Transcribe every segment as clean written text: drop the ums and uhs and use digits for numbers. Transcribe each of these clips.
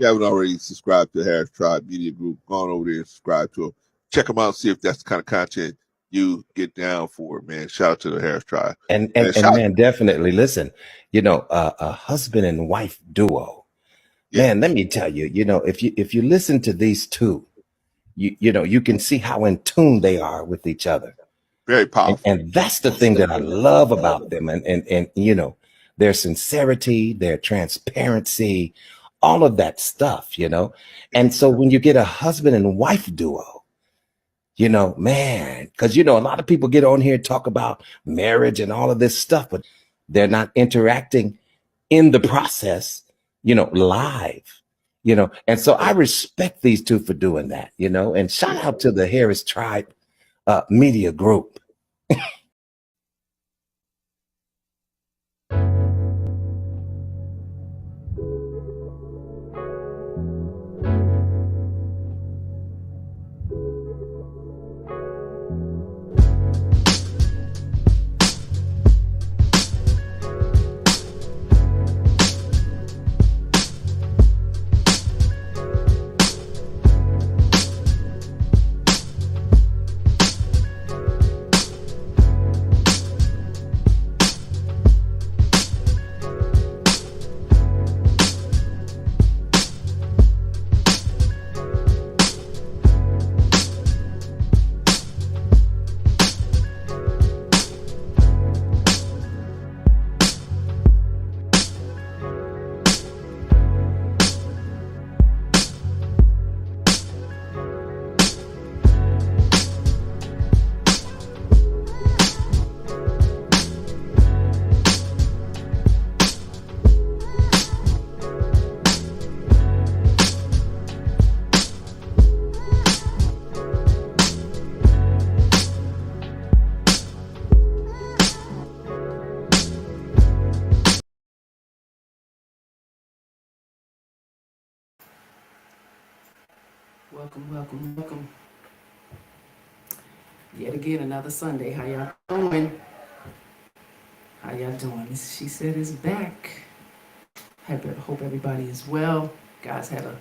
you haven't already subscribed to Harris Tribe Media Group, go on over there and subscribe to them. Check them out, see if that's the kind of content you get down for, man. Shout out to the Harris Tribe. And Man, and and man, definitely listen. A husband and wife duo. yeah, Man, let me tell you. If you listen to these two, you can see how in tune they are with each other. very And, powerful. and that's the thing that I love about them. And their sincerity, their transparency, all of that stuff. And so when you get a husband and wife duo, man, because a lot of people get on here and talk about marriage and all of this stuff, but they're not interacting in the process, live. And so I respect these two for doing that. And shout out to the Harris Tribe Media Group. Welcome. Yet again, another Sunday. How y'all doing? She said is back. Hope everybody is well. Guys had a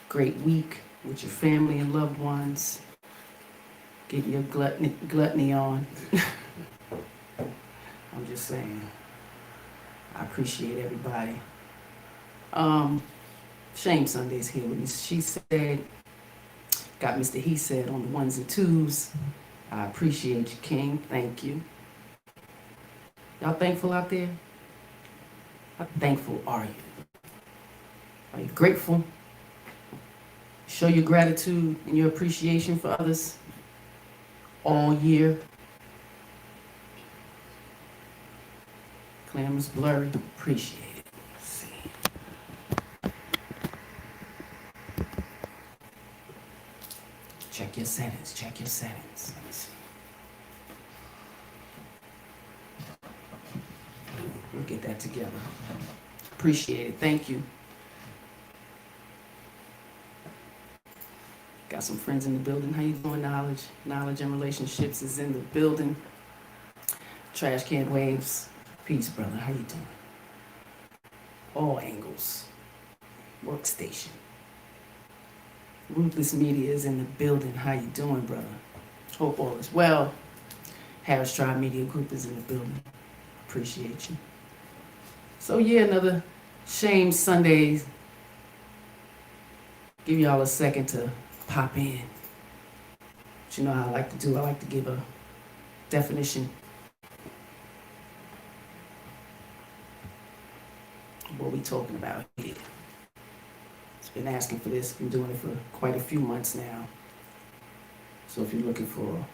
great week with your family and loved ones. Get your gluttony on. I'm just saying. I appreciate everybody. Shame Sunday's here with me. She said, got Mr. He said on the ones and twos. I appreciate you, King. Thank you. Y'all thankful out there? How thankful are you? Are you grateful? Show your gratitude and your appreciation for others all year. Cameras blurry. Appreciate it. Let's see. Check your settings. Let me see. We'll get that together. Appreciate it. Thank you. Got some friends in the building. How you doing? Knowledge and relationships is in the building. Trash can waves. Peace, brother. How you doing? All angles. Workstation. Ruthless Media is in the building. How you doing, brother? Hope all is well. Harris Tribe Media Group is in the building. Appreciate you. So yeah, another Shame Sunday. Give y'all a second to pop in. But you know how I like to do. I like to give a definition of what we talking about here. Been asking for this, been doing it for quite a few months now. So if you're looking for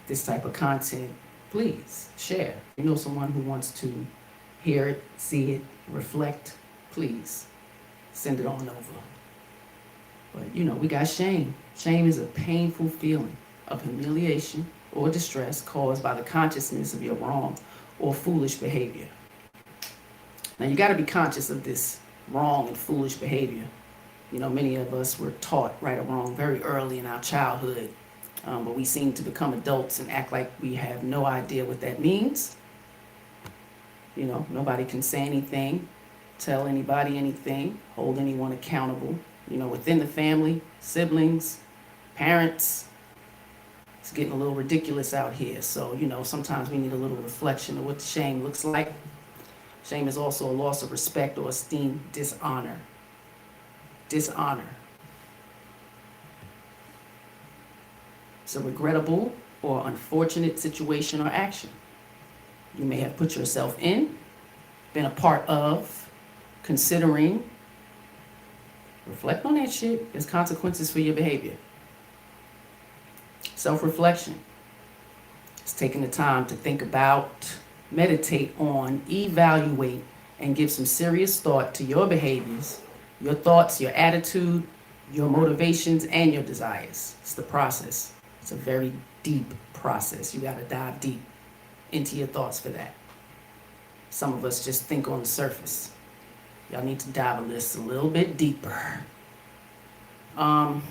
this type of content, please share. If you know someone who wants to hear it, see it, reflect, please send it on over. But we got shame. Shame is a painful feeling of humiliation or distress caused by the consciousness of your wrong or foolish behavior. Now you got to be conscious of this wrong and foolish behavior. Many of us were taught right or wrong very early in our childhood, but we seem to become adults and act like we have no idea what that means. Nobody can say anything. tell anybody anything, hold anyone accountable, within the family, siblings, parents. It's getting a little ridiculous out here. So, sometimes we need a little reflection of what shame looks like. Shame is also a loss of respect or esteem, dishonor. Dishonor. It's a regrettable or unfortunate situation or action you may have put yourself in, been a part of, considering. Reflect on that shit. There's consequences for your behavior. Self-reflection. It's taking the time to think about, meditate on, evaluate, and give some serious thought to your behaviors, your thoughts, your attitude, your motivations, and your desires. It's the process. It's a very deep process. You got to dive deep into your thoughts for that. Some of us just think on the surface. Y'all need to dive a little bit deeper. My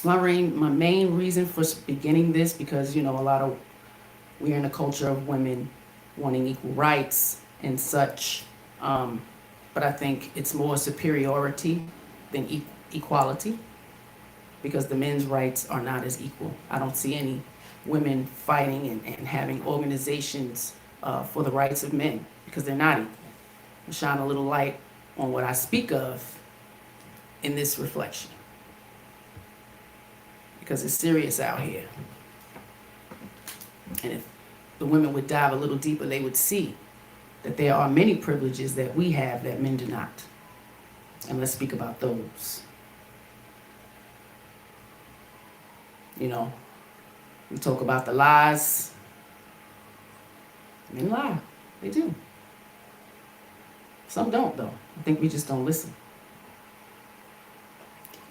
main reason for beginning this, because we're in a culture of women wanting equal rights and such, but I think it's more superiority than equality, because the men's rights are not as equal. I don't see any women fighting and having organizations for the rights of men, because they're not equal. I'll shine a little light on what I speak of in this reflection, because it's serious out here. And if the women would dive a little deeper, they would see that there are many privileges that we have that men do not. And let's speak about those. We talk about the lies. Men lie. They do. Some don't, though. I think we just don't listen.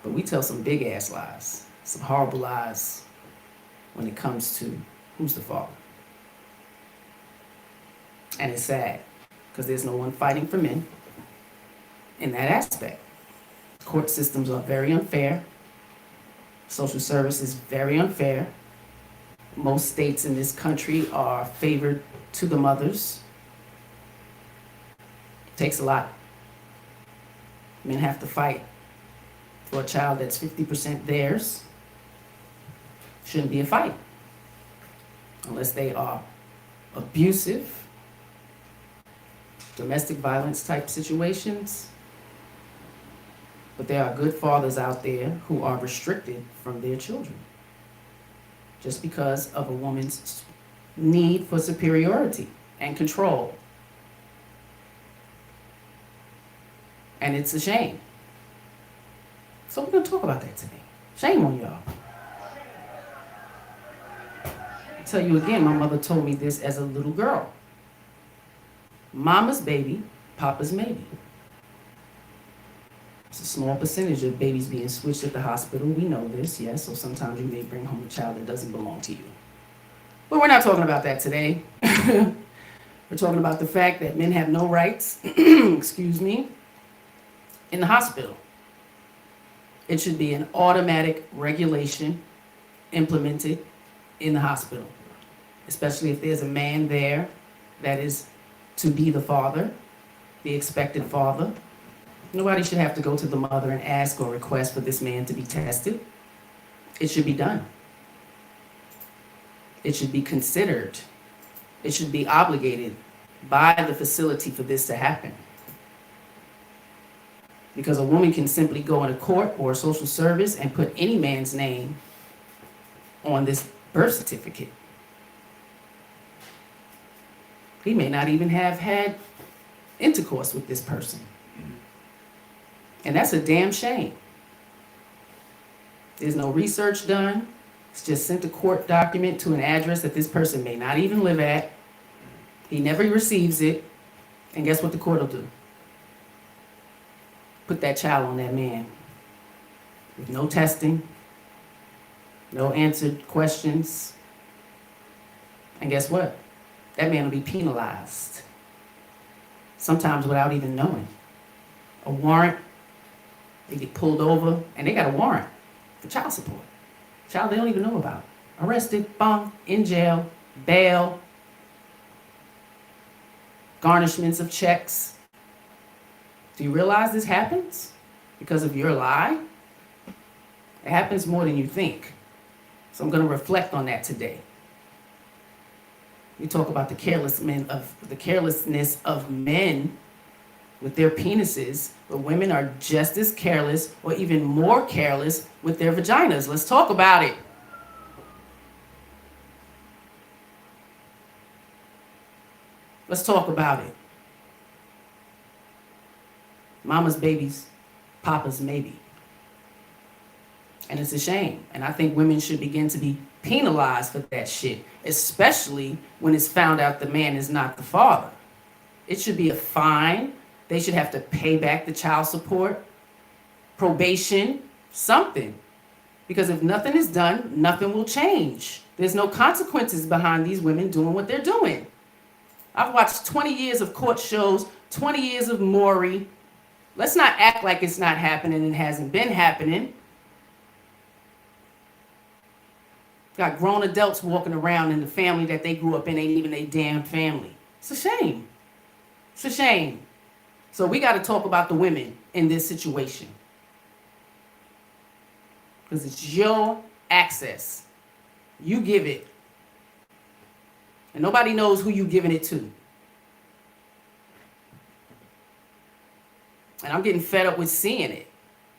But we tell some big ass lies, some horrible lies when it comes to who's the father. And it's sad, because there's no one fighting for men in that aspect. Court systems are very unfair. Social service is very unfair. Most states in this country are favored to the mothers. It takes a lot. Men have to fight for a child that's 50% theirs. Shouldn't be a fight unless they are abusive, domestic violence type situations. But there are good fathers out there who are restricted from their children just because of a woman's need for superiority and control. And it's a shame. So we're going to talk about that today. Shame on y'all. I'll tell you again, my mother told me this as a little girl. Mama's baby, Papa's maybe. It's a small percentage of babies being switched at the hospital. We know this, yes. So sometimes you may bring home a child that doesn't belong to you. But we're not talking about that today. We're talking about the fact that men have no rights, excuse me, in the hospital. It should be an automatic regulation implemented in the hospital, especially if there's a man there that is to be the father, the expected father. Nobody should have to go to the mother and ask or request for this man to be tested. It should be done. It should be considered. It should be obligated by the facility for this to happen. Because a woman can simply go into court or social service and put any man's name on this birth certificate. He may not even have had intercourse with this person. And that's a damn shame. There's no research done. It's just sent a court document to an address that this person may not even live at. He never receives it. And guess what the court will do? Put that child on that man with no testing, no answered questions. And guess what? That man will be penalized, sometimes without even knowing. A warrant, they get pulled over, and they got a warrant for child support. Child they don't even know about. Arrested, bong, in jail, bail, garnishments of checks. Do you realize this happens because of your lie? It happens more than you think. So I'm going to reflect on that today. We talk about the carelessness of men with their penises, but women are just as careless or even more careless with their vaginas. Let's talk about it. Let's talk about it. Mama's babies, papa's maybe. And it's a shame. And I think women should begin to be penalized for that shit, especially when it's found out the man is not the father. It should be a fine. They should have to pay back the child support, probation, something. Because if nothing is done, nothing will change. There's no consequences behind these women doing what they're doing. I've watched 20 years of court shows, 20 years of Maury. Let's not act like it's not happening and hasn't been happening. Got grown adults walking around in the family that they grew up in ain't even their damn family. It's a shame. It's a shame. So we got to talk about the women in this situation. Because it's your access. You give it. And nobody knows who you giving it to. And I'm getting fed up with seeing it.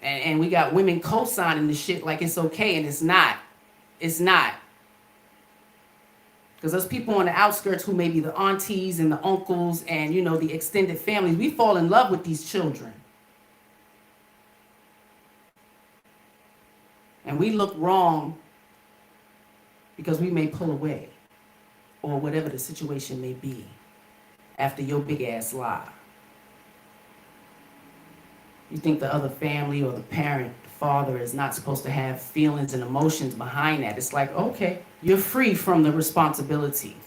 And we got women co-signing the shit like it's okay, and it's not. It's not. Because those people on the outskirts who may be the aunties and the uncles and, you know, the extended families, we fall in love with these children. And we look wrong because we may pull away or whatever the situation may be after your big ass lie. You think the other family or the parent, the father, is not supposed to have feelings and emotions behind that. It's like, okay, you're free from the responsibility.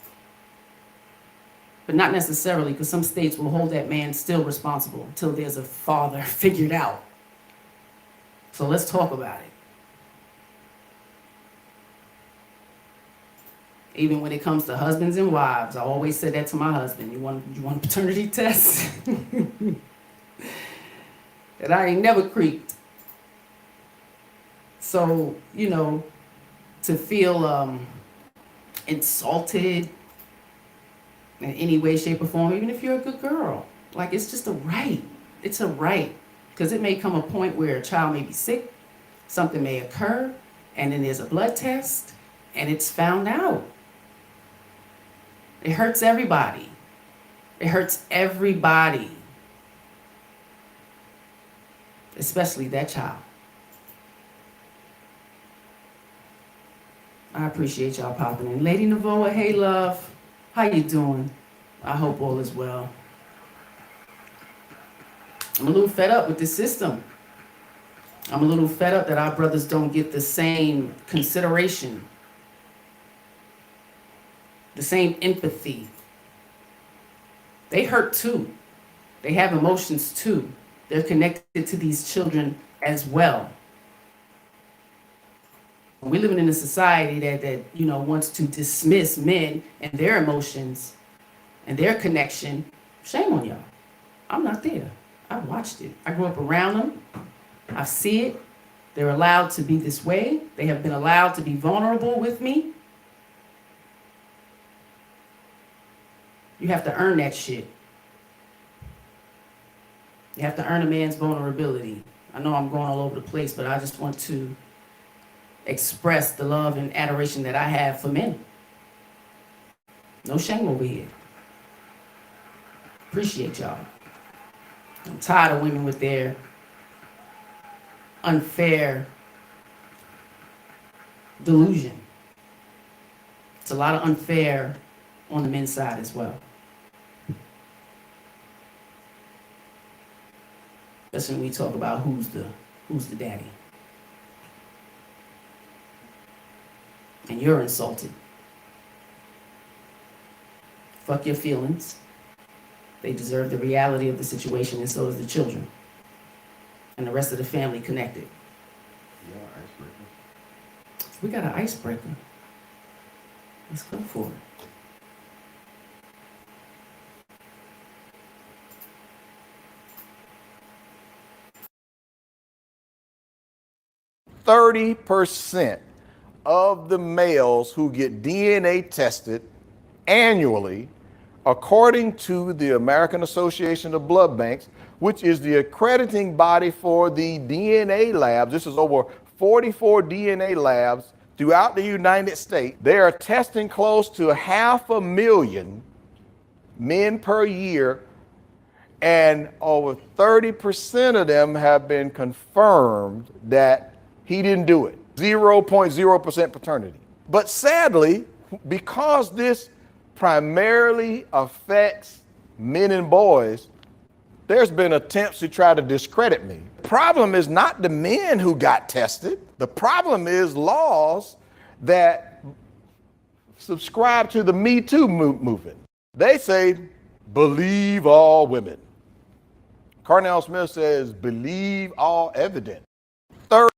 But not necessarily, because some states will hold that man still responsible until there's a father figured out. So let's talk about it. Even when it comes to husbands and wives, I always said that to my husband. You want a paternity test? That I ain't never creeped. So, you know, to feel insulted in any way, shape, or form, even if you're a good girl, like it's just a right. It's a right. Because it may come a point where a child may be sick, something may occur, and then there's a blood test, and it's found out. It hurts everybody. It hurts everybody. Especially that child. I appreciate y'all popping in. Lady Navoa, hey love. How you doing? I hope all is well. I'm a little fed up with this system. I'm a little fed up that our brothers don't get the same consideration, the same empathy. They hurt too. They have emotions too. They're connected to these children as well. We're living in a society that you know wants to dismiss men and their emotions and their connection. Shame on y'all. I'm not there. I watched it. I grew up around them. I see it. They're allowed to be this way. They have been allowed to be vulnerable with me. You have to earn that shit. You have to earn a man's vulnerability. I know I'm going all over the place, but I just want to express the love and adoration that I have for men. No shame over here. Appreciate y'all. I'm tired of women with their unfair delusion. It's a lot of unfair on the men's side as well. Especially when we talk about who's the daddy. And you're insulted. Fuck your feelings. They deserve the reality of the situation, and so does the children. And the rest of the family connected. Yeah, icebreaker. We got an icebreaker. Let's go for it. 30% of the males who get DNA tested annually, according to the American Association of Blood Banks, which is the accrediting body for the DNA labs. This is over 44 DNA labs throughout the United States. They are testing close to 500,000 men per year, and over 30% of them have been confirmed that he didn't do it. 0.0% paternity. But sadly, because this primarily affects men and boys, there's been attempts to try to discredit me. The problem is not the men who got tested. The problem is laws that subscribe to the Me Too movement. They say, believe all women. Cornell Smith says, believe all evidence. Third,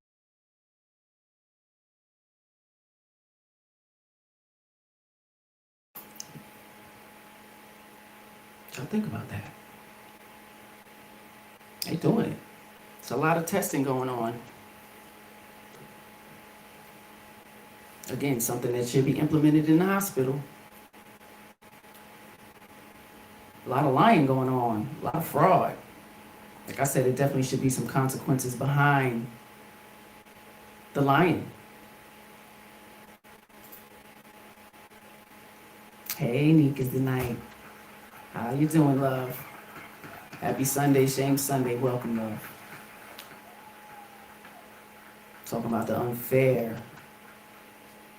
Y'all think about that. They doing it. It's a lot of testing going on. Again, something that should be implemented in the hospital. A lot of lying going on, a lot of fraud. Like I said, it definitely should be some consequences behind the lying. Hey, Nika's tonight. How you doing, love? Happy Sunday, Shame Sunday. Welcome, love. Talking about the unfair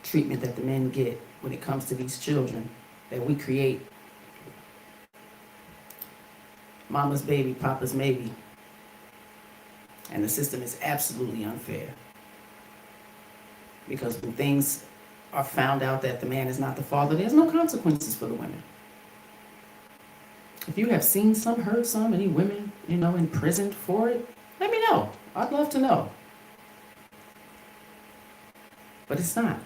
treatment that the men get when it comes to these children that we create. Mama's baby, papa's maybe. And the system is absolutely unfair. Because when things are found out that the man is not the father, there's no consequences for the women. If you have seen some, heard some, any women, imprisoned for it, let me know. I'd love to know. But it's not.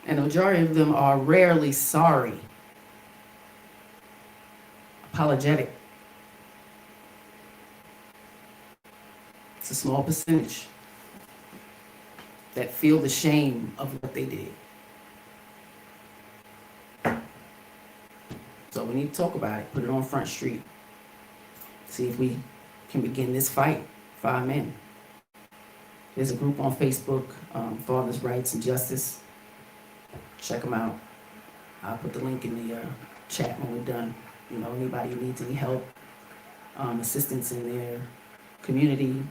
And the majority of them are rarely sorry, apologetic. It's a small percentage that feel the shame of what they did. So we need to talk about it, put it on Front Street. See if we can begin this fight for our men. There's a group on Facebook, Fathers' Rights and Justice. Check them out. I'll put the link in the chat when we're done. Anybody who needs any help, assistance in their community.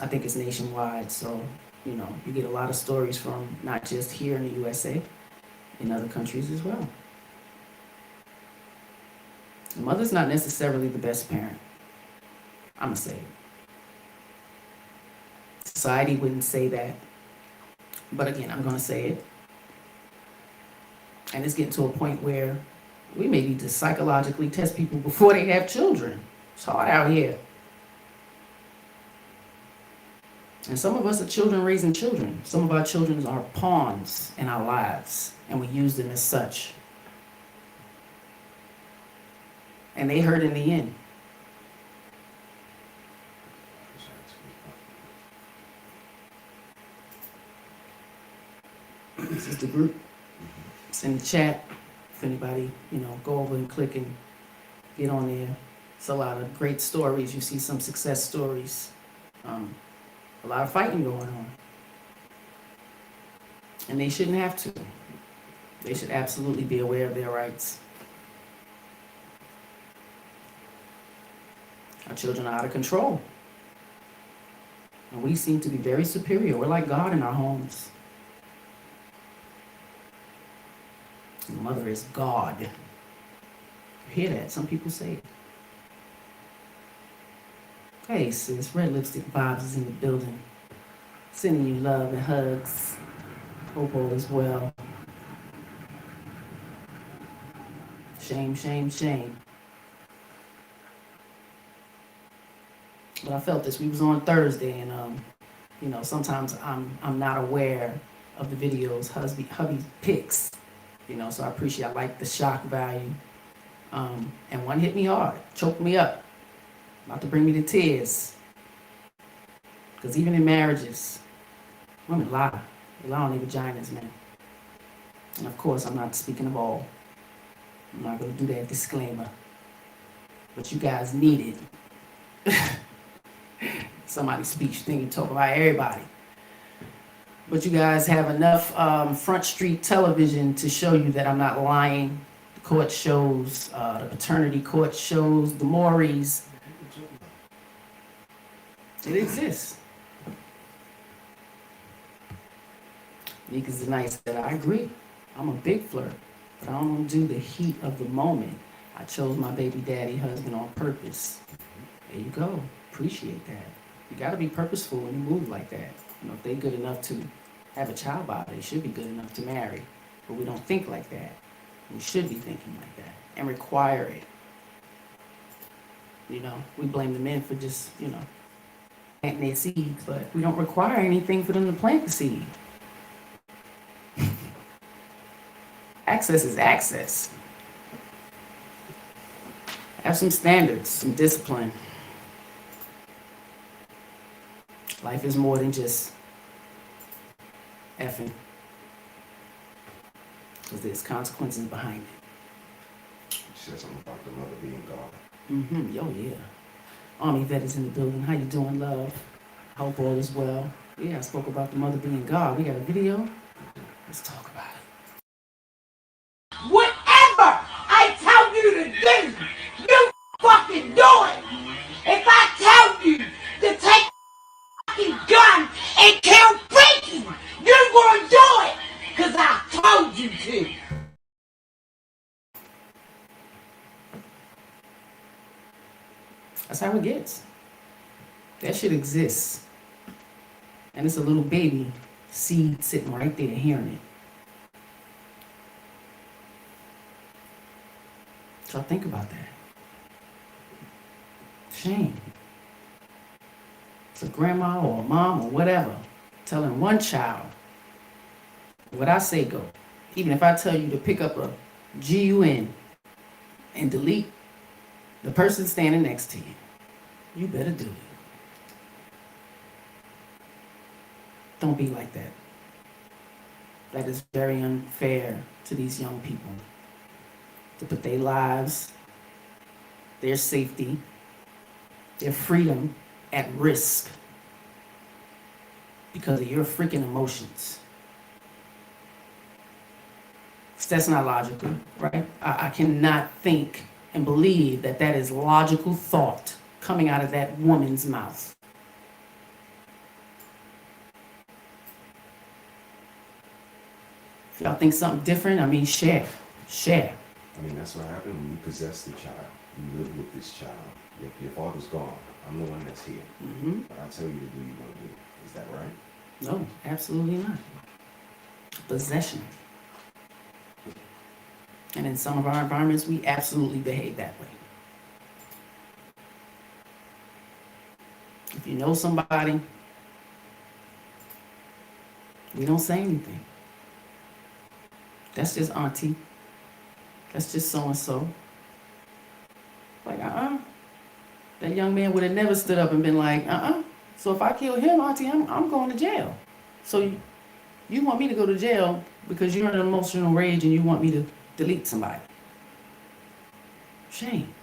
I think it's nationwide, so, you get a lot of stories from not just here in the USA, in other countries as well. The mother's not necessarily the best parent. I'm going to say it. Society wouldn't say that. But again, I'm going to say it. And it's getting to a point where we may need to psychologically test people before they have children. It's hard out here. And some of us are children raising children. Some of our children are pawns in our lives, and we use them as such. And they hurt in the end. This is the group. It's in the chat. If anybody, go over and click and get on there. It's a lot of great stories. You see some success stories. A lot of fighting going on. And they shouldn't have to. They should absolutely be aware of their rights. Our children are out of control. And we seem to be very superior. We're like God in our homes. The mother is God. You hear that? Some people say it. Hey sis, Red Lipstick Vibes is in the building. Sending you love and hugs. Hope all is well. Shame, shame, shame. But I felt this. We was on Thursday, and sometimes I'm not aware of the videos hubby picks. So I like the shock value. And one hit me hard, choked me up, about to bring me to tears. Because even in marriages, women lie. They lie on their vaginas, man. And of course, I'm not speaking of all. I'm not going to do that disclaimer. But you guys need it. Somebody's speech thing, you talk about everybody. But you guys have enough front street television to show you that I'm not lying. The court shows, the paternity court shows, the mores. It exists. Nika's the nice that I agree. I'm a big flirt, but I don't do the heat of the moment. I chose my baby daddy husband on purpose. There you go. Appreciate that. You got to be purposeful when you move like that. You know, if they're good enough to have a child by, they should be good enough to marry. But we don't think like that. We should be thinking like that and require it. You know, we blame the men for just, you know, planting their seeds, but we don't require anything for them to plant the seed. Access is access. Have some standards, some discipline. Life is more than just effing. Because there's consequences behind it. You said something about the mother being God. Mm-hmm. Yo, yeah. Army vet is in the building. How you doing, love? Hope all is well. Yeah, I spoke about the mother being God. We got a video. Let's talk about it. Whatever I tell you to do, you fucking do it. If I tell you to take a fucking gun and kill Freaky, you're gonna do it, because I told you to. That's how it gets. That shit exists. And it's a little baby seed sitting right there hearing it. So think about that. Shame. It's a grandma or a mom or whatever telling one child, what I say go. Even if I tell you to pick up a GUN and delete the person standing next to you, you better do it. Don't be like that. That is very unfair to these young people. To put their lives, their safety, their freedom at risk because of your freaking emotions. That's not logical, right? I cannot think and believe that that is logical thought coming out of that woman's mouth. If y'all think something different, I mean, share. I mean, that's what happened when you possess the child. You live with this child. Your father's gone. I'm the one that's here. Mm-hmm. But I tell you to do, you're going to do. Is that right? No, absolutely not. Possession. And in some of our environments, we absolutely behave that way. If you know somebody, we don't say anything. That's just auntie. That's just so-and-so. Like, That young man would have never stood up and been like, So if I kill him, auntie, I'm going to jail. So you want me to go to jail because you're in an emotional rage and you want me to delete somebody. Shame.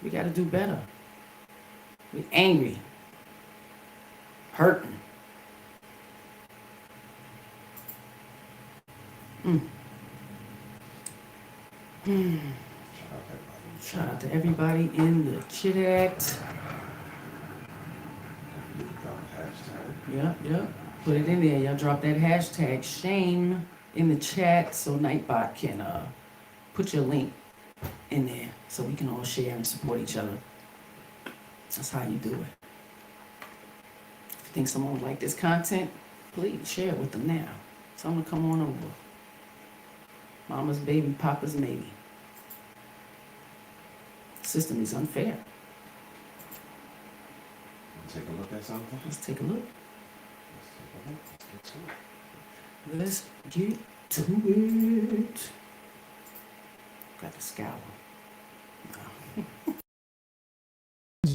We got to do better. We're angry. Hurting. Shout out to everybody in the chat. Yep. Put it in there. Y'all drop that hashtag shame in the chat so Nightbot can put your link in there so we can all share and support each other. That's how you do it. If you think someone would like this content, please share it with them now. Tell them to come on over. Mama's baby, Papa's maybe. The system is unfair. Take a look at something? Let's take a look. Let's get to it. Got the scowl.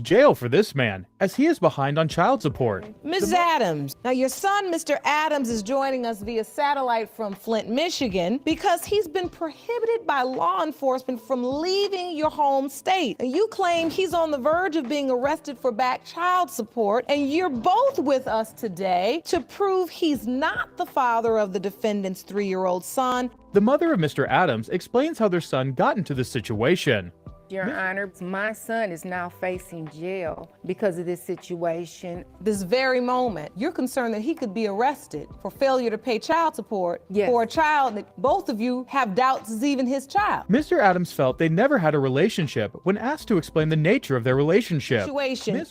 jail for this man, as he is behind on child support. Ms. Adams, now your son, Mr. Adams, is joining us via satellite from Flint, Michigan, because he's been prohibited by law enforcement from leaving your home state. And you claim he's on the verge of being arrested for back child support, and you're both with us today to prove he's not the father of the defendant's 3-year-old son. The mother of Mr. Adams explains how their son got into this situation. Your Honor, my son is now facing jail because of this situation. This very moment, you're concerned that he could be arrested for failure to pay child support for a child that both of you have doubts is even his child. Mr. Adams felt they never had a relationship when asked to explain the nature of their relationship.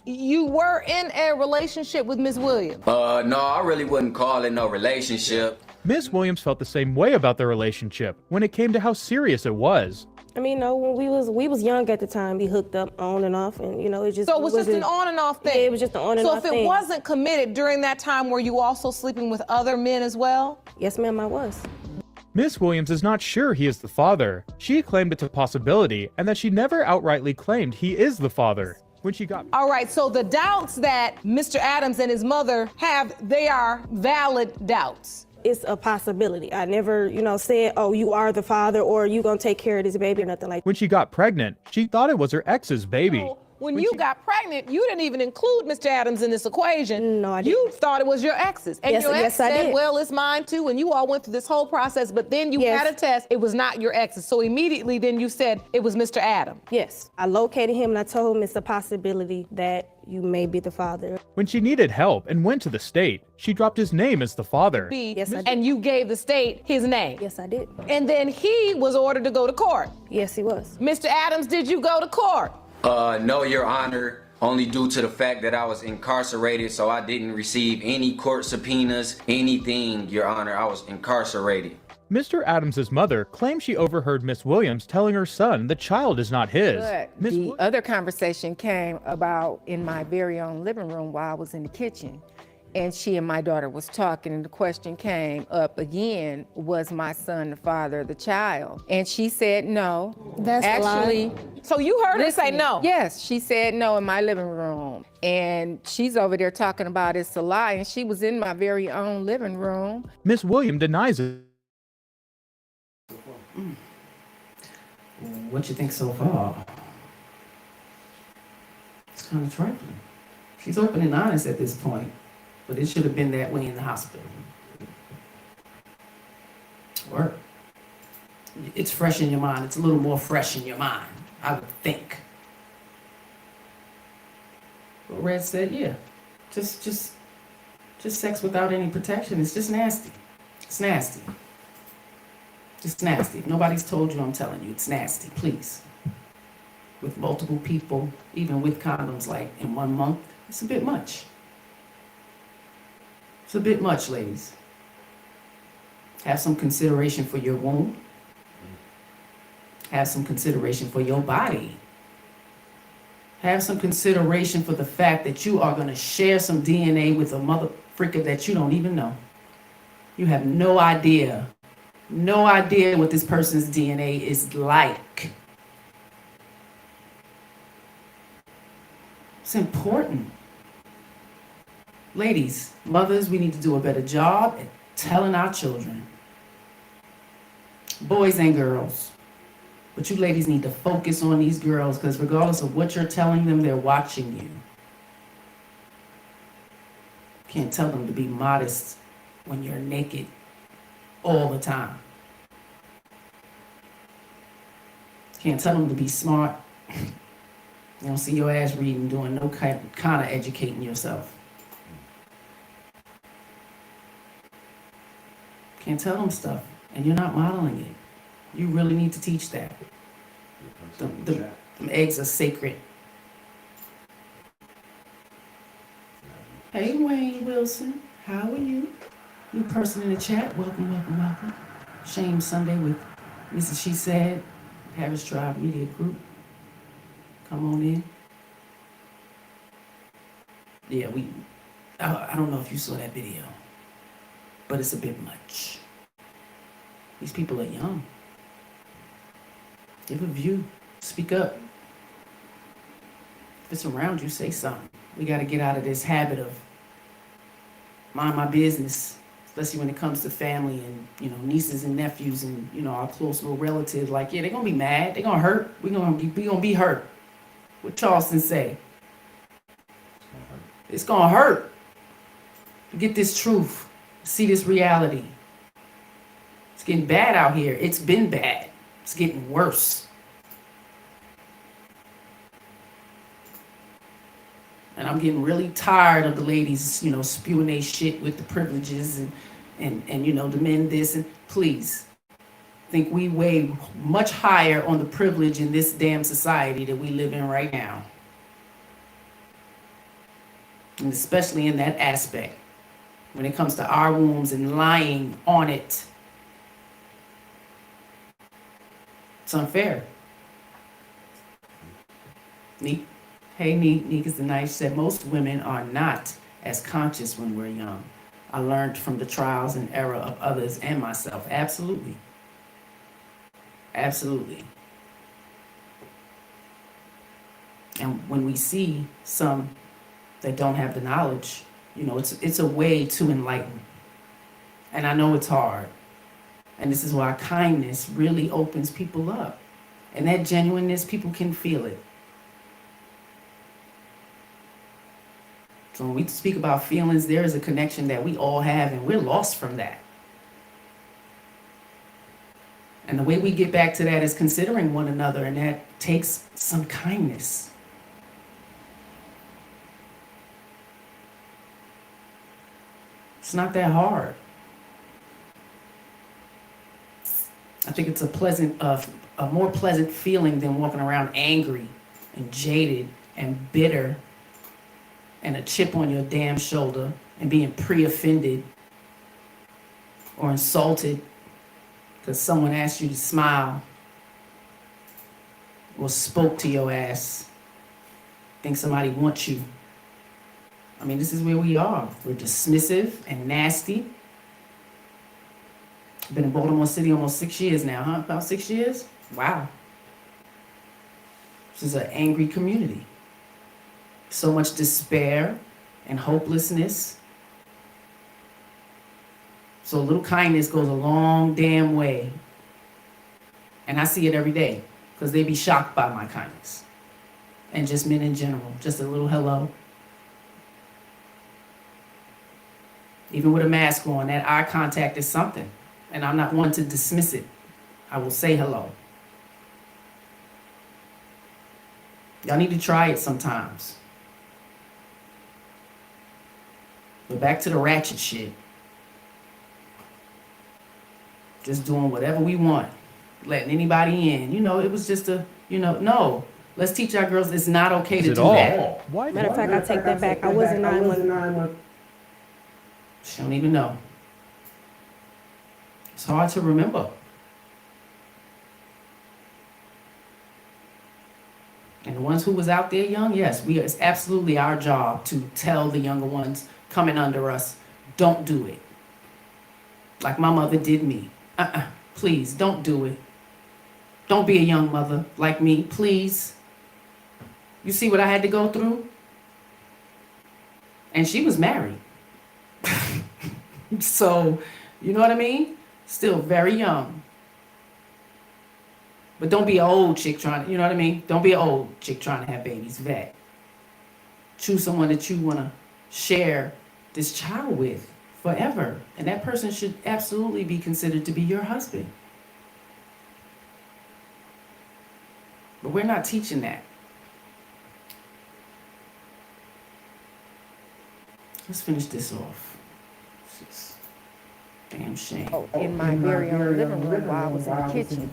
You were in a relationship with Ms. Williams. No, I really wouldn't call it no relationship. Ms. Williams felt the same way about their relationship when it came to how serious it was. I mean, no, when we was young at the time, we hooked up on and off, and it just. So it was just an on and off thing. Yeah, it was just an on and off thing. So if it wasn't committed during that time, were you also sleeping with other men as well? Yes, ma'am, I was. Miss Williams is not sure he is the father. She claimed it's a possibility and that she never outrightly claimed he is the father. When she got. All right, so the doubts that Mr. Adams and his mother have, they are valid doubts. It's a possibility. I never, said, oh, you are the father or you gonna take care of this baby or nothing like that. When she got pregnant, she thought it was her ex's baby. So when you got pregnant, you didn't even include Mr. Adams in this equation. No, I didn't. You thought it was your ex's. And your ex I said, did. well, it's mine too. And you all went through this whole process, but then you had a test. It was not your ex's. So immediately then you said it was Mr. Adams. Yes. I located him and I told him it's a possibility that you may be the father. When she needed help and went to the state, she dropped his name as the father. Yes, I did. And you gave the state his name. Yes, I did. And then he was ordered to go to court. Yes, he was. Mr. Adams, did you go to court? No, Your Honor, only due to the fact that I was incarcerated, so I didn't receive any court subpoenas, anything, Your Honor. I was incarcerated. Mr. Adams's mother claims she overheard Miss Williams telling her son the child is not his. But the other conversation came about in my very own living room while I was in the kitchen. And she and my daughter was talking, and the question came up again, was my son the father of the child? And she said no. That's actually. So you heard her say no? Yes, she said no in my living room. And she's over there talking about it's a lie, and she was in my very own living room. Miss Williams denies it. What you think so far? It's kind of trifling. She's open and honest at this point, but it should have been that way in the hospital. Or it's fresh in your mind. It's a little more fresh in your mind, I would think. But Red said, yeah, just sex without any protection. It's just nasty. It's nasty. It's nasty. If nobody's told you, I'm telling you, it's nasty, please. With multiple people, even with condoms, like in 1 month, it's a bit much. It's a bit much, ladies. Have some consideration for your womb. Have some consideration for your body. Have some consideration for the fact that you are going to share some DNA with a mother freaker that you don't even know. You have no idea what this person's DNA is like. It's important. Ladies, mothers, we need to do a better job at telling our children. Boys and girls. But you ladies need to focus on these girls, because regardless of what you're telling them, they're watching you. Can't tell them to be modest when you're naked all the time. Can't tell them to be smart. You don't see your ass reading, doing no kind of educating yourself. Can't tell them stuff, and you're not modeling it. You really need to teach that. Them eggs are sacred. Hey, Wayne Wilson, how are you? New person in the chat, welcome, welcome, welcome. Shame Sunday with Mrs.SheSaid, Harris Tribe Media Group. Come on in. Yeah, I don't know if you saw that video, but it's a bit much. These people are young. Give a view, speak up. If it's around you, say something. We got to get out of this habit of mind my business, especially when it comes to family and, you know, nieces and nephews and, you know, our close little relatives. Like, yeah, they're going to be mad. They're going to hurt. We gonna be hurt. What Charleston say? It's going to hurt to get this truth, see this reality. It's getting bad out here. It's been bad. It's getting worse. And I'm getting really tired of the ladies, you know, spewing their shit with the privileges and you know, the men this. And please, I think we weigh much higher on the privilege in this damn society that we live in right now. And especially in that aspect, when it comes to our wombs and lying on it. It's unfair. Neek? Hey, Neek is the nice. She said, most women are not as conscious when we're young. I learned from the trials and error of others and myself. Absolutely. Absolutely. And when we see some that don't have the knowledge, you know, it's a way to enlighten. And I know it's hard. And this is why kindness really opens people up. And that genuineness, people can feel it. So when we speak about feelings, there is a connection that we all have, and we're lost from that. And the way we get back to that is considering one another, and that takes some kindness. It's not that hard. I think it's a more pleasant feeling than walking around angry and jaded and bitter and a chip on your damn shoulder and being pre-offended or insulted because someone asked you to smile or spoke to your ass. Think somebody wants you. I mean, this is where we are. We're dismissive and nasty. Been in Baltimore City almost 6 years now, huh? About 6 years? Wow. This is an angry community. So much despair and hopelessness. So a little kindness goes a long damn way. And I see it every day because they be shocked by my kindness. And just men in general, just a little hello. Even with a mask on, that eye contact is something. And I'm not one to dismiss it. I will say hello. Y'all need to try it sometimes. But back to the ratchet shit. Just doing whatever we want. Letting anybody in. You know, it was just no. Let's teach our girls it's not okay to do that. Why? Matter of fact, I take that back. I wasn't 9 months. She don't even know. It's hard to remember. And the ones who was out there young, yes, it's absolutely our job to tell the younger ones coming under us, don't do it. Like my mother did me. Please, don't do it. Don't be a young mother like me, please. You see what I had to go through? And she was married. So, you know what I mean? Still very young. But don't be an old chick trying to, you know what I mean? Don't be an old chick trying to have babies. Vet. Choose someone that you want to share this child with forever. And that person should absolutely be considered to be your husband. But we're not teaching that. Let's finish this off. Damn shame. In my very own living room while I was in the kitchen.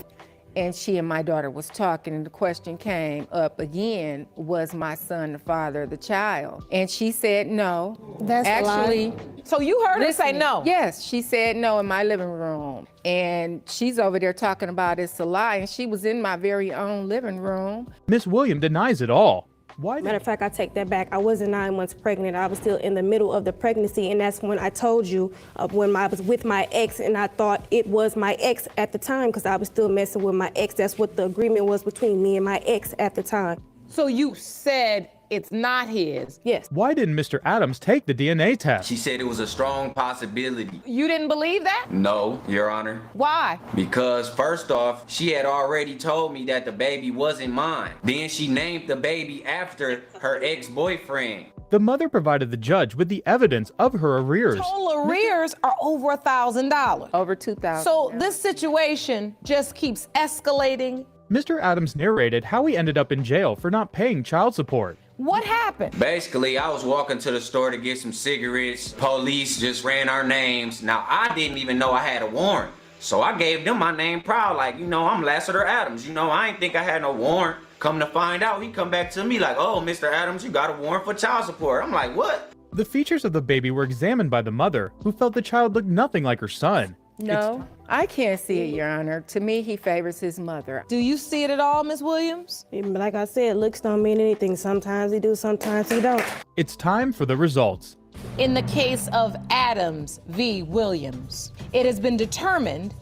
And she and my daughter was talking, and the question came up again, was my son the father of the child? And she said no. That's actually. So you heard her say no? Yes, she said no in my living room. And she's over there talking about it's a lie, and she was in my very own living room. Miss William denies it all. Why? Matter of fact, I take that back. I wasn't 9 months pregnant. I was still in the middle of the pregnancy, and that's when I told you when I was with my ex, and I thought it was my ex at the time because I was still messing with my ex. That's what the agreement was between me and my ex at the time. So you said it's not his. Yes. Why didn't Mr. Adams take the DNA test? She said it was a strong possibility. You didn't believe that? No, Your Honor. Why? Because first off, she had already told me that the baby wasn't mine. Then she named the baby after her ex-boyfriend. The mother provided the judge with the evidence of her arrears. Total arrears are over $1,000. Over 2,000. So this situation just keeps escalating. Mr. Adams narrated how he ended up in jail for not paying child support. What happened? Basically, I was walking to the store to get some cigarettes. Police just ran our names. Now, I didn't even know I had a warrant. So I gave them my name proud, like, I'm Lassiter Adams. I ain't think I had no warrant. Come to find out, he come back to me like, oh, Mr. Adams, you got a warrant for child support. I'm like, what? The features of the baby were examined by the mother, who felt the child looked nothing like her son. No, I can't see it, Your Honor. To me, he favors his mother. Do you see it at all, Ms. Williams? Like I said, looks don't mean anything. Sometimes he do, sometimes he don't. It's time for the results. In the case of Adams v. Williams, it has been determined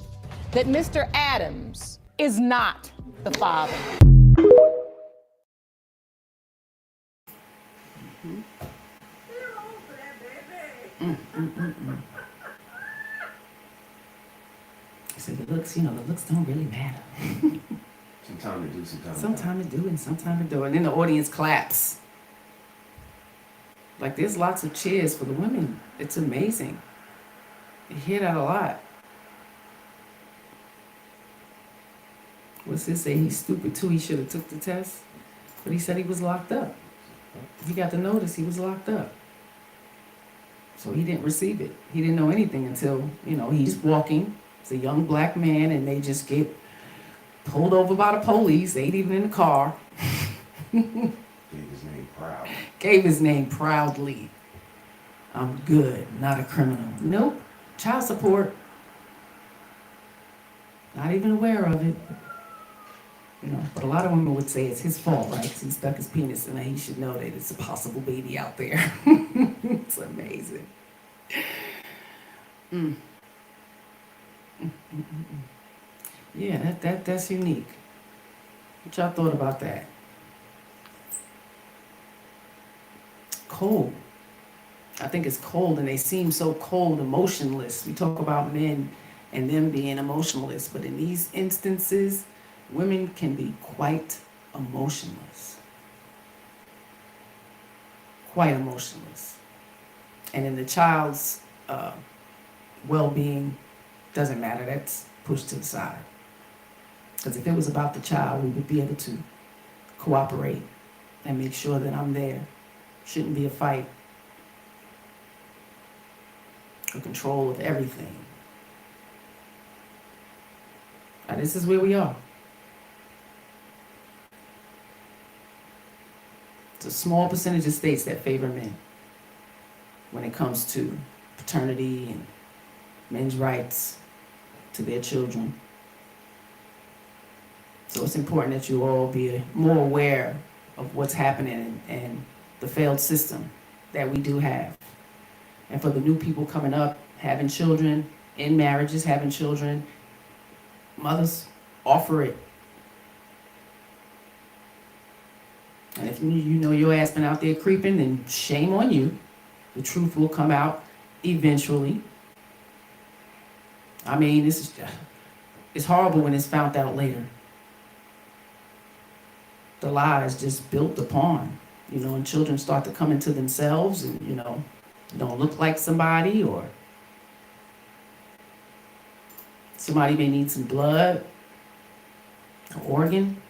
that Mr. Adams is not the father. So the looks don't really matter. Sometimes they do, sometimes Sometimes it do and sometimes it don't. And then the audience claps. Like there's lots of cheers for the women. It's amazing. You hear that a lot. What's this say? He's stupid too. He should have took the test. But he said he was locked up. He got the notice he was locked up. So he didn't receive it. He didn't know anything until, he's walking. It's a young black man and they just get pulled over by the police. They ain't even in the car. Gave his name proud. Gave his name proudly. I'm good, not a criminal. Nope. Child support. Not even aware of it. But a lot of women would say it's his fault, right? 'Cause he stuck his penis in there. He should know that it's a possible baby out there. It's amazing. Yeah, that's unique. What y'all thought about that? Cold. I think it's cold, and they seem so cold, emotionless. We talk about men and them being emotionless, but in these instances, women can be quite emotionless. Quite emotionless. And in the child's well-being, doesn't matter. That's pushed to the side. Because if it was about the child, we would be able to cooperate and make sure that I'm there. Shouldn't be a fight or control of everything. Now, this is where we are. It's a small percentage of states that favor men when it comes to paternity and men's rights to their children. So it's important that you all be more aware of what's happening and the failed system that we do have. And for the new people coming up, having children, in marriages, having children, mothers, offer it. And if you know your ass been out there creeping, then shame on you. The truth will come out eventually. I mean, it's horrible when it's found out later. The lie is just built upon, and children start to come into themselves and, don't look like somebody, or somebody may need some blood, an organ,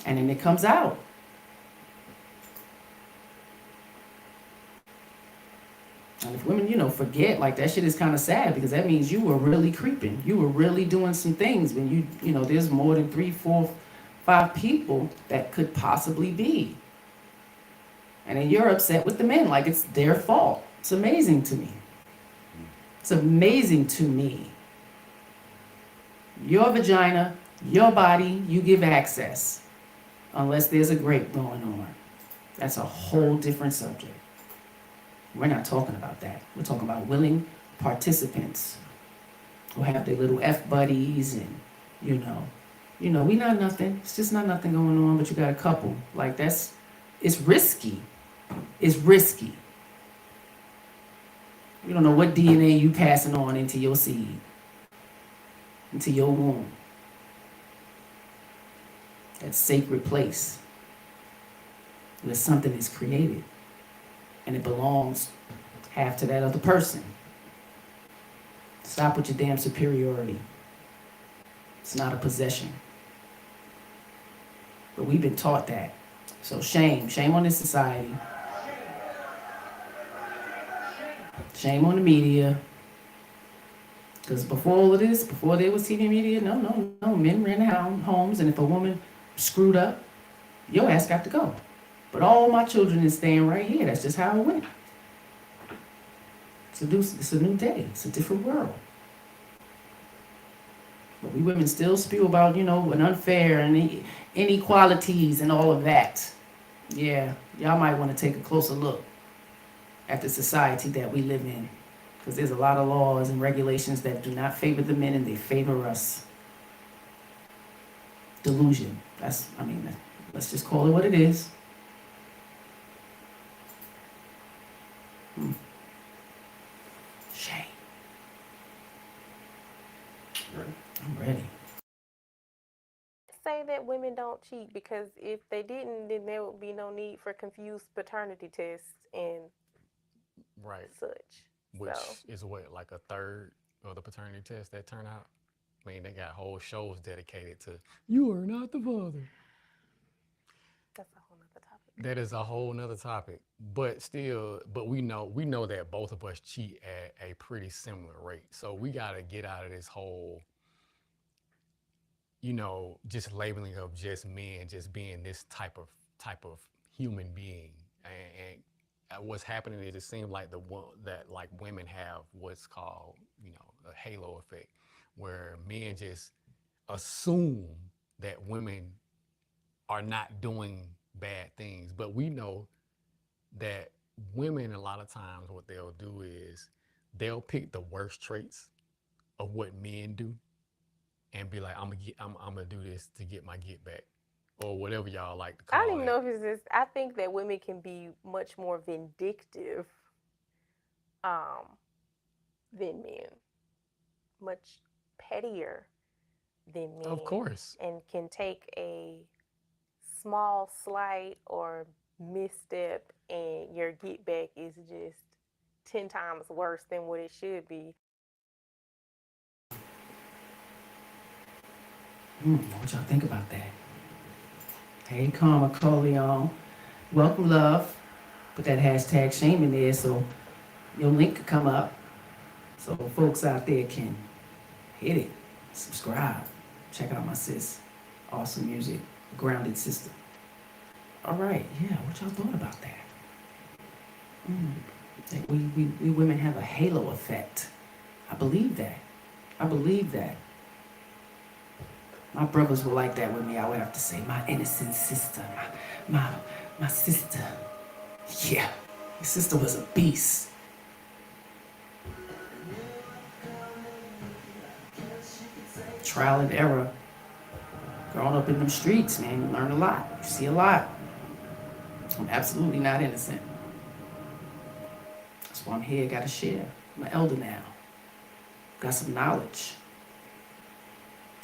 and then it comes out. And if women, forget, like that shit is kind of sad because that means you were really creeping. You were really doing some things when there's more than 3, 4, 5 people that could possibly be. And then you're upset with the men like it's their fault. It's amazing to me. It's amazing to me. Your vagina, your body, you give access. Unless there's a grape going on. That's a whole different subject. We're not talking about that. We're talking about willing participants who have their little F buddies and, we not nothing. It's just not nothing going on, but you got a couple. Like that's It's risky. It's risky. You don't know what DNA you passing on into your seed, into your womb. That sacred place where something is created and it belongs half to that other person. Stop with your damn superiority. It's not a possession. But we've been taught that. So shame on this society. Shame on the media. Because before all of this, before there was TV media, no, men ran homes, and if a woman screwed up, your ass got to go. But all my children is staying right here. That's just how it went. It's a new day. It's a different world. But we women still spew about, an unfair and inequalities and all of that. Yeah, y'all might want to take a closer look at the society that we live in. Because there's a lot of laws and regulations that do not favor the men and they favor us. Delusion. Let's just call it what it is. Shame. I'm ready. Say that women don't cheat, because if they didn't, then there would be no need for confused paternity tests and such. Which is what, like a third of the paternity tests that turn out? I mean, they got whole shows dedicated to, you are not the father. That's a whole nother topic. That is a whole nother topic. But still, we know that both of us cheat at a pretty similar rate. So we got to get out of this whole, just labeling of just men, just being this type of human being. And what's happening is it seems like that women have what's called, a halo effect, where men just assume that women are not doing bad things. But we know that women, a lot of times, what they'll do is they'll pick the worst traits of what men do and be like, I'm gonna do this to get my get back, or whatever y'all like to call it. I don't even know if it's this. I think that women can be much more vindictive than men, much pettier than men. Of course. And can take a small slight or misstep and your get back is just 10 times worse than what it should be. What y'all think about that? Hey, Karma Coleon. Welcome, love. Put that hashtag shame in there so your link could come up so folks out there can hit it, subscribe, check out my sis. Awesome music, grounded sister. All right, yeah, what y'all thought about that? That we women have a halo effect. I believe that. My brothers were like that with me. I would have to say, my innocent sister, my sister. Yeah, my sister was a beast. Trial and error. Growing up in them streets, man, you learn a lot. You see a lot. I'm absolutely not innocent. That's why I'm here, gotta share. I'm an elder now. Got some knowledge.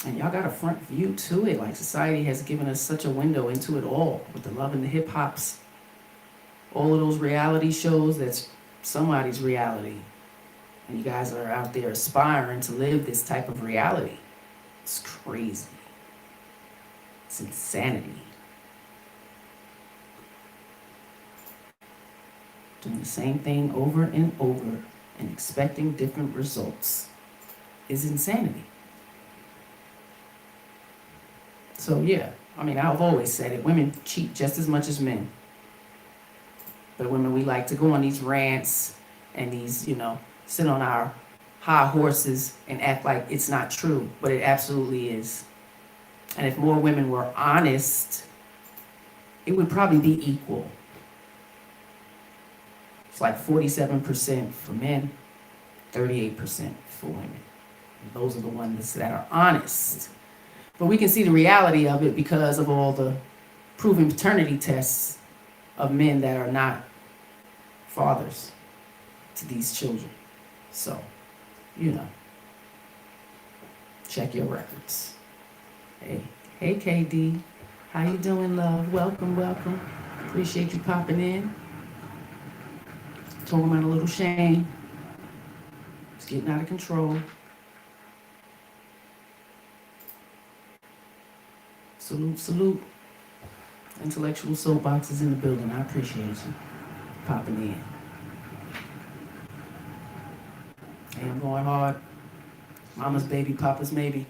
And y'all got a front view to it. Like, society has given us such a window into it all, with the love and the hip hops. All of those reality shows, that's somebody's reality. And you guys are out there aspiring to live this type of reality. It's crazy. It's insanity. Doing the same thing over and over and expecting different results is insanity. So yeah, I've always said it. Women cheat just as much as men. But women, we like to go on these rants and these, sit on our high horses and act like it's not true, but it absolutely is. And if more women were honest, it would probably be equal. It's like 47% for men, 38% for women. And those are the ones that are honest. But we can see the reality of it because of all the proven paternity tests of men that are not fathers to these children. So, you know, check your records. Hey KD, how you doing, love? Welcome, welcome. Appreciate you popping in. Talking about a little shame. It's getting out of control. Salute, salute. Intellectual soapboxes in the building. I appreciate you popping in. Hey, I'm going hard. Mama's baby, papa's maybe.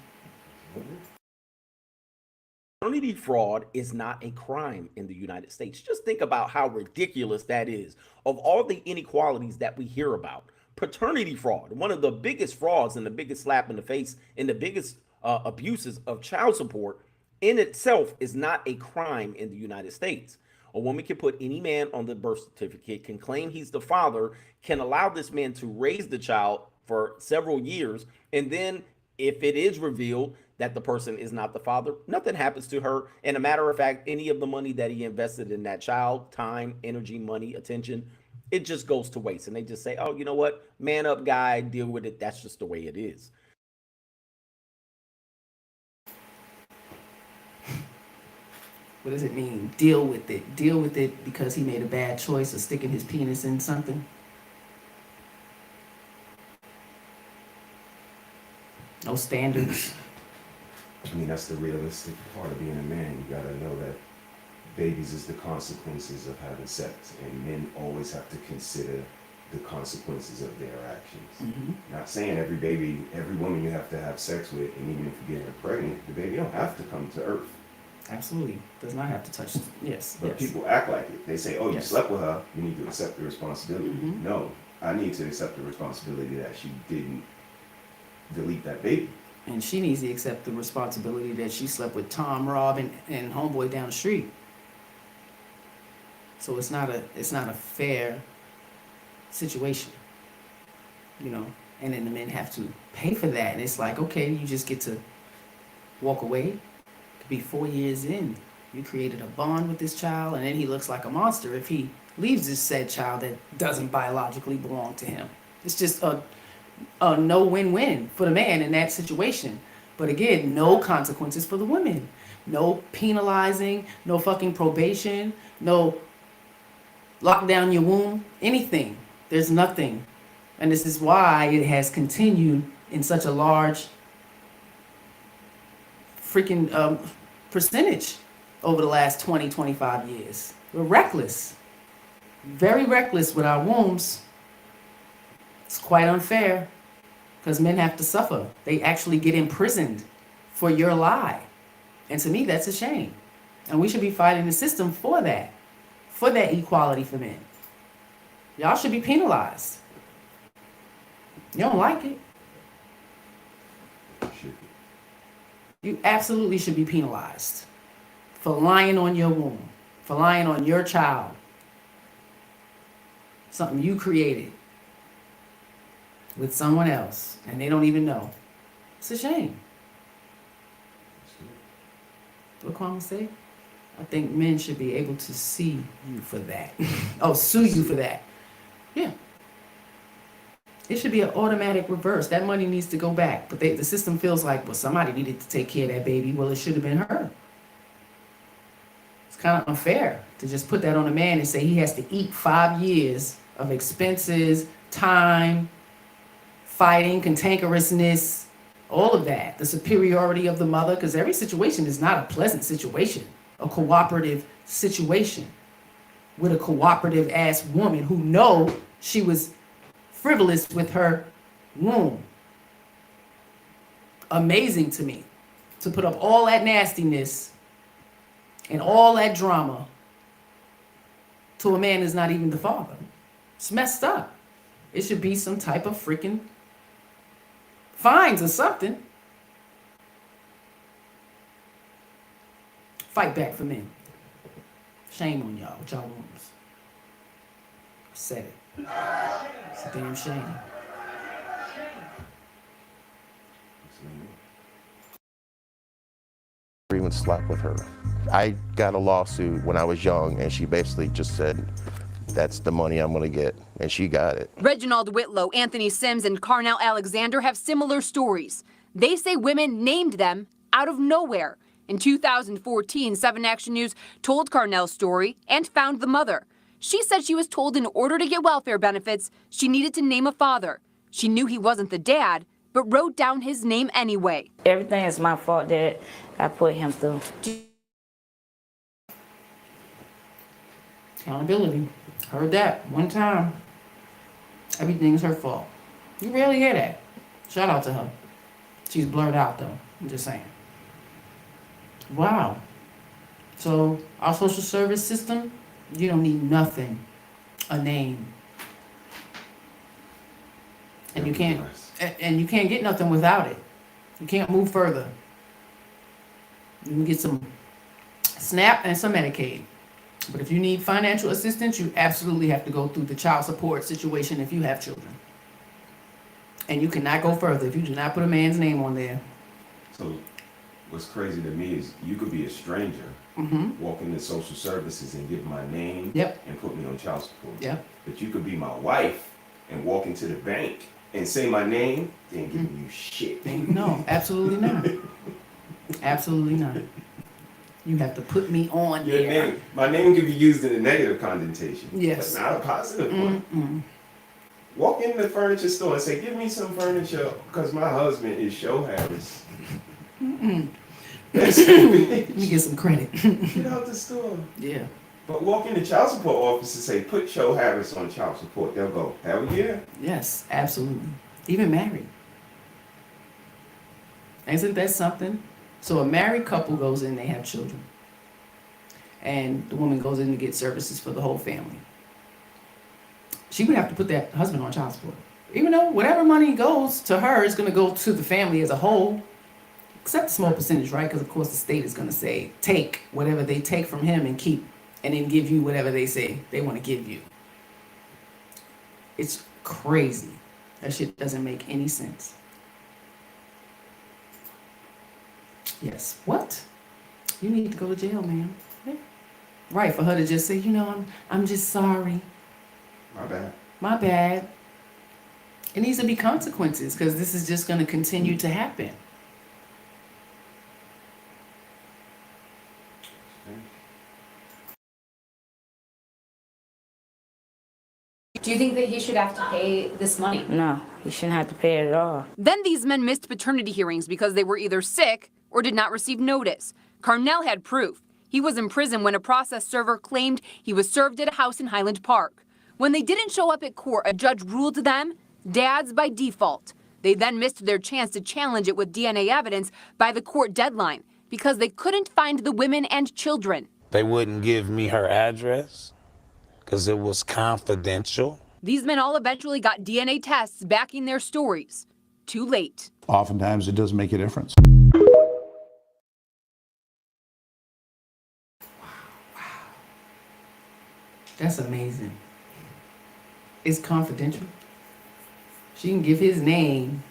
Paternity fraud is not a crime in the United States. Just think about how ridiculous that is. Of all the inequalities that we hear about, paternity fraud, one of the biggest frauds and the biggest slap in the face and the biggest abuses of child support in itself is not a crime in the United States. A woman can put any man on the birth certificate, can claim he's the father, can allow this man to raise the child for several years, and then if it is revealed that the person is not the father, nothing happens to her. And a matter of fact, any of the money that he invested in that child, time, energy, money, attention, it just goes to waste. And they just say, oh, you know what? Man up, guy, deal with it. That's just the way it is. What does it mean? Deal with it. Deal with it because he made a bad choice of sticking his penis in something. No standards. I mean, that's the realistic part of being a man. You gotta know that babies is the consequences of having sex, and men always have to consider the consequences of their actions. Mm-hmm. Not saying every baby, every woman you have to have sex with, and even if you get her pregnant, the baby don't have to come to earth. Absolutely. Does not have to touch. Yes. But yes. people act like it. They say, oh, you Yes. slept with her, you need to accept the responsibility. Mhm. No, I need to accept the responsibility that she didn't delete that baby. And she needs to accept the responsibility that she slept with Tom, Rob, and homeboy down the street. So it's not a fair situation, you know. And then the men have to pay for that. And it's like, okay, you just get to walk away. It could be 4 years in. You created a bond with this child, and then he looks like a monster if he leaves this said child that doesn't biologically belong to him. It's just a no win-win for the man in that situation. But again, no consequences for the women. No penalizing, no fucking probation, no lock down your womb, anything. There's nothing. And this is why it has continued in such a large freaking percentage over the last 20, 25 years. We're reckless. Very reckless with our wombs. It's quite unfair because men have to suffer. They actually get imprisoned for your lie. And to me, that's a shame. And we should be fighting the system for that equality for men. Y'all should be penalized. You don't like it? You absolutely should be penalized for lying on your womb, for lying on your child. Something you created with someone else, and they don't even know. It's a shame. What Kwame say? I think men should be able to see you for that. Sue you for that. Yeah. It should be an automatic reverse. That money needs to go back. But the system feels like, well, somebody needed to take care of that baby. Well, it should have been her. It's kind of unfair to just put that on a man and say he has to eat 5 years of expenses, time, fighting, cantankerousness, all of that. The superiority of the mother, because every situation is not a pleasant situation. A cooperative situation with a cooperative ass woman who know she was frivolous with her womb. Amazing to me to put up all that nastiness and all that drama to a man who's not even the father. It's messed up. It should be some type of freaking fines or something. Fight back for men. Shame on y'all with y'all wombs. I said it. It's a damn shame. even slept with her. I got a lawsuit when I was young, and she basically just said, that's the money I'm gonna get, and she got it. Reginald Whitlow, Anthony Sims, and Carnell Alexander have similar stories. They say women named them out of nowhere. In 2014, 7 Action News told Carnell's story and found the mother. She said she was told in order to get welfare benefits, she needed to name a father. She knew he wasn't the dad, but wrote down his name anyway. Everything is my fault that I put him through. Accountability. Heard that one time. Everything's her fault. You rarely hear that. Shout out to her. She's blurred out though. I'm just saying. Wow. So our social service system, you don't need nothing. A name. And you can't get nothing without it. You can't move further. You can get some SNAP and some Medicaid. But if you need financial assistance, you absolutely have to go through the child support situation if you have children. And you cannot go further if you do not put a man's name on there. So what's crazy to me is you could be a stranger, walk into social services and give my name and put me on child support. Yep. But you could be my wife and walk into the bank and say my name, they ain't giving you shit. No, absolutely not. Absolutely not. You have to put me on Your there. name, my name can be used in a negative connotation, Yes. but not a positive one. Walk in the furniture store and say, give me some furniture because my husband is Show Harris. That's Let me get some credit. Get out the store. Yeah. But walk in the child support office and say, put Show Harris on child support. They'll go, hell yeah. Yes, absolutely. Even married. Isn't that something? So a married couple goes in, they have children. And the woman goes in to get services for the whole family. She would have to put that husband on child support. Even though whatever money goes to her is going to go to the family as a whole, except a small percentage, right? Because of course the state is going to say, take whatever they take from him and keep, and then give you whatever they say they want to give you. It's crazy. That shit doesn't make any sense. Yes. What? You need to go to jail, ma'am. Yeah. Right, for her to just say, you know, I'm just sorry. My bad. My bad. It needs to be consequences because this is just going to continue to happen. Do you think that he should have to pay this money? No, he shouldn't have to pay it at all. Then these men missed paternity hearings because they were either sick or did not receive notice. Carnell had proof. He was in prison when a process server claimed he was served at a house in Highland Park. When they didn't show up at court, a judge ruled them dads by default. They then missed their chance to challenge it with DNA evidence by the court deadline because they couldn't find the women and children. They wouldn't give me her address because it was confidential. These men all eventually got DNA tests backing their stories. Too late. Oftentimes it does make a difference. That's amazing. It's confidential. She can give his name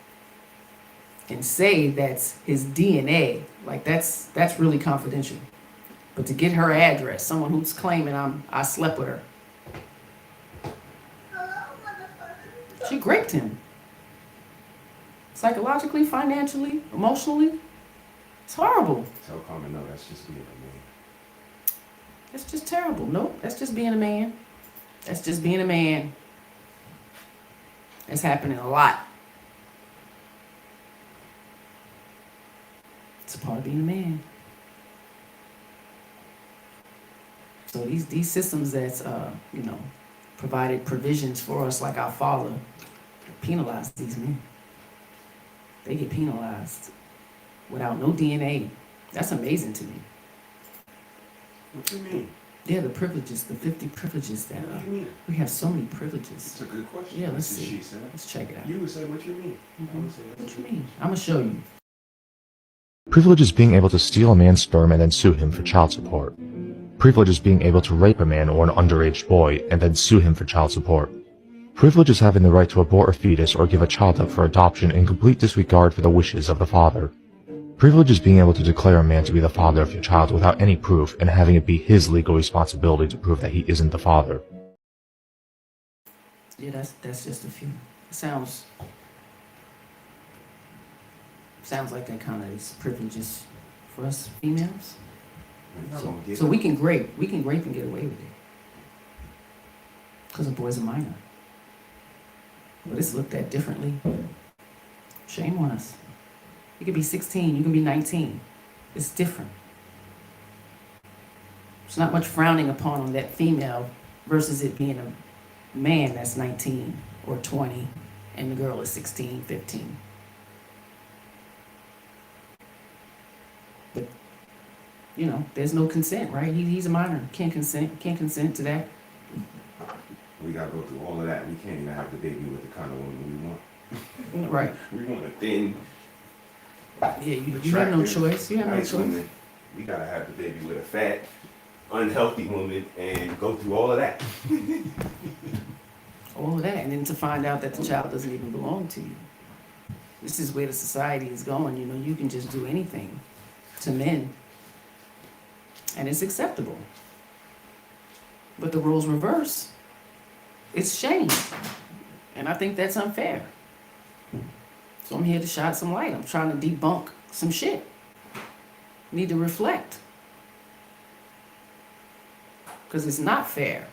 and say that's his DNA. Like that's really confidential. But to get her address, someone who's claiming I slept with her. She raped him. Psychologically, financially, emotionally. It's horrible. Tell Carmen, no, that's just being a man. That's just terrible. Nope, that's just being a man. That's just being a man. It's happening a lot. It's a part of being a man. So these systems that's provided provisions for us like our father penalize these men. They get penalized without no DNA. That's amazing to me. What do you mean? Yeah, the privileges, the 50 privileges that What do you mean? we have so many privileges. It's a good question. Yeah, let's Mrs. see. SheSaid. Let's check it out. You would say, what you mean? I would say, What you mean? I'm gonna show you. Privilege is being able to steal a man's sperm and then sue him for child support. Privilege is being able to rape a man or an underage boy and then sue him for child support. Privilege is having the right to abort a fetus or give a child up for adoption in complete disregard for the wishes of the father. Privilege is being able to declare a man to be the father of your child without any proof and having it be his legal responsibility to prove that he isn't the father. Yeah, that's just a few. It sounds like that kind of is privileges for us females. So we can rape and get away with it. Because a boy's a minor. But it's looked at differently. Shame on us. You could be 16, you can be 19. It's different. There's not much frowning upon on that female versus it being a man that's 19 or 20 and the girl is 16, 15. But, you know, there's no consent, right? He's a minor. Can't consent to that. We gotta go through all of that. We can't even have the baby with the kind of woman we want. Right. We want a thin. Yeah, you have no choice. You have no nice choice. woman. We gotta have the baby with a fat, unhealthy woman and go through all of that. All of that, and then to find out that the child doesn't even belong to you. This is where the society is going. You know, you can just do anything to men, and it's acceptable. But the roles reverse. It's shame, and I think that's unfair. So I'm here to shine some light. I'm trying to debunk some shit. Need to reflect. Because it's not fair.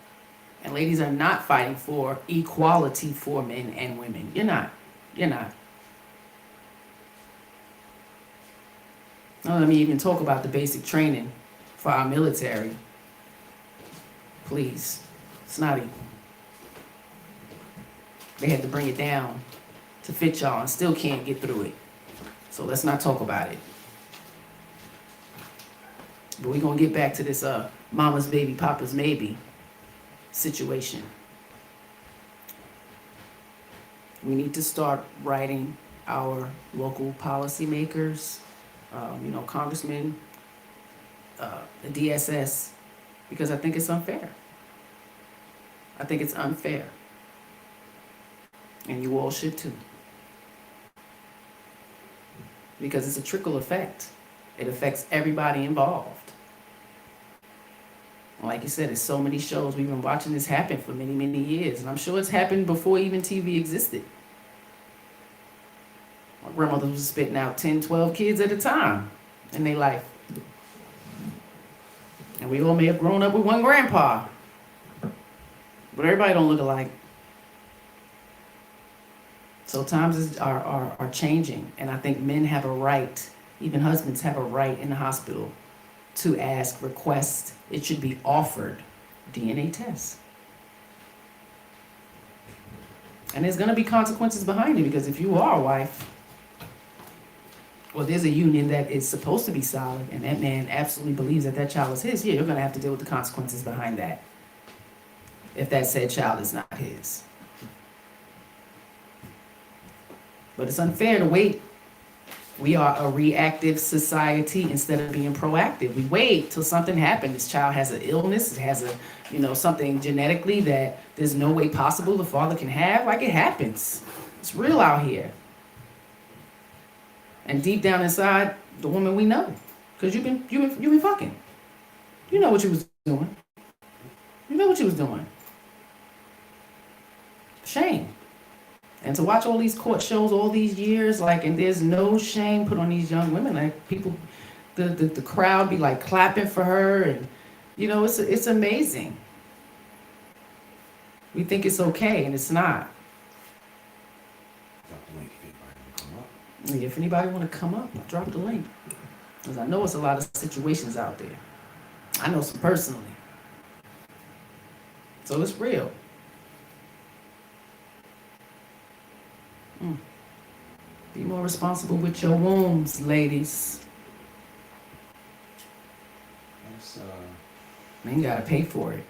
And ladies are not fighting for equality for men and women. You're not. Now, let me even talk about the basic training for our military. Please. It's not equal. They had to bring it down to fit y'all and still can't get through it. So let's not talk about it. But we're going to get back to this mama's baby, papa's maybe situation. We need to start writing our local policymakers, congressmen, the DSS, because I think it's unfair. I think it's unfair. And you all should too. Because it's a trickle effect. It affects everybody involved. Like you said, there's so many shows. We've been watching this happen for many, many years. And I'm sure it's happened before even TV existed. My grandmother was spitting out 10, 12 kids at a time in their life. And we all may have grown up with one grandpa. But everybody don't look alike. So times are changing. And I think men have a right, even husbands have a right in the hospital to ask, request, it should be offered DNA tests. And there's going to be consequences behind it, because if you are a wife, or there's a union that is supposed to be solid and that man absolutely believes that that child is his, yeah, you're going to have to deal with the consequences behind that if that said child is not his. But it's unfair to wait. We are a reactive society instead of being proactive. We wait till something happens. This child has an illness, it has something genetically that there's no way possible the father can have. Like, it happens. It's real out here. And deep down inside, the woman we know, because you've been fucking. You know what you was doing. You know what you was doing. Shame. And to watch all these court shows all these years, and there's no shame put on these young women. Like, people, the crowd be like clapping for her, and it's amazing. We think it's okay, and it's not. If anybody want to come up, drop the link. Because I know it's a lot of situations out there. I know some personally. So it's real. Be more responsible with your wombs, ladies. Men gotta pay for it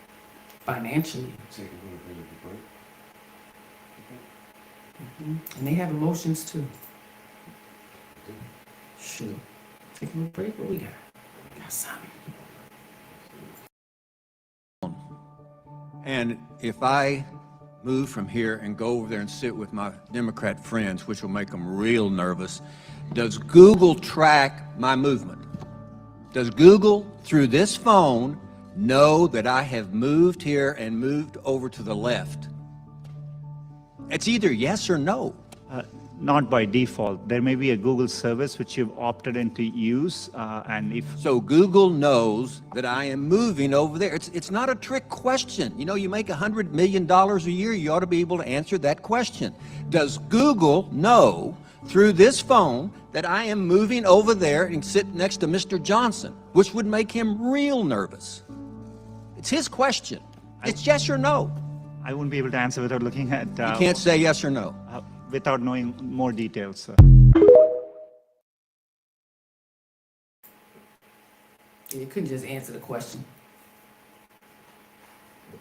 financially. Take a little bit of a break. And they have emotions too. Shoot. Take a little break. What we got? We got something. And if I move from here and go over there and sit with my Democrat friends, which will make them real nervous. Does Google track my movement? Does Google, through this phone, know that I have moved here and moved over to the left? It's either yes or no. Not by default. There may be a Google service which you've opted in to use, and if... So Google knows that I am moving over there. It's not a trick question. You know, you make $100 million a year, you ought to be able to answer that question. Does Google know through this phone that I am moving over there and sit next to Mr. Johnson, which would make him real nervous? It's his question. It's yes or no. I wouldn't be able to answer without looking at... You can't say yes or no. Without knowing more details, sir. You couldn't just answer the question.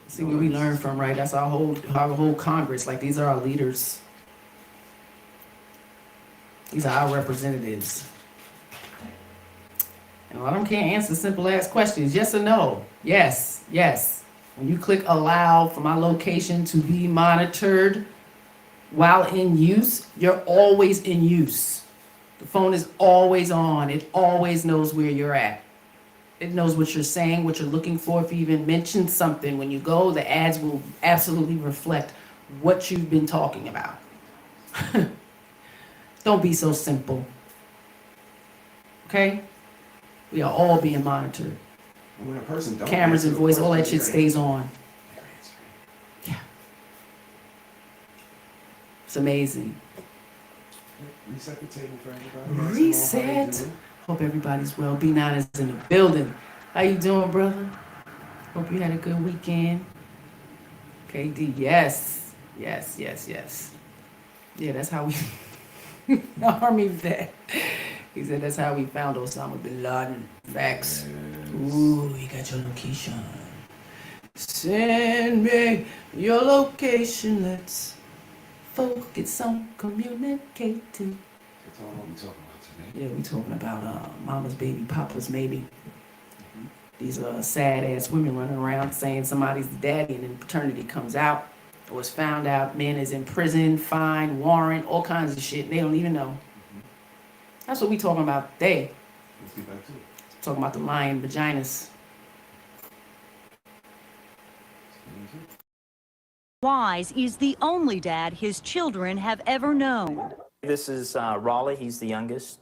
See what we learn from, right? That's our whole Congress. Like, these are our leaders. These are our representatives. And a lot of them can't answer simple ass questions. Yes or no? Yes, yes. When you click allow for my location to be monitored while in use, you're always in use. The phone is always on. It always knows where you're at. It knows what you're saying, what you're looking for. If you even mention something, when you go, the ads will absolutely reflect what you've been talking about. Don't be so simple. Okay? We are all being monitored. When a person don't Cameras and answer the voice, all that question, shit stays on. It's amazing. Reset the table for everybody. Reset. Hope everybody's well. B9 is in the building. How you doing, brother? Hope you had a good weekend. KD, yes. Yes, yes, yes. Yeah, that's how we... Army vet. He said that's how we found Osama bin Laden. Facts. Yes. Ooh, you got your location. Send me your location. Let's focus on communicating. That's all we talking about today. Yeah, we talking about mama's baby, papa's maybe. These sad ass women running around saying somebody's the daddy, and then paternity comes out or is found out. Man is in prison, fined, warrant, all kinds of shit. And they don't even know. That's what we talking about today. Let's get back to it. Talking about the lying vaginas. Wise is the only dad his children have ever known. This is Raleigh. He's the youngest.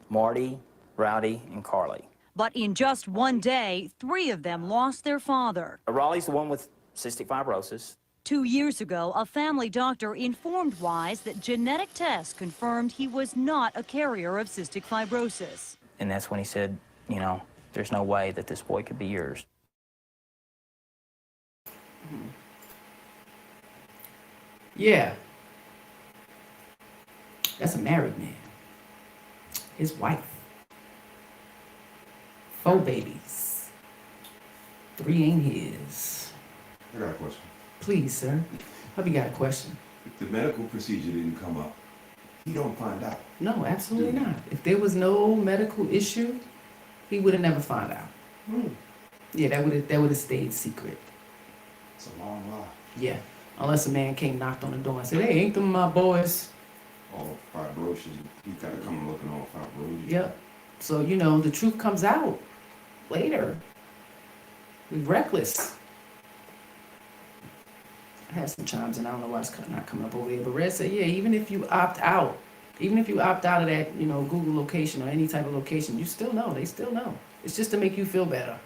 Marty, Rowdy, and Carly. But in just one day, 3 of them lost their father. Raleigh's the one with cystic fibrosis. 2 years ago, a family doctor informed Wise that genetic tests confirmed he was not a carrier of cystic fibrosis. And that's when he said, you know, there's no way that this boy could be yours. Yeah. That's a married man. His wife. 4 babies. 3 ain't his. I got a question. Please, sir. Hope you got a question. If the medical procedure didn't come up, he don't find out. No, absolutely not. If there was no medical issue, he would have never found out. Yeah, that would have stayed secret. It's a long lie. Yeah. Unless a man came, knocked on the door and said, hey, ain't them my boys? All fibrosis. You gotta come looking all fibrosis. Yep. So, you know, the truth comes out later. We're reckless. I have some chimes and I don't know why it's not coming up over here, but Red said, yeah, even if you opt out of that, you know, Google location or any type of location, you still know, they still know. It's just to make you feel better.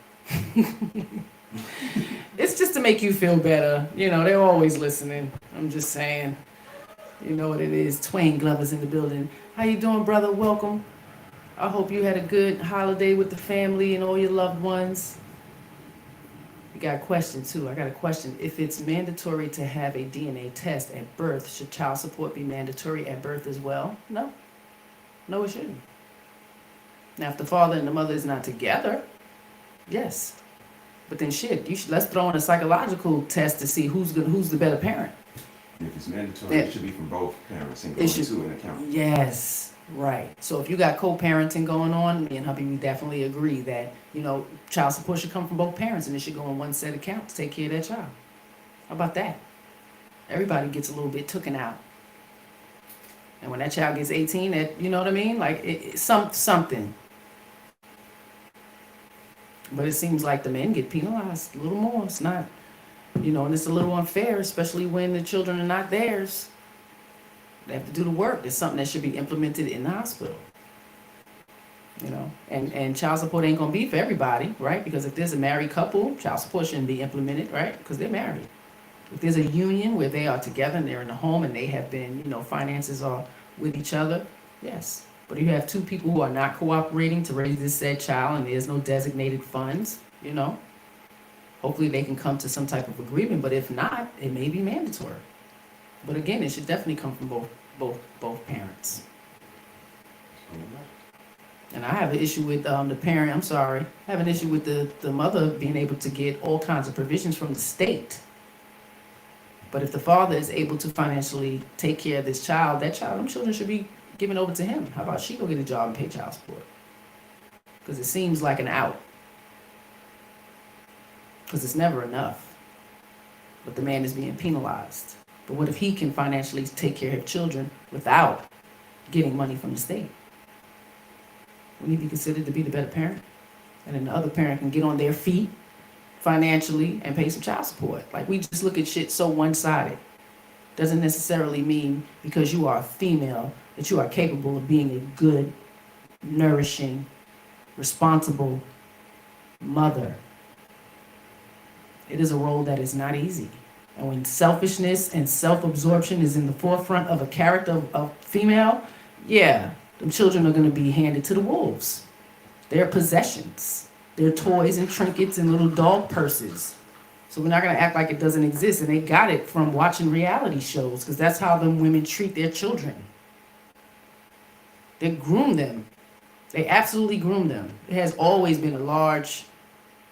It's just to make you feel better. You know, they're always listening. I'm just saying. You know what it is. Twain Glover's in the building. How you doing, brother? Welcome. I hope you had a good holiday with the family and all your loved ones. We got a question, too. I got a question. If it's mandatory to have a DNA test at birth, should child support be mandatory at birth as well? No. No, it shouldn't. Now, if the father and the mother is not together, yes. But then shit, let's throw in a psychological test to see who's the better parent. If it's mandatory, it should be from both parents and go into an account. Yes, right. So if you got co-parenting going on, me and hubby, we definitely agree that, you know, child support should come from both parents and it should go in one set account to take care of that child. How about that? Everybody gets a little bit taken out. And when that child gets 18, that, you know what I mean? Like something. But it seems like the men get penalized a little more. It's not, and it's a little unfair, especially when the children are not theirs. They have to do the work. It's something that should be implemented in the hospital. And child support ain't gonna be for everybody, right? Because if there's a married couple, child support shouldn't be implemented, right? Because they're married. If there's a union where they are together and they're in a home and they have been, finances are with each other, yes. But if you have two people who are not cooperating to raise this said child and there's no designated funds, hopefully they can come to some type of agreement. But if not, it may be mandatory. But again, it should definitely come from both parents. And I have an issue with the parent, I have an issue with the mother being able to get all kinds of provisions from the state. But if the father is able to financially take care of this child, them children should be given over to him. How about she go get a job and pay child support? Because it seems like an out. Because it's never enough. But the man is being penalized. But what if he can financially take care of children without getting money from the state? Wouldn't he be considered to be the better parent? And then the other parent can get on their feet financially and pay some child support. Like, we just look at shit so one-sided. Doesn't necessarily mean because you are a female that you are capable of being a good, nourishing, responsible mother. It is a role that is not easy. And when selfishness and self-absorption is in the forefront of a character of female, yeah, them children are going to be handed to the wolves. They're possessions. They're toys and trinkets and little dog purses. So we're not going to act like it doesn't exist. And they got it from watching reality shows, because that's how them women treat their children. They groom them. They absolutely groom them. It has always been a large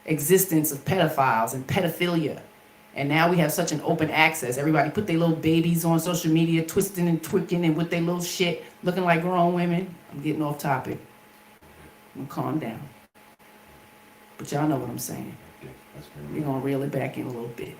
existence of pedophiles and pedophilia. And now we have such an open access. Everybody put their little babies on social media, twisting and twerking and with their little shit, looking like grown women. I'm getting off topic. I'm gonna calm down. But y'all know what I'm saying. We're gonna reel it back in a little bit.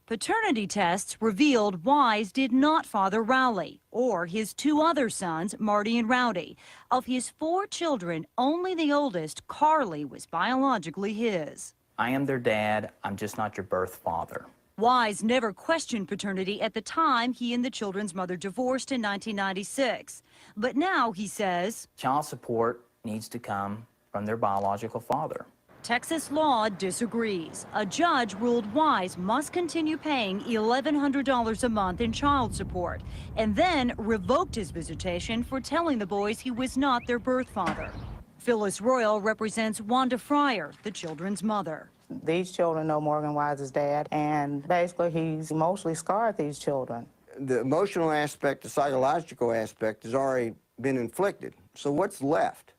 Paternity tests revealed Wise did not father Rowley or his two other sons, Marty and Rowdy. Of his 4 children, only the oldest, Carly, was biologically his. I am their dad. I'm just not your birth father. Wise never questioned paternity at the time he and the children's mother divorced in 1996. But now he says Child support needs to come from their biological father. Texas law disagrees. A judge ruled Wise must continue paying $1,100 a month in child support and then revoked his visitation for telling the boys he was not their birth father. Phyllis Royal represents Wanda Fryer, the children's mother. These children know Morgan Wise's dad, and basically he's emotionally scarred these children. The emotional aspect, the psychological aspect has already been inflicted. So what's left?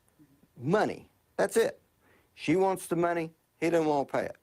Money. That's it. She wants the money, he doesn't want to pay it.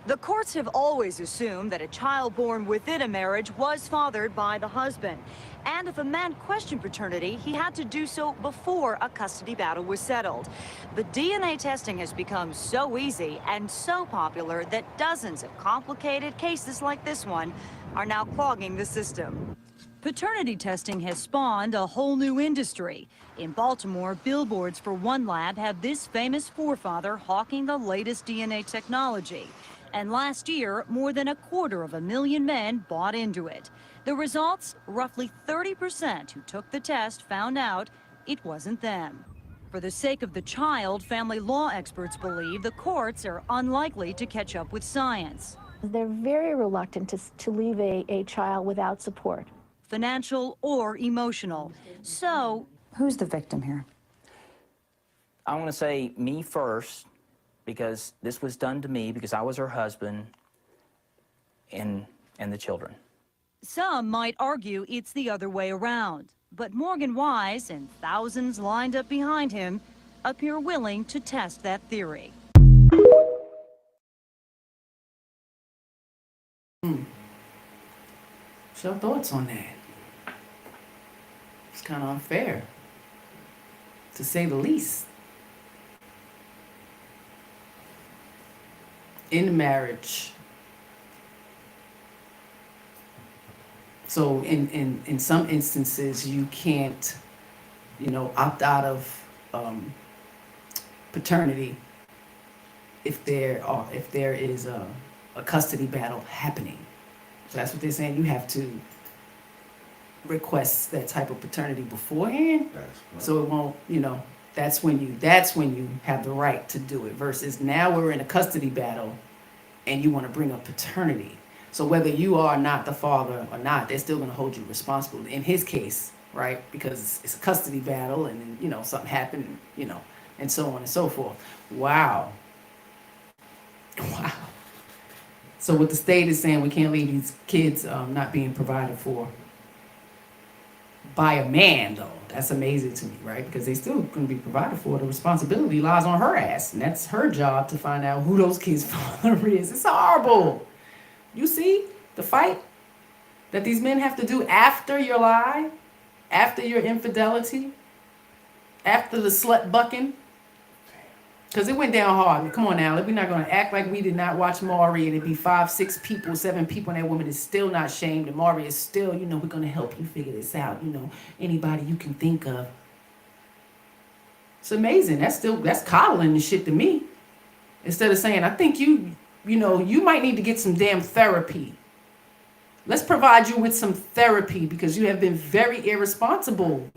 The courts have always assumed that a child born within a marriage was fathered by the husband. And if a man questioned paternity, he had to do so before a custody battle was settled. But DNA testing has become so easy and so popular that dozens of complicated cases like this one are now clogging the system. Paternity testing has spawned a whole new industry. In Baltimore, billboards for one lab have this famous forefather hawking the latest DNA technology. And last year, more than 250,000 men bought into it. The results, roughly 30% who took the test found out it wasn't them. For the sake of the child, family law experts believe the courts are unlikely to catch up with science. They're very reluctant to leave a child without support. Financial or emotional. So, who's the victim here? I want to say me first, because this was done to me because I was her husband and the children. Some might argue it's the other way around. But Morgan Wise and thousands lined up behind him appear willing to test that theory. What's your thoughts on that? It's kind of unfair, to say the least. In marriage, So in some instances, you can't, opt out of paternity if there is a custody battle happening. So that's what they're saying. You have to request that type of paternity beforehand, so it won't, that's when you have the right to do it. Versus now we're in a custody battle, and you want to bring up paternity. So whether you are not the father or not, they're still going to hold you responsible. In his case, right, because it's a custody battle, and something happened, and so on and so forth. Wow. Wow. So what the state is saying, we can't leave these kids not being provided for by a man, though. That's amazing to me, right? Because they still going to be provided for. The responsibility lies on her ass, and that's her job to find out who those kids' father is. It's horrible. You see the fight that these men have to do after your lie, after your infidelity, after the slut bucking. Because it went down hard. Come on now. We're not going to act like we did not watch Maury and it'd be 5, 6 people, 7 people, and that woman is still not shamed. And Maury is still, we're going to help you figure this out. Anybody you can think of. It's amazing. That's coddling and shit to me. Instead of saying, I think you might need to get some damn therapy. Let's provide you with some therapy because you have been very irresponsible.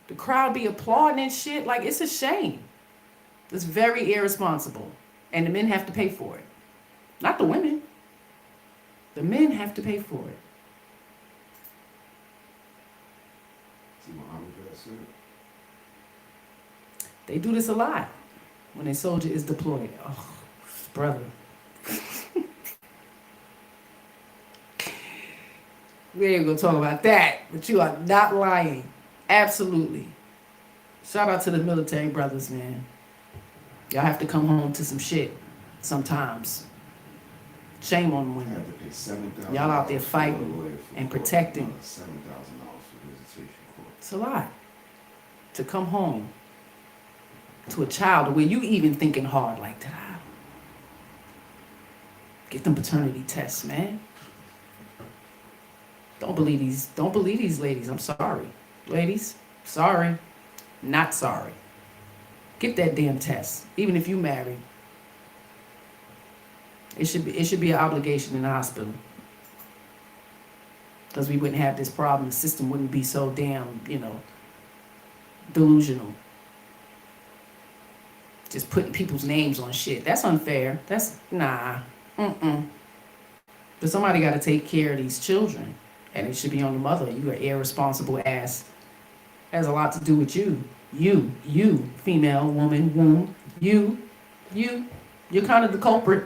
The crowd be applauding and shit. Like, it's a shame. It's very irresponsible. And the men have to pay for it. Not the women. The men have to pay for it. They do this a lot when a soldier is deployed. Oh, brother. We ain't gonna talk about that, but you are not lying. Absolutely. Shout out to the military brothers, man. Y'all have to come home to some shit sometimes. Shame on women. Y'all out there fighting and protecting. It's a lot to come home to a child where you even thinking hard like that. Get them paternity tests, man. Don't believe these ladies. I'm sorry. Ladies, sorry. Not sorry. Get that damn test. Even if you married. It should be an obligation in the hospital. Because we wouldn't have this problem. The system wouldn't be so damn, delusional. Just putting people's names on shit. That's unfair. That's, nah. But somebody got to take care of these children. And it should be on the mother. You are irresponsible ass. Has a lot to do with you. You, female, woman, womb. You're kind of the culprit.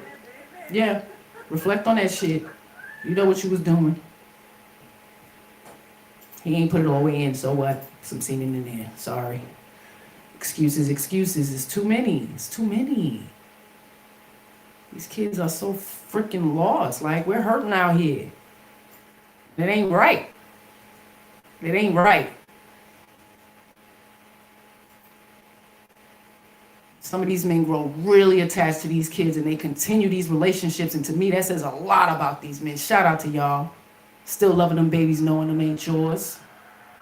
Yeah. Reflect on that shit. You know what you was doing. He ain't put it all the way in, so what? Some semen in there. Sorry. Excuses. It's too many. These kids are so freaking lost. Like, we're hurting out here. It ain't right. Some of these men grow really attached to these kids and they continue these relationships. And to me, that says a lot about these men. Shout out to y'all. Still loving them babies, knowing them ain't yours.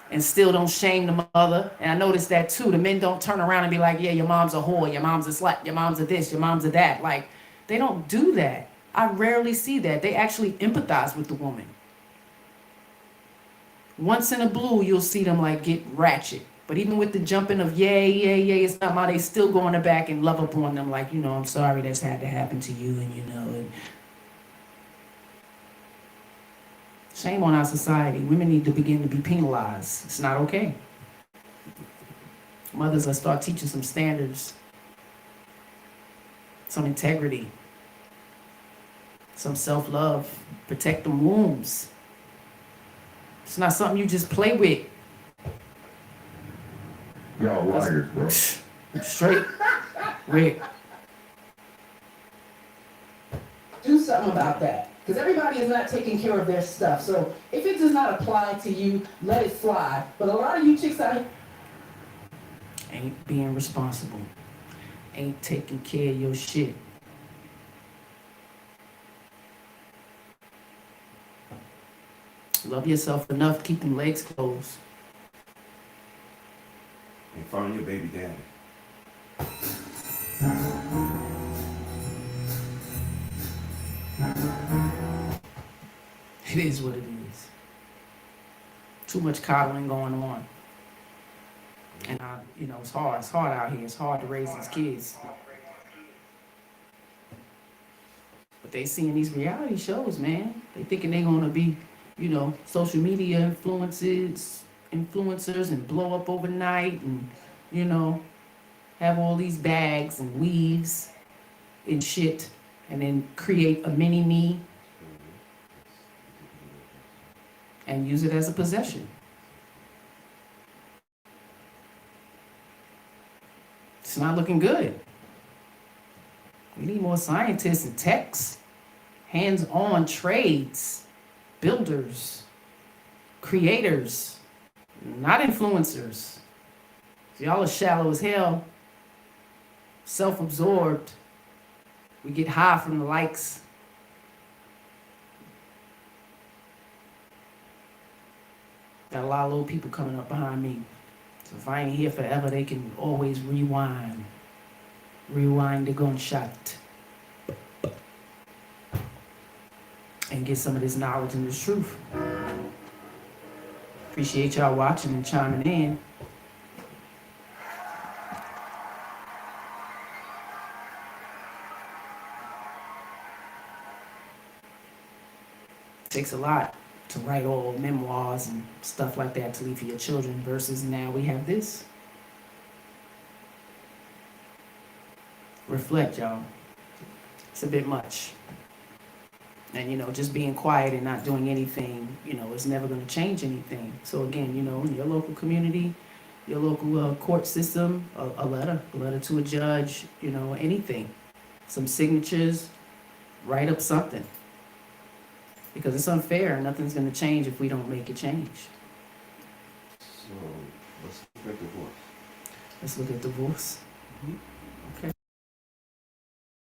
And still don't shame the mother. And I noticed that too. The men don't turn around and be like, yeah, your mom's a whore, your mom's a slut, your mom's a this, your mom's a that. Like, they don't do that. I rarely see that. They actually empathize with the woman. Once in a blue, you'll see them like get ratchet. But even with the jumping of yay, it's not my, they still go in the back and love up on them like, I'm sorry that's had to happen to you, and shame on our society. Women need to begin to be penalized. It's not okay. Mothers, let's start teaching some standards, some integrity, some self-love. Protect them wombs. It's not something you just play with. Y'all liars, bro. Straight. Rick. Do something about that. Because everybody is not taking care of their stuff. So if it does not apply to you, let it fly. But a lot of you chicks out here ain't being responsible. Ain't taking care of your shit. Love yourself enough to keep them legs closed. And find your baby daddy. It is what it is. Too much coddling going on. And it's hard. It's hard out here. It's hard to raise these kids. But they seeing these reality shows, man. They thinking they gonna be, social media influencers and blow up overnight and, have all these bags and weaves and shit and then create a mini me and use it as a possession. It's not looking good. We need more scientists and techs, hands-on trades, builders, creators, not influencers. Y'all are shallow as hell, self-absorbed. We get high from the likes. Got a lot of little people coming up behind me. So if I ain't here forever, they can always rewind. Rewind the gunshot. And get some of this knowledge and this truth. Appreciate y'all watching and chiming in. It takes a lot to write all memoirs and stuff like that to leave for your children versus now we have this. Reflect, y'all. It's a bit much. And, just being quiet and not doing anything, is never going to change anything. So again, in your local community, your local court system, a letter to a judge, anything. Some signatures, write up something. Because it's unfair and nothing's going to change if we don't make a change. So let's look at divorce. Let's look at divorce. Okay.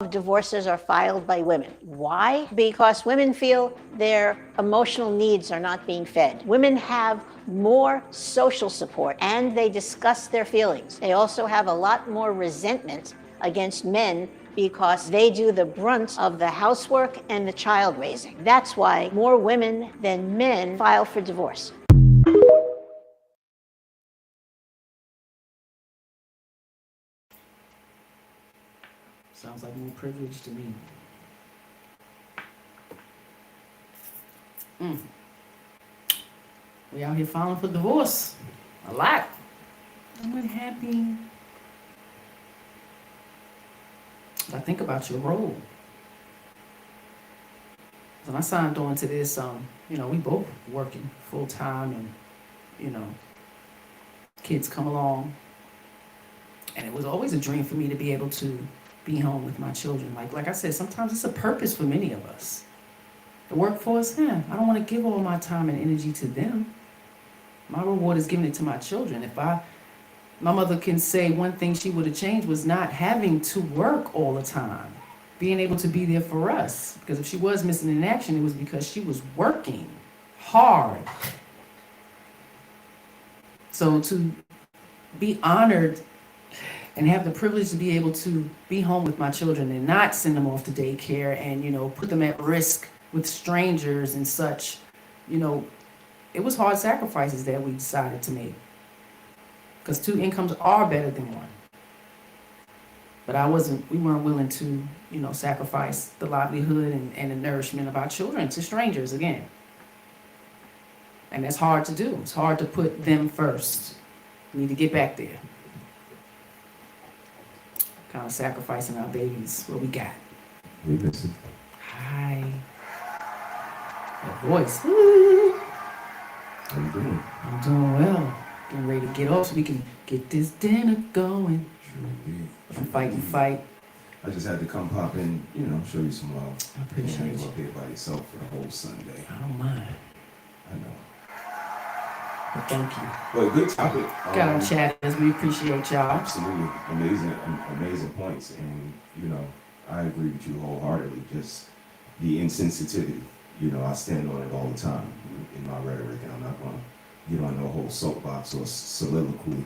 Divorces are filed by women. Why? Because women feel their emotional needs are not being fed. Women have more social support and they discuss their feelings. They also have a lot more resentment against men because they do the brunt of the housework and the child raising. That's why more women than men file for divorce. Sounds like more privilege to me. We out here filing for divorce. A lot. I'm not happy. I think about your role. When I signed on to this, we both working full time and, kids come along. And it was always a dream for me to be able to be home with my children. Like I said, sometimes it's a purpose for many of us. The workforce, I don't want to give all my time and energy to them. My reward is giving it to my children. My mother can say one thing she would have changed was not having to work all the time, being able to be there for us. Because if she was missing in action, it was because she was working hard. So to be honored and have the privilege to be able to be home with my children and not send them off to daycare and, put them at risk with strangers and such, it was hard sacrifices that we decided to make. Because 2 incomes are better than 1. But we weren't willing to, sacrifice the livelihood and the nourishment of our children to strangers again. And that's hard to do. It's hard to put them first. We need to get back there. Kind of sacrificing our babies. What we got? Hey, listen. Hi. That voice. Woo. How you doing? I'm doing well. Getting ready to get off so we can get this dinner going. Fight. I just had to come pop in, show you some love. I appreciate you. you. Up here by yourself for the whole Sunday. I don't mind. I know. But thank you. Well, good topic. Got on chat as we appreciate y'all. Absolutely. Amazing points. And, I agree with you wholeheartedly. Just the insensitivity, You know, I stand on it all the time in my rhetoric, and I'm not going to get on no whole soapbox or soliloquy.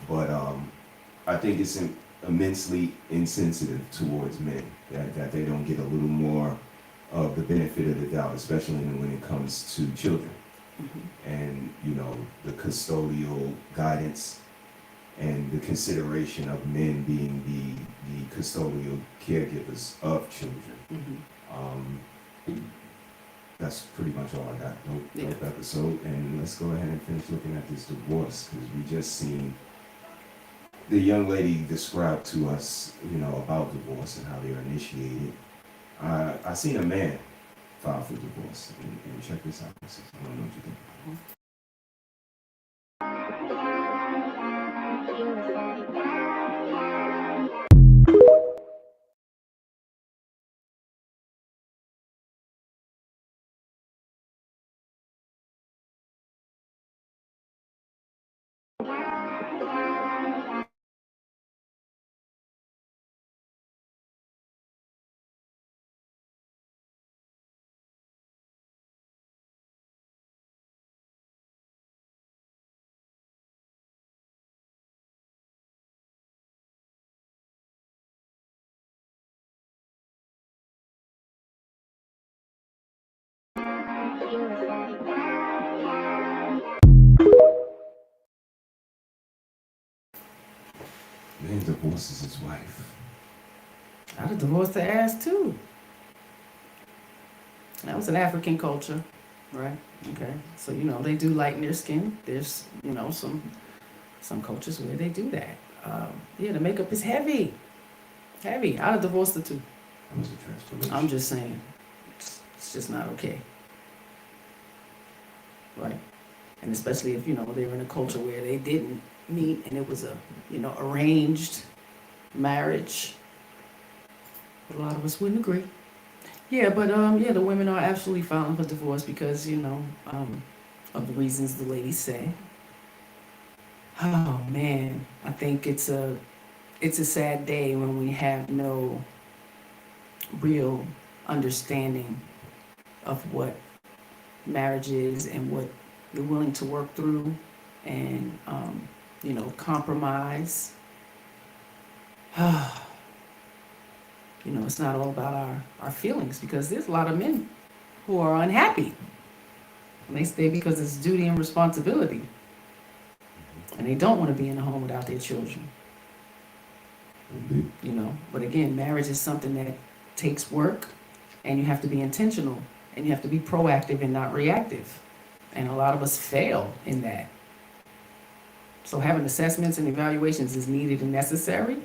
But I think it's immensely insensitive towards men that they don't get a little more of the benefit of the doubt, especially when it comes to children. And, you know, the custodial guidance and the consideration of men being the custodial caregivers of children. That's pretty much all I got. Nope episode. And let's go ahead and finish looking at this divorce, because we just seen the young lady describe to us, you know, about divorce and how they are initiated. I seen a man file for divorce, and check this out. I don't know what you think. Man divorces his wife. I'd have divorced her ass too. That was an African culture, right? Okay, so you know they do lighten their skin. There's you know some cultures where they do that. Yeah, the makeup is heavy. I'd have divorced her too. That was a transformation. I'm just saying, it's just not okay, right? And especially if you know they're in a culture where they didn't meet and it was a arranged marriage. But a lot of us wouldn't agree. Yeah, but yeah, the women are absolutely filing for divorce because of the reasons the ladies say. Oh man, I think it's a sad day when we have no real understanding of what marriage is and what you're willing to work through and compromise. It's not all about our feelings, because there's a lot of men who are unhappy and they stay because it's duty and responsibility, and they don't want to be in a home without their children. But again, marriage is something that takes work, and you have to be intentional, and you have to be proactive and not reactive, and a lot of us fail in that. So having assessments and evaluations is needed and necessary,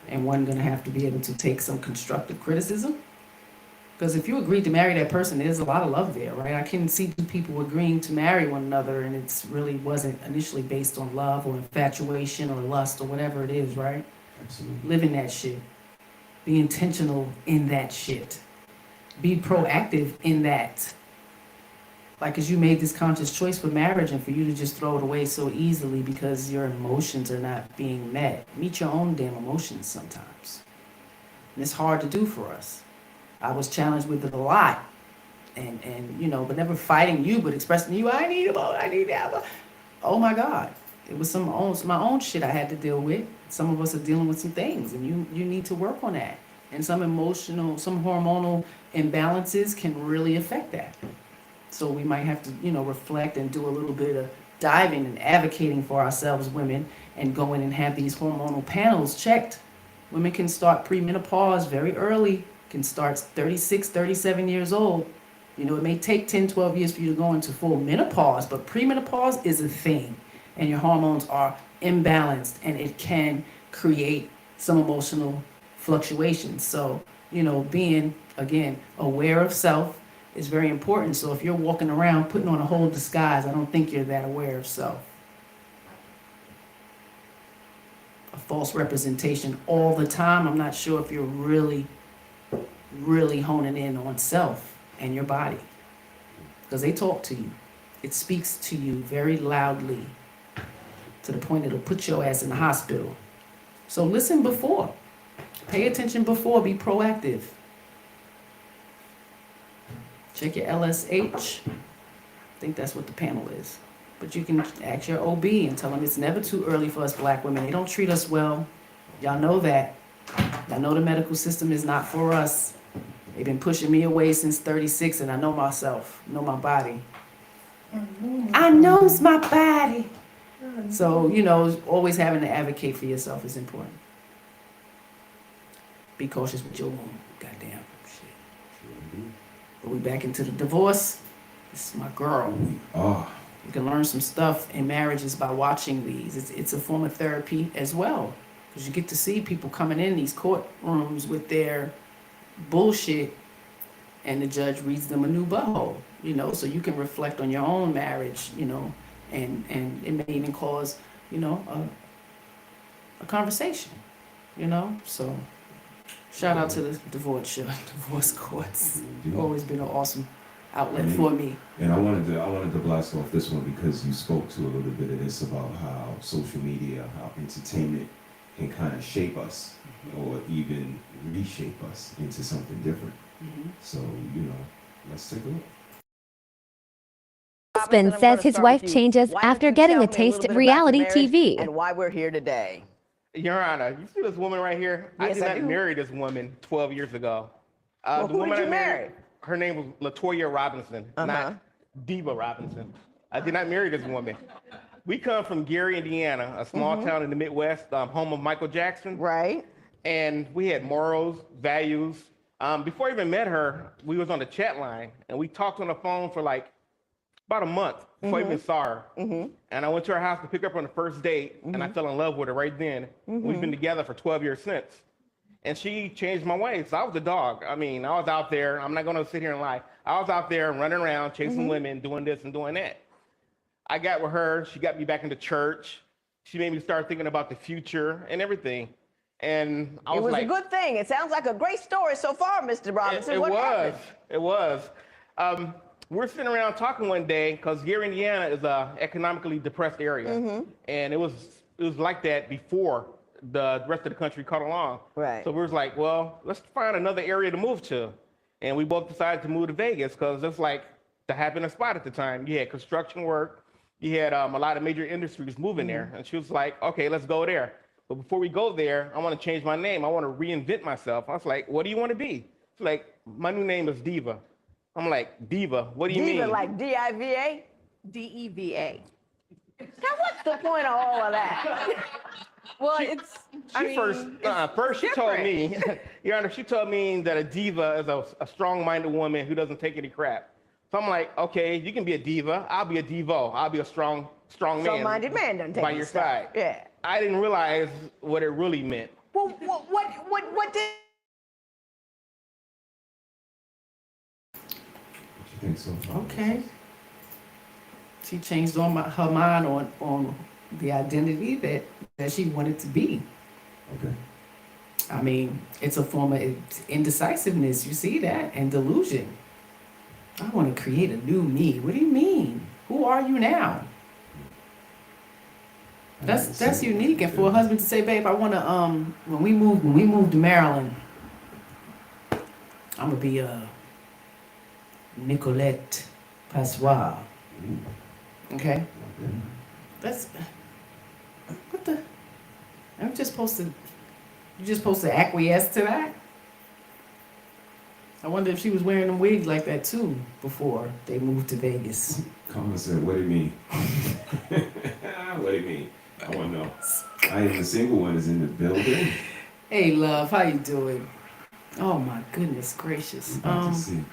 and one going to have to be able to take some constructive criticism. Because if you agreed to marry that person, there's a lot of love there, right? I can see two people agreeing to marry one another, and it's really wasn't initially based on love or infatuation or lust or whatever it is, right? Absolutely. Live in that shit. Be intentional in that shit. Be proactive in that. Like, as you made this conscious choice for marriage, and for you to just throw it away so easily because your emotions are not being met. Meet your own damn emotions sometimes. And it's hard to do for us. I was challenged with it a lot. And but never fighting you, but expressing you, I need that. Oh my God. It was my own shit I had to deal with. Some of us are dealing with some things, and you need to work on that. And some hormonal imbalances can really affect that. So we might have to, reflect and do a little bit of diving and advocating for ourselves, women, and go in and have these hormonal panels checked. Women can start premenopause very early, can start 36, 37 years old. It may take 10, 12 years for you to go into full menopause, but premenopause is a thing, and your hormones are imbalanced, and it can create some emotional fluctuations. So, being, again, aware of self is very important. So if you're walking around putting on a whole disguise, I don't think you're that aware of self. A false representation all the time, I'm not sure if you're really, really honing in on self and your body. Because they talk to you. It speaks to you very loudly, to the point it'll put your ass in the hospital. So listen before. Pay attention before. Be proactive. Check your LSH. I think that's what the panel is. But you can ask your OB and tell them it's never too early for us black women. They don't treat us well. Y'all know that. Y'all know the medical system is not for us. They've been pushing me away since 36, and I know myself, know my body. I knows my body. So, you know, always having to advocate for yourself is important. Be cautious with your womb. Goddamn shit. But we back into the divorce. This is my girl. Oh, You can learn some stuff in marriages by watching these. It's a form of therapy as well. Because you get to see people coming in these courtrooms with their bullshit, and the judge reads them a new butthole, you know, so you can reflect on your own marriage, you know, and it may even cause, you know, a conversation, you know. So shout out to the divorce courts. Always been an awesome outlet for me. And I wanted to blast off this one because you spoke to a little bit of this about how social media, how entertainment can kind of shape us or even reshape us into something different. So, you know, let's take a look. Husband says his wife changes after getting a taste of reality TV. And why we're here today. Your Honor, you see this woman right here? Yes, I I did do. not marry this woman 12 years ago. Well, The who woman did I you marry? Her name was LaToya Robinson, not Diva Robinson. I did not marry this woman. We come from Gary, Indiana, a small town in the Midwest, home of Michael Jackson. Right. And we had morals, values. Before I even met her, we was on the chat line, and we talked on the phone for like about a month before I even saw her. And I went to her house to pick her up on the first date, and I fell in love with her right then. We've been together for 12 years since. And she changed my ways. I was a dog. I mean, I was out there. I'm not going to sit here and lie. I was out there running around, chasing women, doing this and doing that. I got with her. She got me back into church. She made me start thinking about the future and everything. And I was like, a good thing. It sounds like a great story so far, Mr. Robinson. What happened? It was. We're sitting around talking one day because Gary, Indiana is a economically depressed area. And it was like that before the rest of the country caught along. Right. So we was like, well, let's find another area to move to. And we both decided to move to Vegas because it's like the happiest spot at the time. You had construction work. You had a lot of major industries moving there. And she was like, okay, let's go there. But before we go there, I want to change my name. I want to reinvent myself. I was like, what do you want to be? She's like, my new name is Diva. I'm like, Diva, what do you mean? Diva like D-I-V-A? D-E-V-A. Now what's the point of all of that? Well, First she told me, Your Honor, she told me that a diva is a strong-minded woman who doesn't take any crap. So I'm like, okay, you can be a diva. I'll be a divo. I'll be a strong man. Strong-minded man doesn't take by any your stuff. side. Yeah. I didn't realize what it really meant. Well, what did... You think so? Okay. She changed her mind on the identity that she wanted to be. Okay. I mean, it's a form of indecisiveness. You see that? And delusion. I want to create a new me. What do you mean? Who are you now? That's unique. And for a husband to say, babe, I want to when we move to Maryland, I'm gonna be Nicolette Passoir. Okay? That's what the you're just supposed to acquiesce to that? I wonder if she was wearing them wigs like that too before they moved to Vegas. Colin said, what do you mean? What do you mean? I want to know. I am the single one is in the building. Hey love, how you doing? Oh my goodness gracious. About to see.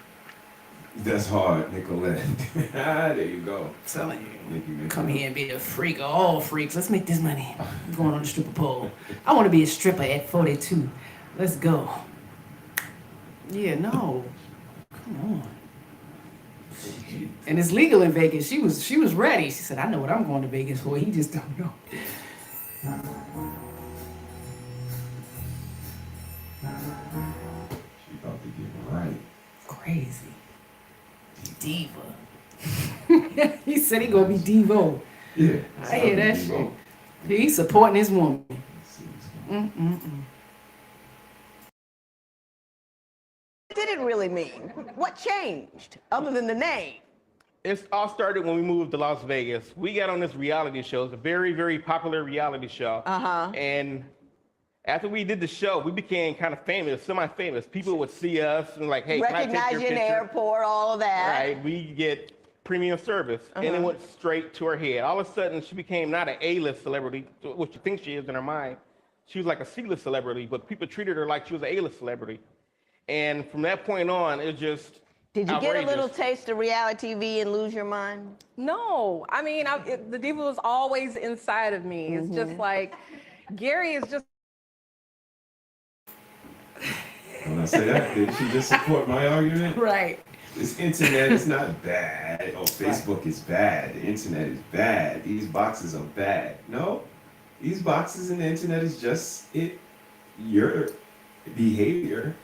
That's hard, Nicolette. There you go. I'm telling you. Come here and be a freak of all freaks. Let's make this money. I'm going on the stripper pole. I want to be a stripper at 42. Let's go. Yeah, no. Come on. And it's legal in Vegas. She was ready. She said, I know what I'm going to Vegas for. He just don't know. She about to get right. Crazy. Diva. He said he gonna be Devo. Yeah. I hear that shit. He's supporting his woman. did it really mean? What changed, other than the name? It all started when we moved to Las Vegas. We got on this reality show. It's a very, very popular reality show. And after we did the show, we became kind of famous, semi-famous. People would see us and like, hey, can I take Recognize your you in the picture? airport, all of that. Right, we get premium service. And it went straight to her head. All of a sudden, she became not an A-list celebrity, which you think she is in her mind. She was like a C-list celebrity, but people treated her like she was an A-list celebrity. And from that point on, it just Did you outrageous. get a little taste of reality TV and lose your mind? No, I mean, the diva was always inside of me. It's just like, Gary is just. When I say that, did she just support my argument? Right. This internet is not bad. Oh, Facebook is bad. The internet is bad. These boxes are bad. No, these boxes and the internet is just it. Your behavior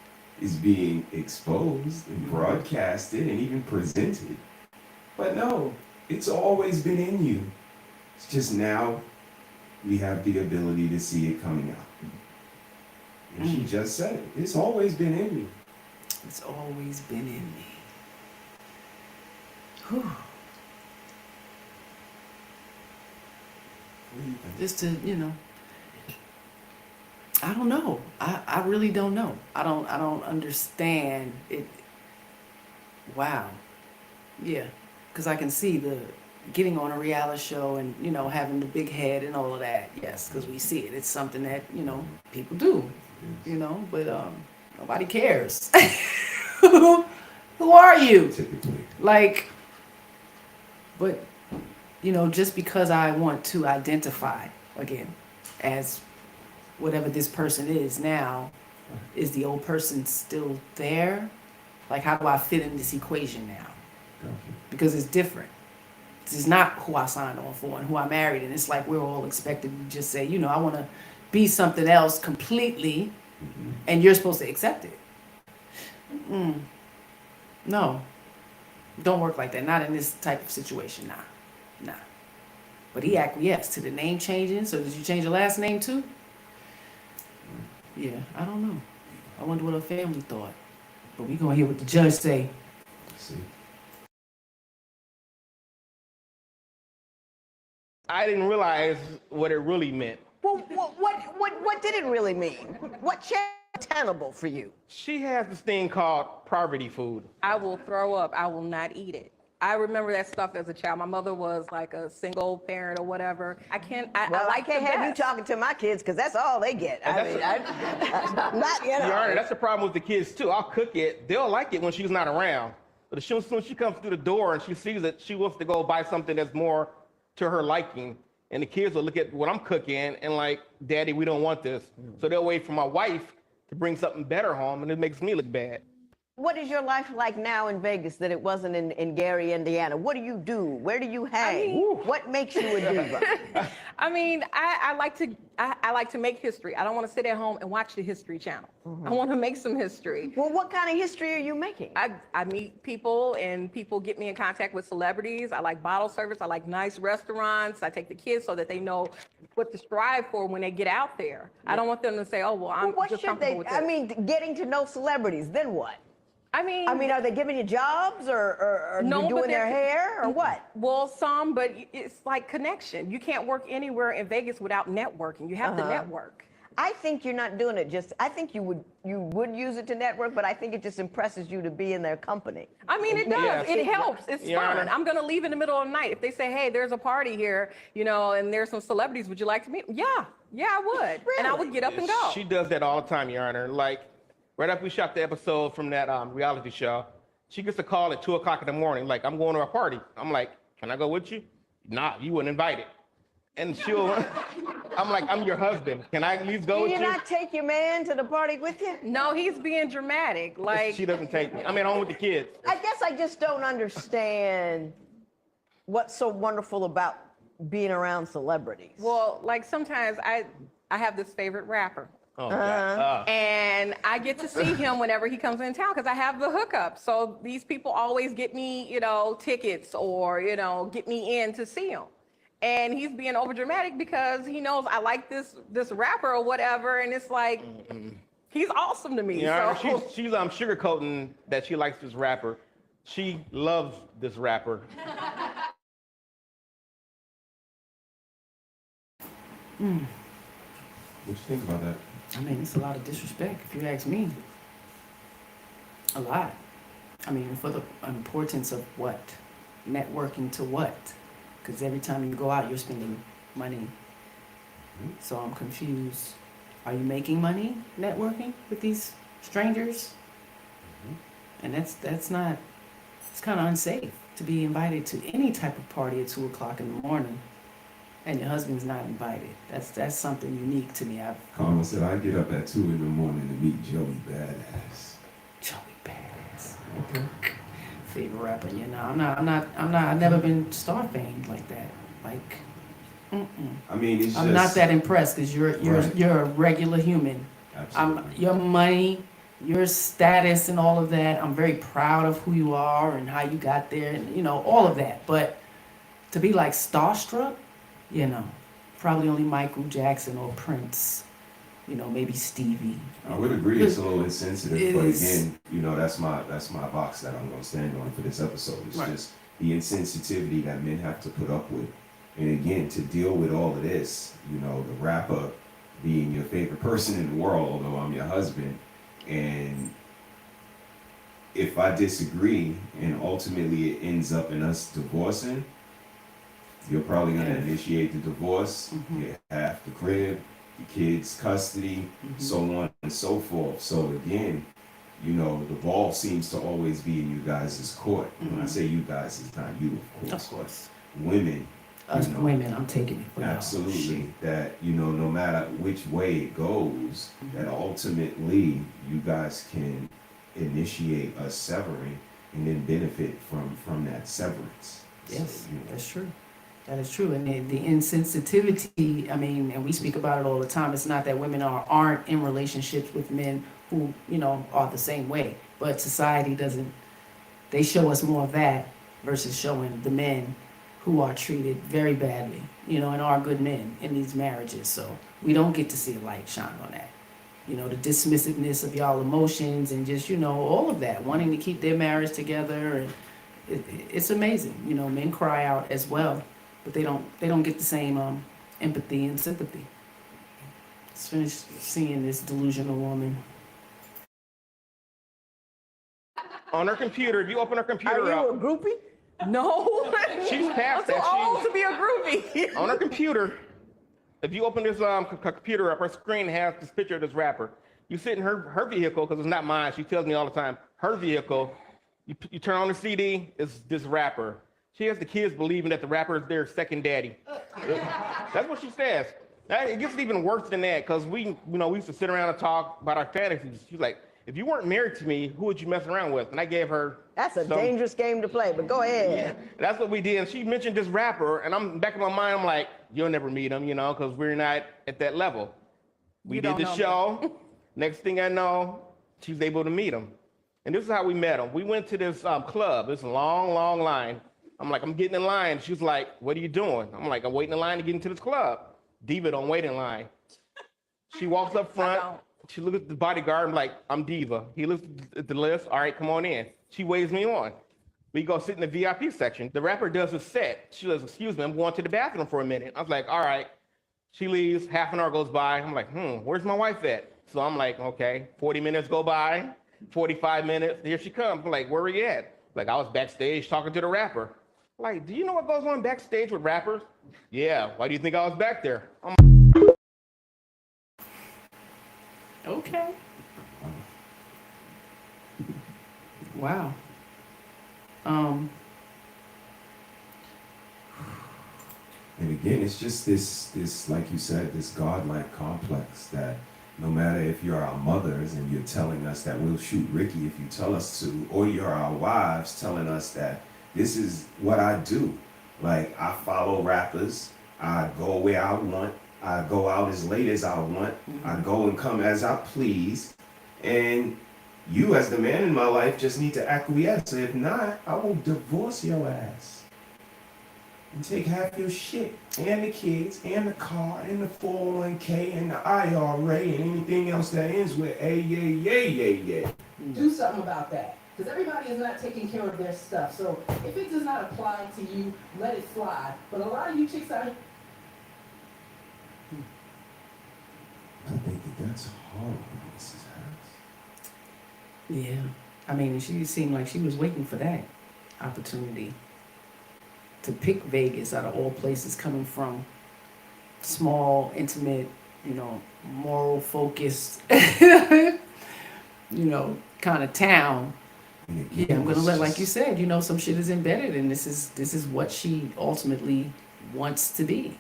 is being exposed and broadcasted and even presented. But no, it's always been in you. It's just now we have the ability to see it coming out. And she just said it. It's always been in me. It's always been in me. Whew. Just to, I don't know. I really don't know. I don't understand it. Wow. Yeah. Because I can see the getting on a reality show and, having the big head and all of that. Yes, because we see it. It's something that, people do, but nobody cares. Who are you? Typically. Like, but, just because I want to identify, again, as whatever this person is now, is the old person still there? Like, how do I fit in this equation now? Because it's different. This is not who I signed on for and who I married. And it's like we're all expected to just say, I want to be something else completely, and you're supposed to accept it. No. Don't work like that. Not in this type of situation. Nah. But he acquiesced to the name changing. So did you change your last name too? Yeah, I don't know. I wonder what her family thought. But we gonna hear what the judge say. See? I didn't realize what it really meant. Well, what did it really mean? What changed tenable for you? She has this thing called poverty food. I will throw up. I will not eat it. I remember that stuff as a child. My mother was like a single parent or whatever. I can't have you talking to my kids because that's all they get. That's the problem with the kids too. I'll cook it. They'll like it when she's not around. But as soon as she comes through the door and she sees it, she wants to go buy something that's more to her liking. And the kids will look at what I'm cooking and like, Daddy, we don't want this. So they'll wait for my wife to bring something better home, and it makes me look bad. What is your life like now in Vegas that it wasn't in Gary, Indiana? What do you do? Where do you hang? What makes you a diva? I mean, I like to make history. I don't want to sit at home and watch the History Channel. I want to make some history. Well, what kind of history are you making? I meet people, and people get me in contact with celebrities. I like bottle service. I like nice restaurants. I take the kids so that they know what to strive for when they get out there. I don't want them to say, oh, well, I'm just comfortable with this. I mean, getting to know celebrities, then what? I mean, are they giving you jobs or no, doing their hair or what? Well, some, but it's like connection. You can't work anywhere in Vegas without networking. You have to network. I think you're not doing it I think you would use it to network, but I think it just impresses you to be in their company. I mean, it does. Yes. It helps. It's fun. Honor. I'm going to leave in the middle of the night. If they say, hey, there's a party here, and there's some celebrities, would you like to meet? Yeah, I would. Really? And I would get up and go. She does that all the time, Your Honor. Like, right after we shot the episode from that reality show, she gets a call at 2 o'clock in the morning, like, I'm going to a party. I'm like, can I go with you? Nah, you wouldn't invite it. And I'm like, I'm your husband. Can I at least go with you? Can you not take your man to the party with you? No, he's being dramatic. Like, she doesn't take me. I mean, I'm with the kids. I guess I just don't understand what's so wonderful about being around celebrities. Well, like sometimes I have this favorite rapper. Oh, God. And I get to see him whenever he comes in town because I have the hookup. So these people always get me, tickets or, get me in to see him. And he's being over dramatic because he knows I like this rapper or whatever. And it's like, He's awesome to me. Yeah, so. she's sugarcoating that she likes this rapper. She loves this rapper. Mm. What you think about that? I mean, it's a lot of disrespect, if you ask me. A lot. I mean, for the importance of what? Networking to what? Because every time you go out, you're spending money. So I'm confused. Are you making money networking with these strangers? And that's not, it's kind of unsafe to be invited to any type of party at 2 o'clock in the morning and your husband's not invited. That's something unique to me. Carmen said, I get up at 2 in the morning to meet Joey Badass. Joey Badass. Okay. Favorite rapper, you know. I've never been star famed like that. Like, I mean, it's I'm not that impressed because you're a regular human. Absolutely. Your money, your status, and all of that. I'm very proud of who you are and how you got there, and you know all of that. But to be like starstruck, you know, probably only Michael Jackson or Prince. You know, maybe Stevie. I would agree it's a little insensitive, but again, you know, that's my box that I'm going to stand on for this episode. It's just the insensitivity that men have to put up with. And again, to deal with all of this, you know, the rapper being your favorite person in the world, although I'm your husband, and if I disagree and ultimately it ends up in us divorcing, you're probably going to initiate the divorce, get half the crib, the kids' custody, so on and so forth. So again, you know, the ball seems to always be in you guys' court. When I say you guys, it's not you, of course. Women. Us women, I'm taking it for y'all. Absolutely. That, you know, no matter which way it goes, that ultimately you guys can initiate a severing and then benefit from that severance. Yes, that's true. That is true. And the insensitivity, I mean, and we speak about it all the time. It's not that women aren't in relationships with men who, you know, are the same way. But society doesn't, they show us more of that versus showing the men who are treated very badly, you know, and are good men in these marriages. So we don't get to see a light shine on that. You know, the dismissiveness of y'all emotions and just, you know, all of that, wanting to keep their marriage together. And it's amazing. You know, men cry out as well, but they don't get the same empathy and sympathy. Let's finish seeing this delusional woman. On her computer, if you open her computer Are you up. a groupie? No. She's past I'm that. too old to be a groupie. On her computer, if you open this computer up, her screen has this picture of this rapper. You sit in her vehicle, because it's not mine. She tells me all the time, her vehicle, you turn on the CD, it's this rapper. She has the kids believing that the rapper is their second daddy. That's what she says. It gets even worse than that, because we used to sit around and talk about our fantasies. She's like, if you weren't married to me, who would you mess around with? And I gave her That's a dangerous game to play, but go ahead. Yeah, that's what we did. And she mentioned this rapper, and I'm back in my mind, I'm like, you'll never meet him, you know, because we're not at that level. We did the show. Next thing I know, she was able to meet him. And this is how we met him. We went to this club. It's a long, long line. I'm like, I'm getting in line. She was like, what are you doing? I'm like, I'm waiting in line to get into this club. Diva don't wait in line. She walks up front. She looks at the bodyguard. I'm like, I'm Diva. He looks at the list. All right, come on in. She waves me on. We go sit in the VIP section. The rapper does his set. She goes, excuse me, I'm going to the bathroom for a minute. I was like, all right. She leaves. Half an hour goes by. I'm like, where's my wife at? So I'm like, okay. 40 minutes go by. 45 minutes. Here she comes. I'm like, where are you at? Like, I was backstage talking to the rapper. Like, do you know what goes on backstage with rappers? Yeah. Why do you think I was back there? Okay. Wow. And again, it's just this, like you said, this godlike complex that no matter if you're our mothers and you're telling us that we'll shoot Ricky if you tell us to, or you're our wives telling us that this is what I do. Like, I follow rappers, I go where I want, I go out as late as I want, I go and come as I please, and you as the man in my life just need to acquiesce. If not, I will divorce your ass. and take half your shit, and the kids, and the car, and the 401k, and the IRA, and anything else that ends with A, yeah. Do something about that. Because everybody is not taking care of their stuff. So if it does not apply to you, let it fly. But a lot of you chicks out. I think that's horrible, Mrs. Harris. Yeah. I mean, she seemed like she was waiting for that opportunity to pick Vegas out of all places, coming from small, intimate, moral focused, kind of town. Yeah, I'm gonna let, like you said, some shit is embedded, and this is what she ultimately wants to be.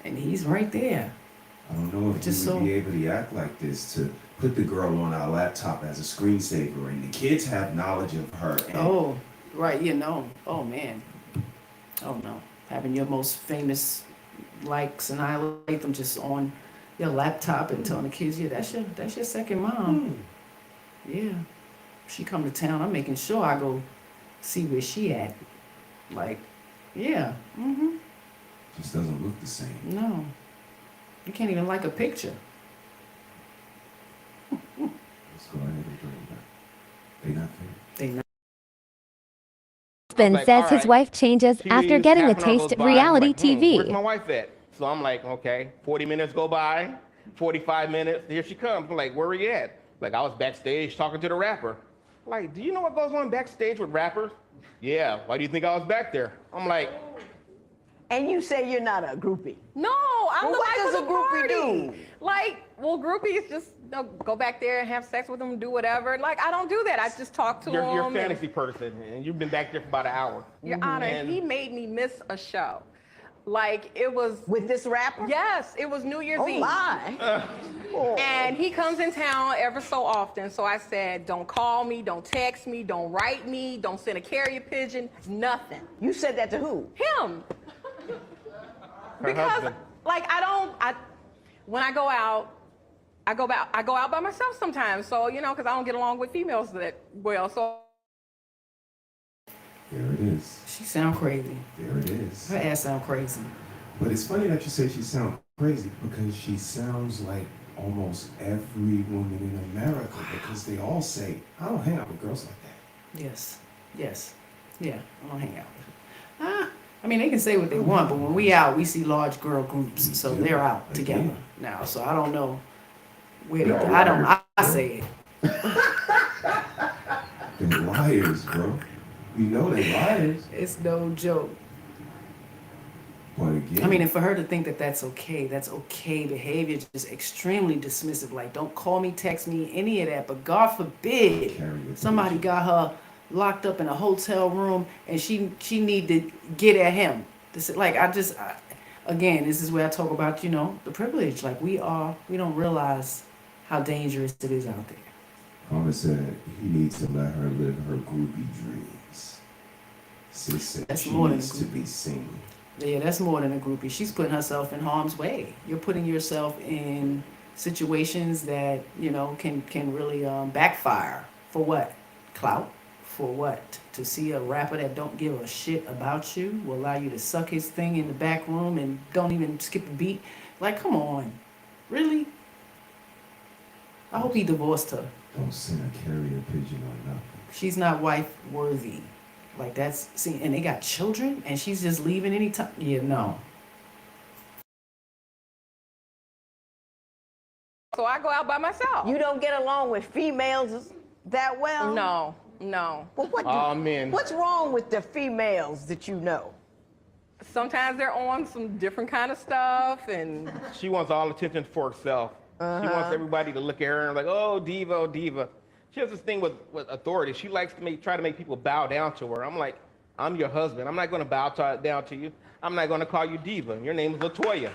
And he's right there. I don't know if you would be able to act like this, to put the girl on our laptop as a screensaver, and the kids have knowledge of her. And oh, right, Oh, man. Oh, no. Having your most famous likes, annihilate them just on your laptop and telling the kids, yeah, that's your second mom. Yeah. She come to town, I'm making sure I go see where she at. Like, yeah. just doesn't look the same. No. You can't even like a picture. Let's go ahead and bring it back. They not fair. They not. Husband Like, says all his right. wife changes She after leaves, getting a half an hour taste goes of by, I'm reality like, TV. Where's my wife at? So I'm like, okay, 40 minutes go by, 45 minutes, here she comes. I'm like, where are you at? Like, I was backstage talking to the rapper. Like, do you know what goes on backstage with rappers? Yeah, why do you think I was back there? I'm like, And you say you're not a groupie. No, I'm Well, the what life does of a the groupie party. do? Like, well, groupies just go back there and have sex with them, do whatever. Like, I don't do that. I just talk to them. you're a fantasy person, and you've been back there for about an hour. Your Honor, And he made me miss a show. Like, it was... With this rapper? Yes, it was New Year's Oh, Eve. my. And he comes in town ever so often. So I said, don't call me, don't text me, don't write me, don't send a carrier pigeon, nothing. You said that to who? Him. Her Because, husband. like, when I go out, I go out by myself sometimes. So, because I don't get along with females that well. So There it is. She sound crazy. There it is. Her ass sound crazy. But it's funny that you say she sounds crazy, because she sounds like almost every woman in America, because they all say, I don't hang out with girls like that. Yes. Yeah, I don't hang out with her. I mean, they can say what they want, but when we out, we see large girl groups, so they're out together now. So I don't know where they, I say it. They're liars, bro. You know they liars. It's no joke. But again, I mean, and for her to think that that's okay behavior, just extremely dismissive. Like, don't call me, text me, any of that. But God forbid somebody got her locked up in a hotel room and she need to get at him. Again, this is where I talk about, the privilege. Like, we don't realize how dangerous it is out there. Carmen said he needs to let her live her groupie dreams. Sis said That's she more than needs to be seen. Yeah, that's more than a groupie. She's putting herself in harm's way. You're putting yourself in situations that, can really backfire. For what? Clout? For what? To see a rapper that don't give a shit about you, will allow you to suck his thing in the back room and don't even skip a beat? Like, come on. Really? I hope he divorced her. Don't send a carrier pigeon or nothing. She's not wife worthy. Like, and they got children and she's just leaving anytime. Yeah, no. So I go out by myself. You don't get along with females that well? No. Well, what's wrong with the females that you know? Sometimes they're on some different kind of stuff, and she wants all attention for herself. She wants everybody to look at her and like, oh, diva, oh, diva. She has this thing with authority. She likes to try to make people bow down to her. I'm like, I'm your husband. I'm not going to bow down to you. I'm not going to call you diva. Your name is LaToya.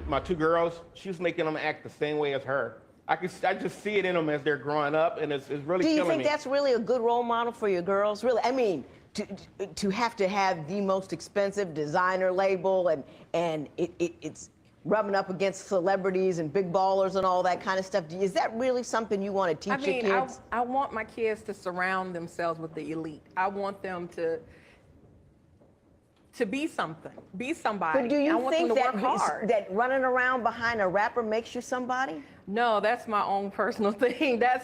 My two girls, she's making them act the same way as her. I just see it in them as they're growing up, and it's really killing me. Do you think that's really a good role model for your girls? Really, I mean, to have the most expensive designer label, and it's rubbing up against celebrities and big ballers and all that kind of stuff. Is that really something you want to teach your kids? I want my kids to surround themselves with the elite. I want them to be something, be somebody. But do you I want think them to work hard. that running around behind a rapper makes you somebody? No, that's my own personal thing. I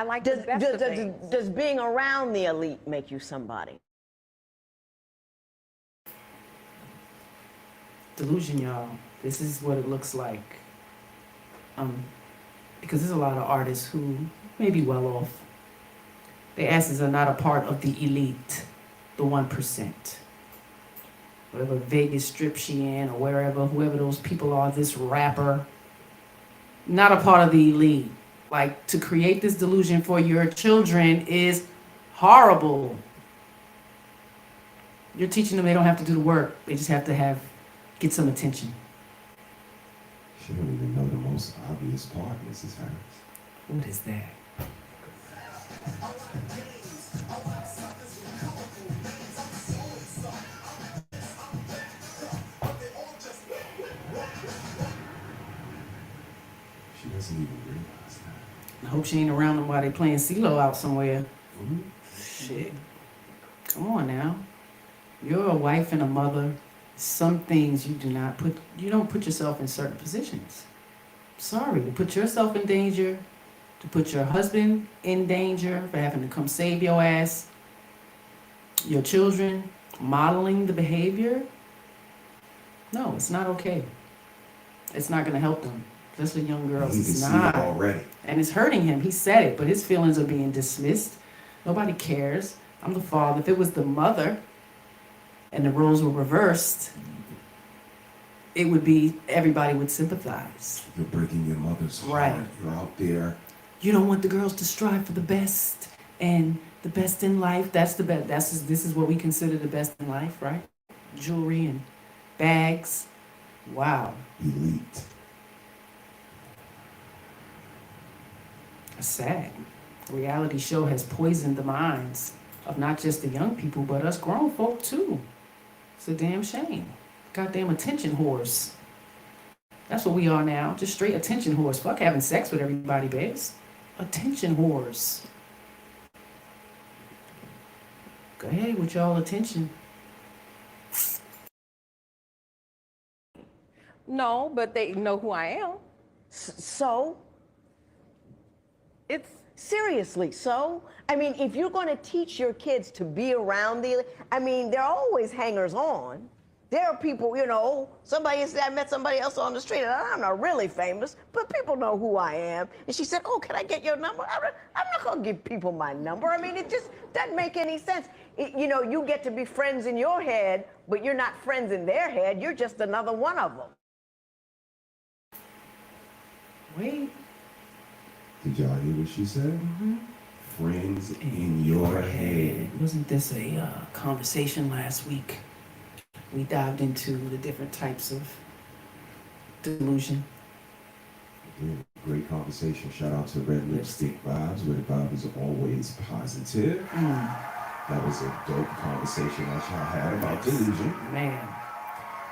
like the best of things. Does being around the elite make you somebody? Delusion, y'all. This is what it looks like. Because there's a lot of artists who may be well off. Their asses are not a part of the elite, the 1%. Whatever Vegas Strip she in, or wherever, whoever those people are, this rapper, not a part of the elite. Like, to create this delusion for your children is horrible. You're teaching them they don't have to do the work. They just have to get some attention. She don't even know the most obvious part, Mrs. Harris. What is that? She doesn't even realize that. I hope she ain't around them while they playing CeeLo out somewhere. Shit. Come on now. You're a wife and a mother. Some things you don't put yourself in certain positions. Sorry, to put yourself in danger, to put your husband in danger for having to come save your ass, your children, modeling the behavior. No, it's not okay. It's not gonna help them. Especially young girls. He can It's see not. it already. And it's hurting him. He said it, but his feelings are being dismissed. Nobody cares. I'm the father. If it was the mother and the roles were reversed, it would be everybody would sympathize. You're breaking your mother's heart. Right. You're out there. You don't want the girls to strive for the best and the best in life. That's the best. This is what we consider the best in life, right? Jewelry and bags. Wow. Elite. It's sad. The reality show has poisoned the minds of not just the young people, but us grown folk too. It's a damn shame. Goddamn attention whores. That's what we are now. Just straight attention whores. Fuck having sex with everybody, babes. Attention whores. Go ahead with y'all attention. No, but they know who I am. So? It's seriously, so? I mean, if you're going to teach your kids to be around they're always hangers on. There are people, somebody said, I met somebody else on the street, and I'm not really famous, but people know who I am. And she said, oh, can I get your number? I'm not going to give people my number. I mean, it just doesn't make any sense. You get to be friends in your head, but you're not friends in their head. You're just another one of them. Wait. Did y'all hear what she said? Friends in your head. Wasn't this a conversation last week? We dived into the different types of delusion. Yeah, great conversation. Shout out to Red Lipstick Vibes, where the vibe is always positive. That was a dope conversation that y'all had about delusion. Man.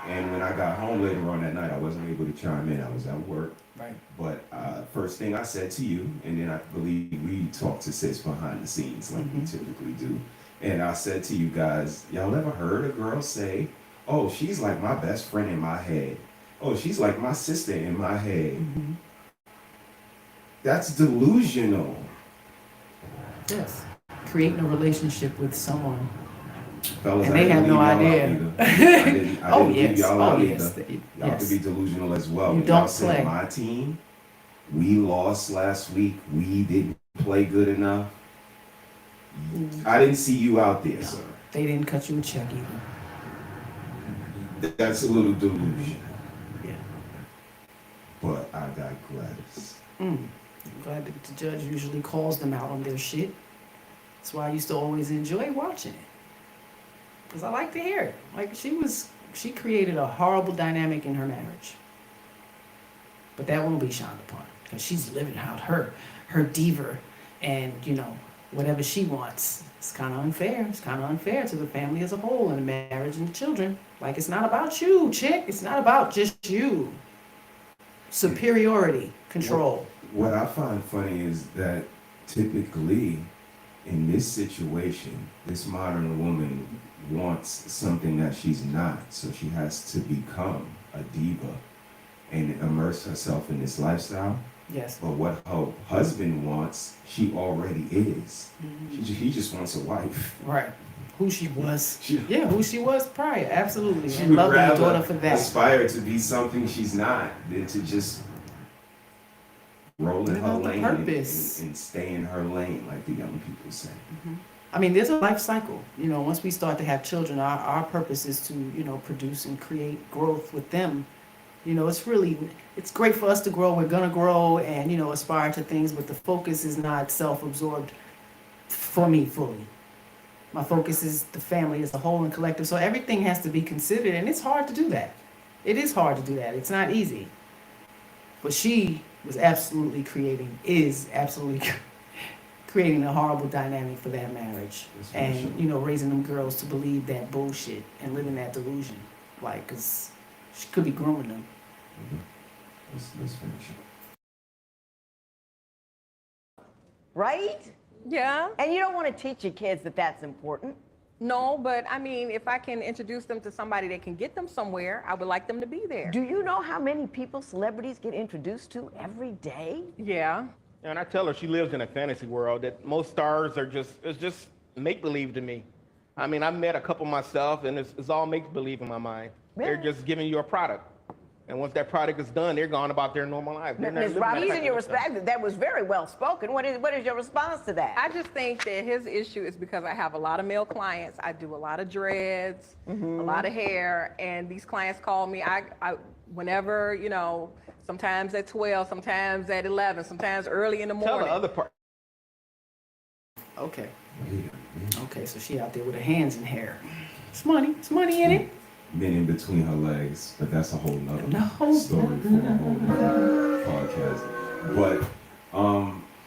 And when I got home later on that night, I wasn't able to chime in. I was at work. Right. But first thing I said to you, and then I believe we talked to sis behind the scenes like we typically do. And I said to you guys, y'all ever heard a girl say, oh, she's like my best friend in my head. Oh, she's like my sister in my head. That's delusional. Yes. Creating a relationship with someone. Fellas, and they have no idea. I didn't leave y'all out yes. either. Y'all could be delusional as well. You Y'all don't said play. my team, we lost last week. We didn't play good enough. I didn't see you out there, sir. They didn't cut you a check either. That's a little delusion. Yeah. But I digress. I'm glad that the judge usually calls them out on their shit. That's why I used to always enjoy watching it. Because I like to hear it. Like, she created a horrible dynamic in her marriage. But that won't be shined upon. Because she's living out her diva and, whatever she wants. It's kind of unfair. It's kind of unfair to the family as a whole and the marriage and the children. Like, it's not about you, chick. It's not about just you. Superiority, control. What I find funny is that typically in this situation, this modern woman wants something that she's not, so she has to become a diva and immerse herself in this lifestyle. Yes. But what her husband wants, she already is. He just wants a wife. Right. Who she was. Who she was prior. Absolutely. She And would love her daughter rather for that. aspire to be something she's not than to just roll in her lane and stay in her lane, like the young people say. I mean, there's a life cycle. You know, once we start to have children, our purpose is to, you know, produce and create growth with them. You know, it's great for us to grow. We're going to grow and, you know, aspire to things, but the focus is not self-absorbed for me fully. My focus is the family as a whole and collective. So everything has to be considered, and it's hard to do that. It is hard to do that. It's not easy. But she was absolutely creating a horrible dynamic for that marriage. And, you know, raising them girls to believe that bullshit and living that delusion. Like, because she could be grooming them. Let's finish it. Right? Yeah. And you don't want to teach your kids that that's important. No, but I mean, if I can introduce them to somebody that can get them somewhere, I would like them to be there. Do you know how many people celebrities get introduced to every day? Yeah. And I tell her she lives in a fantasy world, that most stars are it's just make-believe to me. I mean, I've met a couple myself, and it's all make-believe in my mind. Yeah. They're just giving you a product. And once that product is done, they're gone about their normal life. Ms. Robinson, that was very well spoken. What is your response to that? I just think that his issue is because I have a lot of male clients. I do a lot of dreads, a lot of hair, and these clients call me. I whenever, you know, sometimes at 12, sometimes at 11, sometimes early in the morning. Tell the other part. Okay. Okay, so she out there with her hands in hair. It's money in it. Men in between her legs, but that's a whole nother story for a whole nother podcast. But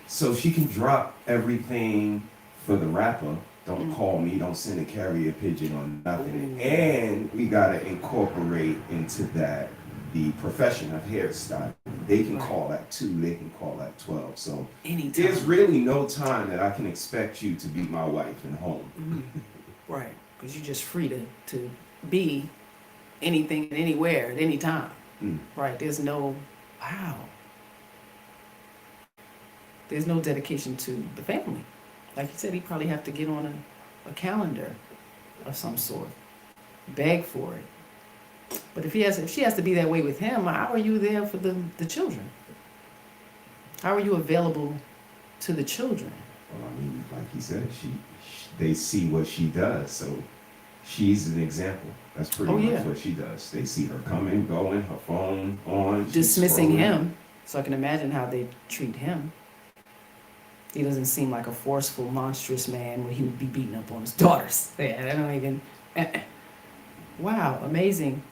so she can drop everything for the rapper. Don't call me, don't send a carrier pigeon or nothing. And we gotta incorporate into that the profession of hairstyle. They can call that 2, they can call that 12. So there's really no time that I can expect you to be my wife and home. Right, because you're just free to be anything and anywhere at any time. Right, there's no dedication to the family. Like you said, he probably have to get on a calendar of some sort, beg for it. But if she has to be that way with him, how are you there for the children? How are you available to the children? Well, I mean, like he said, they see what she does, so she's an example. That's pretty much what she does. They see her coming, going, her phone on. Dismissing him, so I can imagine how they treat him. He doesn't seem like a forceful, monstrous man where he would be beating up on his daughters. I don't even... Wow, amazing.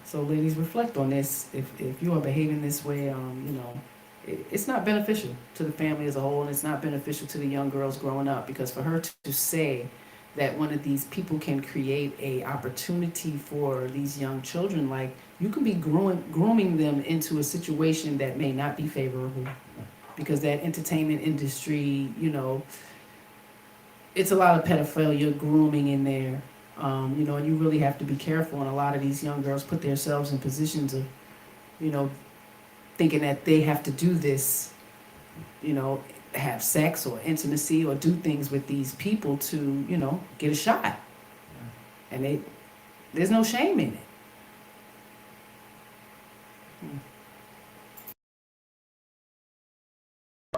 So ladies, reflect on this. If you are behaving this way, you know, it's not beneficial to the family as a whole, and it's not beneficial to the young girls growing up, because for her to say that one of these people can create a opportunity for these young children, like, you can be grooming them into a situation that may not be favorable, because that entertainment industry, you know, it's a lot of pedophilia, grooming in there. You know, and you really have to be careful. And a lot of these young girls put themselves in positions of, you know, thinking that they have to do this, you know, have sex or intimacy or do things with these people to, you know, get a shot. And there's no shame in it.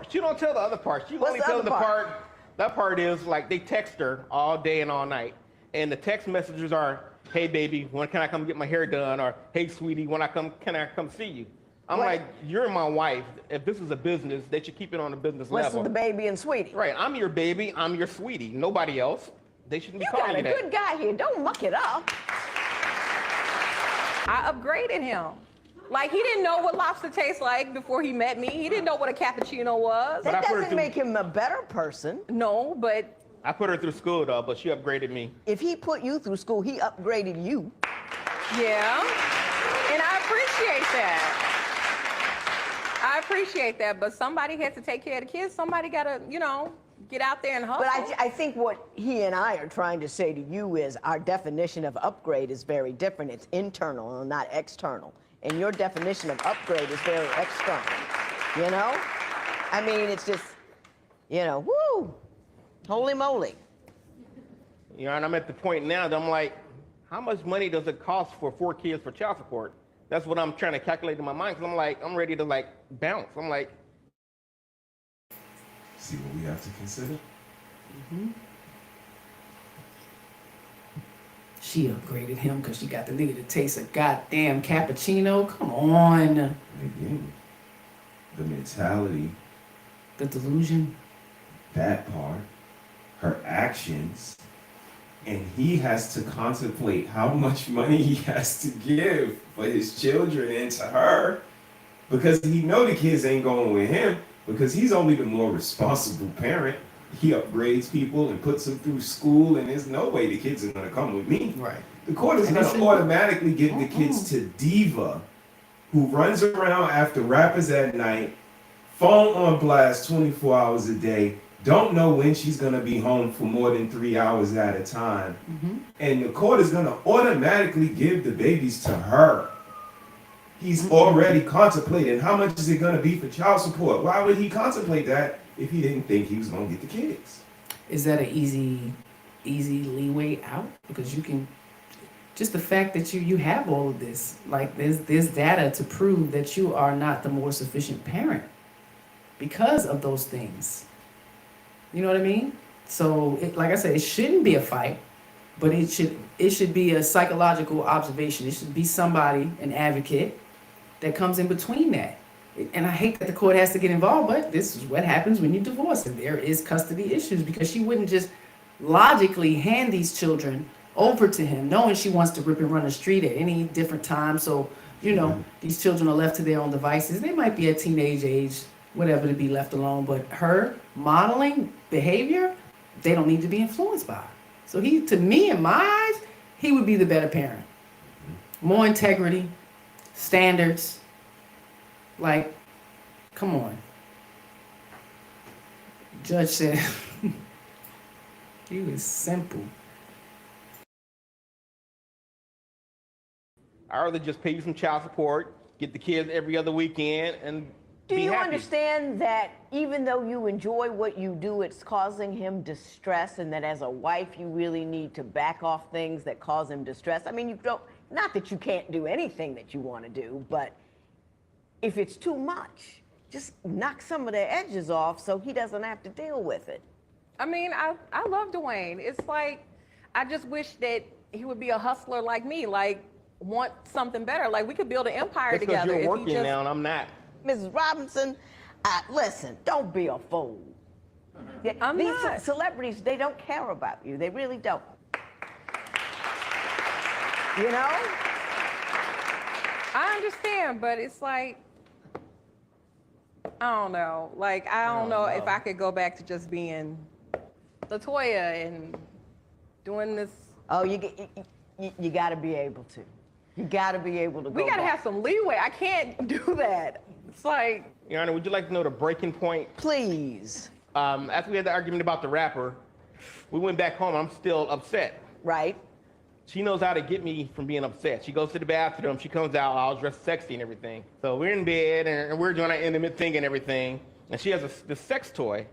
She don't tell the other part. She only tells the part. That part is like they text her all day and all night. And the text messages are, hey, baby, when can I come get my hair done? Or, hey, sweetie, can I come see you? I'm like, you're my wife. If this is a business, they should keep it on a business level. What's the baby and sweetie? Right, I'm your baby, I'm your sweetie. Nobody else. They shouldn't be calling you that. You got a good guy here. Don't muck it up. I upgraded him. Like, he didn't know what lobster tastes like before he met me. He didn't know what a cappuccino was. That doesn't make him a better person. No, but I put her through school though, but she upgraded me. If he put you through school, he upgraded you. Yeah, and I appreciate that. I appreciate that, but somebody had to take care of the kids. Somebody got to, you know, get out there and hustle. But I think what he and I are trying to say to you is our definition of upgrade is very different. It's internal and not external. And your definition of upgrade is very external, you know? I mean, it's just, you know, woo, holy moly. You know, and I'm at the point now that I'm like, how much money does it cost for 4 kids for child support? That's what I'm trying to calculate in my mind, because I'm like, I'm ready to like bounce. I'm like, See what we have to consider? She upgraded him because she got the nigga to taste a goddamn cappuccino. Come on. Again, the mentality, The delusion. that part, her actions, and he has to contemplate how much money he has to give for his children and to her, because he know the kids ain't going with him, because he's only the more responsible parent. He upgrades people and puts them through school, and there's no way the kids are going to come with me. Right. The court is going to automatically give the kids to Diva, who runs around after rappers at night, phone on blast 24 hours a day, don't know when she's going to be home for more than 3 hours at a time. And the court is going to automatically give the babies to her. He's already contemplating how much is it going to be for child support. Why would he contemplate that if he didn't think he was going to get the kids? Is that an easy leeway out? Because you can, just the fact that you have all of this, like there's data to prove that you are not the more sufficient parent because of those things. You know what I mean? So, like I said, it shouldn't be a fight, but it should be a psychological observation. It should be somebody, an advocate, that comes in between that. And I hate that the court has to get involved, but this is what happens when you divorce, and there is custody issues, because she wouldn't just logically hand these children over to him, knowing she wants to rip and run the street at any different time. So, you know, these children are left to their own devices. They might be at teenage age, whatever, to be left alone, but her modeling behavior, they don't need to be influenced by. So he, to me, in my eyes, he would be the better parent. More integrity, standards, like, come on. Judge said he was simple. I'd rather just pay you some child support, get the kids every other weekend, and Do be you happy. understand that even though you enjoy what you do, it's causing him distress, and that as a wife, you really need to back off things that cause him distress? I mean, you don't, not that you can't do anything that you want to do, but if it's too much, just knock some of the edges off so he doesn't have to deal with it. I mean, I love Dwayne. It's like, I just wish that he would be a hustler like me, like want something better. Like we could build an empire That's because together. you're if he working just- now and I'm not. Mrs. Robinson, listen, don't be a fool. Yeah, I'm these not. celebrities, they don't care about you. They really don't. You know? I understand, but it's like, I don't know. Like, I don't know if I could go back to just being LaToya and doing this. Oh, you got to be able to. You got to be able to go We got to back. have some leeway. I can't do that. It's like, Your Honor, would you like to know the breaking point? Please. After we had the argument about the rapper, we went back home. I'm still upset. Right. She knows how to get me from being upset. She goes to the bathroom. She comes out. I was dressed sexy and everything. So we're in bed and we're doing our intimate thing and everything. And she has this sex toy.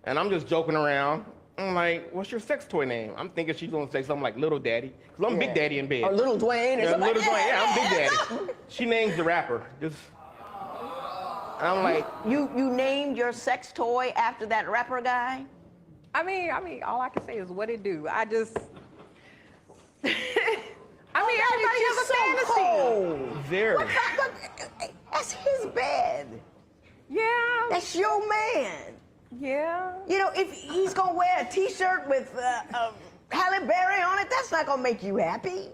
And I'm just joking around. I'm like, what's your sex toy name? I'm thinking she's going to say something like Little Daddy. Because I'm Big Daddy in bed. Or Little Dwayne or Yeah, something. Little Dwayne. Yeah, I'm Big Daddy. She names the rapper. Just, and I'm like, You named your sex toy after that rapper guy? I mean, all I can say is what it do. I just, everybody has a fantasy. Very. That's his bed. Yeah. That's your man. Yeah. You know, if he's going to wear a T-shirt with Halle Berry on it, that's not going to make you happy.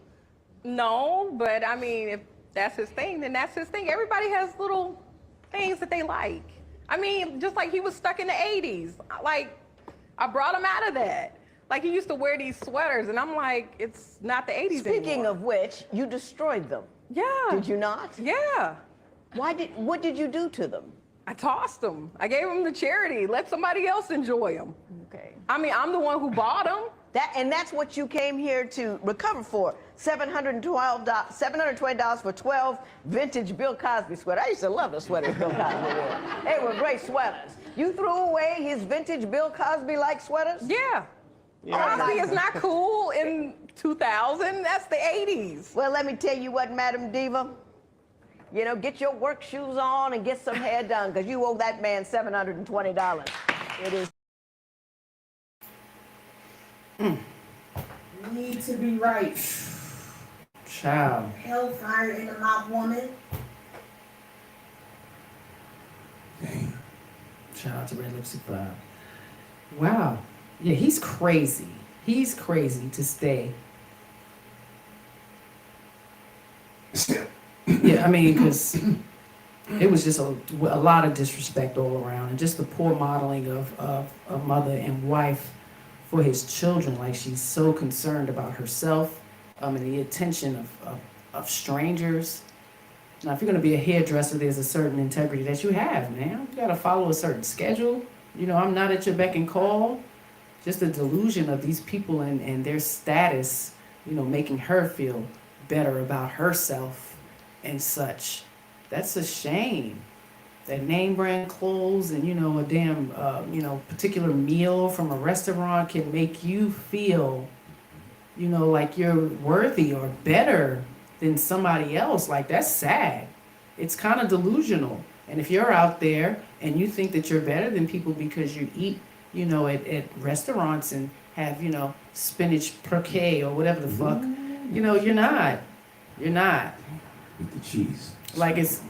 No, but I mean, if that's his thing, then that's his thing. Everybody has little things that they like. I mean, just like he was stuck in the 80s. Like, I brought him out of that. Like he used to wear these sweaters, and I'm like, it's not the 80s Speaking anymore. of which, you destroyed them. Yeah. Did you not? Yeah. What did you do to them? I tossed them. I gave them to charity. Let somebody else enjoy them. Okay. I mean, I'm the one who bought them. That's what you came here to recover for. $720 for 12 vintage Bill Cosby sweaters. I used to love the sweaters Bill Cosby wore. They were great sweaters. You threw away his vintage Bill Cosby-like sweaters? Yeah. Cosby is not cool in 2000. That's the 80s. Well, let me tell you what, Madam Diva. You know, get your work shoes on and get some hair done, because you owe that man $720. It is. Need to be right. Child. Hellfire in the mouth, woman. Dang. Shout out to Red Lipstick 5. Wow. Yeah, he's crazy. He's crazy to stay. Yeah, I mean, because it was just a lot of disrespect all around, and just the poor modeling of a mother and wife for his children. Like, she's so concerned about herself and the attention of strangers. Now, if you're going to be a hairdresser, there's a certain integrity that you have, man. You got to follow a certain schedule. You know, I'm not at your beck and call. Just the delusion of these people and their status, you know, making her feel better about herself and such. That's a shame. That name brand clothes and, you know, a damn, particular meal from a restaurant can make you feel, you know, like you're worthy or better than somebody else. Like, that's sad. It's kind of delusional. And if you're out there and you think that you're better than people because you eat, you know, at restaurants and have, you know, spinach croquet or whatever the fuck, you know, you're not. You're not. With the cheese. Like, it's,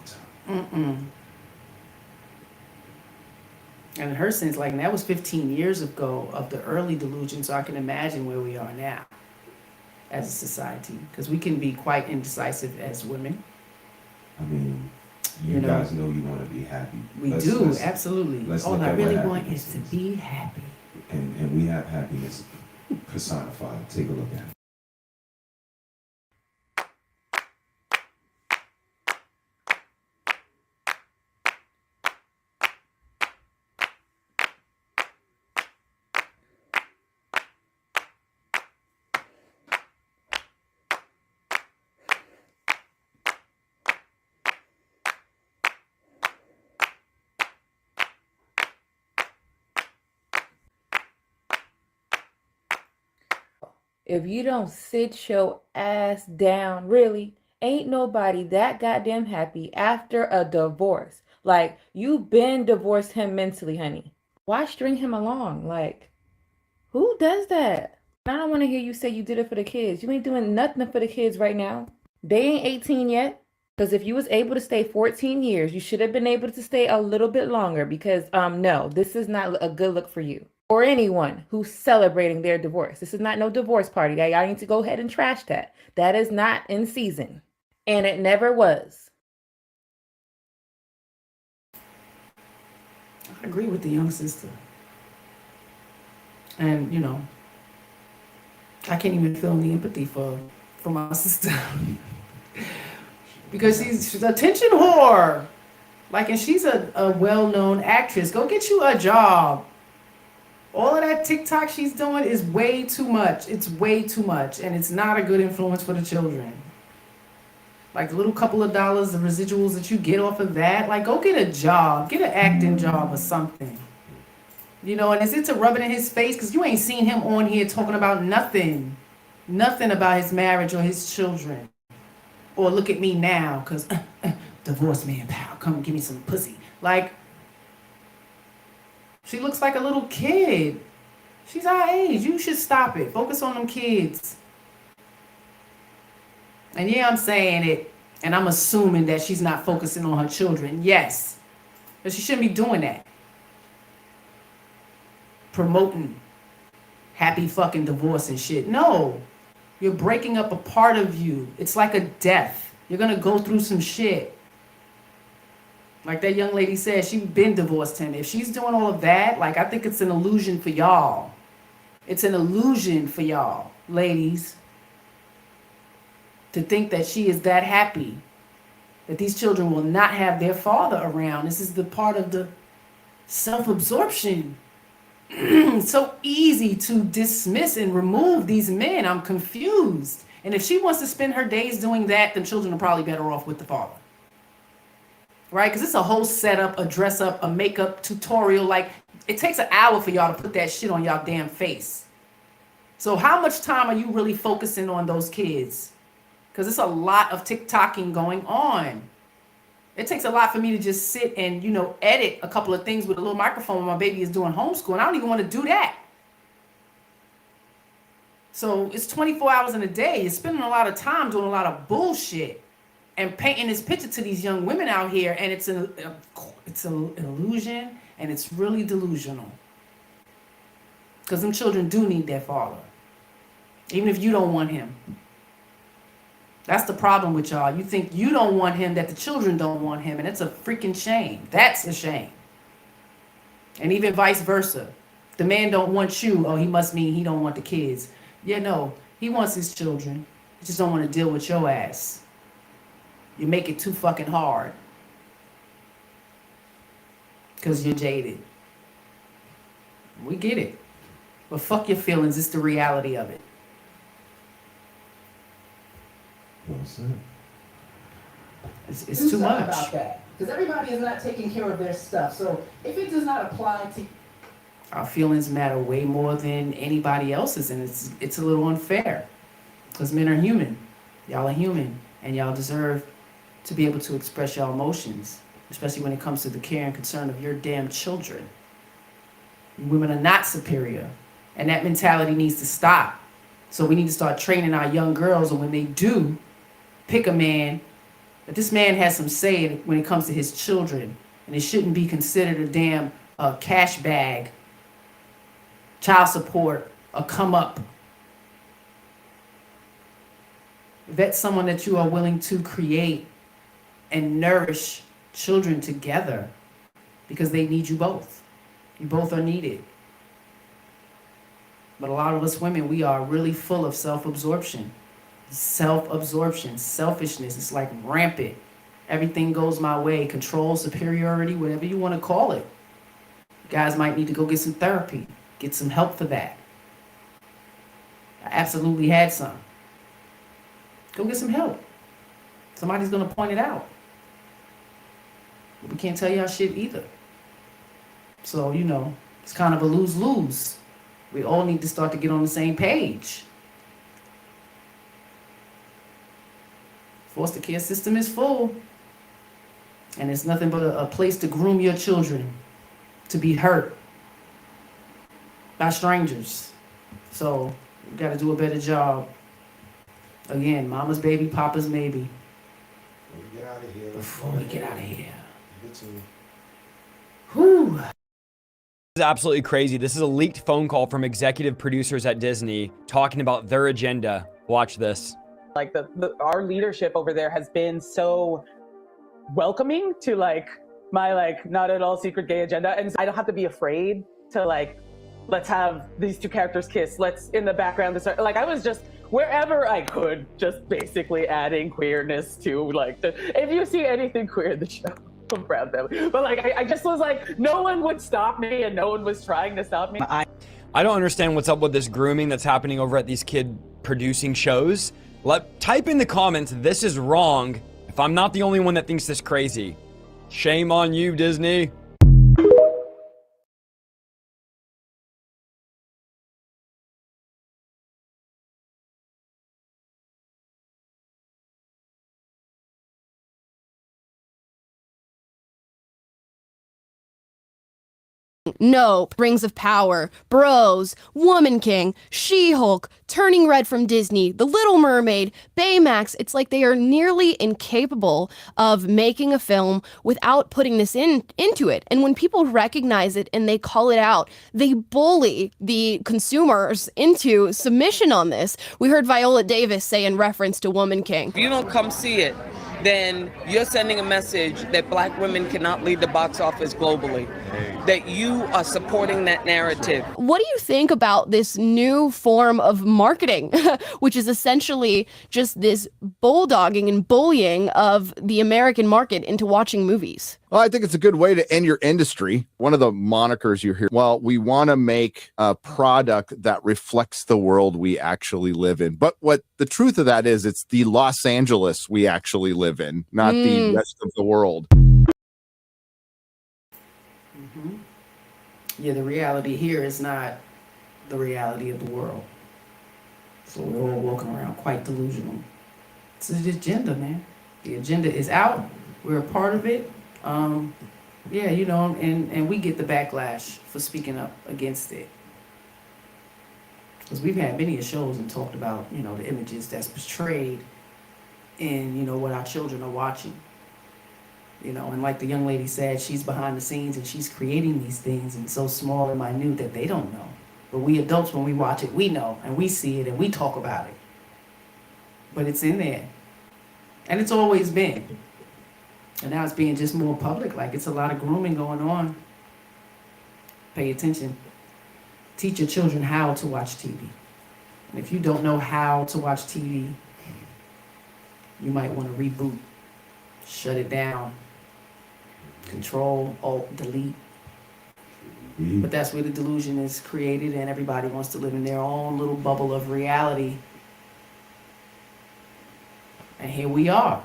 And in her sense, like, that was 15 years ago of the early delusion, so I can imagine where we are now as a society, because we can be quite indecisive as women. I mean, you guys know you want to be happy. We do, absolutely. All I really want is to be happy. And we have happiness personified. Take a look at it. If you don't sit your ass down, really, ain't nobody that goddamn happy after a divorce. Like, you been divorced him mentally, honey. Why string him along? Like, who does that? I don't want to hear you say you did it for the kids. You ain't doing nothing for the kids right now. They ain't 18 yet. Because if you was able to stay 14 years, you should have been able to stay a little bit longer, because no, this is not a good look for you. Or anyone who's celebrating their divorce. This is not no divorce party. Y'all need to go ahead and trash that. That is not in season. And it never was. I agree with the young sister. And, you know, I can't even feel any empathy for my sister. Because she's an attention whore. Like, and she's a well-known actress. Go get you a job. All of that TikTok she's doing is way too much. It's way too much. And it's not a good influence for the children. Like, the little couple of dollars, the residuals that you get off of that, like, go get a job. Get an acting job or something. You know, and is it to rub it in his face? Because you ain't seen him on here talking about nothing. Nothing about his marriage or his children. Or look at me now, because divorce man, pal, come give me some pussy. Like, she looks like a little kid. She's our age. You should stop it. Focus on them kids. And yeah, I'm saying it, and I'm assuming that she's not focusing on her children. Yes. But she shouldn't be doing that. Promoting happy fucking divorce and shit. No. You're breaking up a part of you. It's like a death. You're going to go through some shit. Like that young lady said, she's been divorced him. If she's doing all of that, like, I think it's an illusion for y'all. It's an illusion for y'all, ladies, to think that she is that happy, that these children will not have their father around. This is the part of the self-absorption. It's so easy to dismiss and remove these men. I'm confused. And if she wants to spend her days doing that, then children are probably better off with the father. Right? Because it's a whole setup, a dress up, a makeup tutorial. Like, it takes an hour for y'all to put that shit on y'all damn face. So how much time are you really focusing on those kids? Because it's a lot of TikToking going on. It takes a lot for me to just sit and, edit a couple of things with a little microphone when my baby is doing homeschool. And I don't even want to do that. So it's 24 hours in a day. You're spending a lot of time doing a lot of bullshit and painting this picture to these young women out here. And it's an illusion, and it's really delusional. Because them children do need their father. Even if you don't want him. That's the problem with y'all. You think you don't want him, that the children don't want him, and it's a freaking shame. That's a shame. And even vice versa. If the man don't want you, oh, he must mean he don't want the kids. Yeah, no, he wants his children. He just don't want to deal with your ass. You make it too fucking hard. Because you're jaded. We get it. But fuck your feelings, it's the reality of it. Well said. It's too much. About that, because everybody is not taking care of their stuff. So if it does not apply to our feelings matter way more than anybody else's, and it's a little unfair. Because men are human. Y'all are human, and y'all deserve to be able to express your emotions, especially when it comes to the care and concern of your damn children. Women are not superior, and that mentality needs to stop. So we need to start training our young girls, and when they do pick a man, that this man has some say when it comes to his children, and it shouldn't be considered a damn cash bag, child support, a come up. That's someone that you are willing to create and nourish children together, because they need you both. You both are needed. But a lot of us women, we are really full of self-absorption. Self-absorption, selfishness, it's like rampant. Everything goes my way, control, superiority, whatever you want to call it. You guys might need to go get some therapy, get some help for that. I absolutely had some. Go get some help. Somebody's going to point it out. We can't tell y'all shit either. So, it's kind of a lose-lose. We all need to start to get on the same page. Foster care system is full. And it's nothing but a place to groom your children to be hurt by strangers. So we got to do a better job. Again, mama's baby, papa's maybe. Before we get out of here. Whew. This is absolutely crazy. This is a leaked phone call from executive producers at Disney talking about their agenda. Watch this. Like our leadership over there has been so welcoming to my not at all secret gay agenda, and I don't have to be afraid to let's have these two characters kiss. Let's in the background. I was just wherever I could, just basically adding queerness to if you see anything queer in the show, I'm proud of them. But I just was no one would stop me, and no one was trying to stop me. I don't understand what's up with this grooming that's happening over at these kid producing shows. Type in the comments, this is wrong, if I'm not the only one that thinks this crazy. Shame on you, Disney. No, Rings of Power, Bros, Woman King, She-Hulk, Turning Red from Disney, The Little Mermaid, Baymax. It's like they are nearly incapable of making a film without putting this into it. And when people recognize it and they call it out, they bully the consumers into submission on this. We heard Viola Davis say in reference to Woman King. If you don't come see it, then you're sending a message that black women cannot lead the box office globally. that you are supporting that narrative. What do you think about this new form of marketing, which is essentially just this bulldogging and bullying of the American market into watching movies? Well, I think it's a good way to end your industry. One of the monikers you hear, well, we want to make a product that reflects the world we actually live in. But what the truth of that is, it's the Los Angeles we actually live in, not the rest of the world. Yeah, the reality here is not the reality of the world. So we're all walking around quite delusional. It's the agenda, man. The agenda is out. We're a part of it. Yeah, you know, and we get the backlash for speaking up against it. Because we've had many shows and talked about, you know, the images that's portrayed in, you know, what our children are watching. You know, and like the young lady said, she's behind the scenes and she's creating these things and so small and minute that they don't know. But we adults, when we watch it, we know and we see it and we talk about it. But it's in there. And it's always been. And now it's being just more public. Like, it's a lot of grooming going on. Pay attention. Teach your children how to watch TV. And if you don't know how to watch TV, you might want to reboot. Shut it down. Control, Alt, delete. But that's where the delusion is created and everybody wants to live in their own little bubble of reality. And here we are.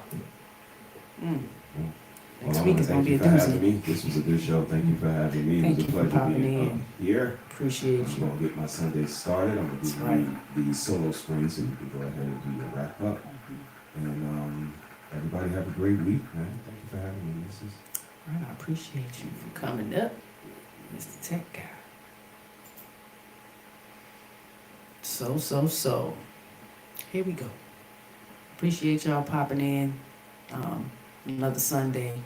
Next week is going to be a doozy. This was a good show. Thank you for having me. It was a pleasure being here. Appreciate you. I'm going to get my Sunday started. I'm going to give you the solo screen so you can go ahead and do your wrap up. And everybody have a great week, man. Thank you for having me. All right, I appreciate you for coming up, Mr. Tech Guy. So. Here we go. Appreciate y'all popping in. Another Sunday.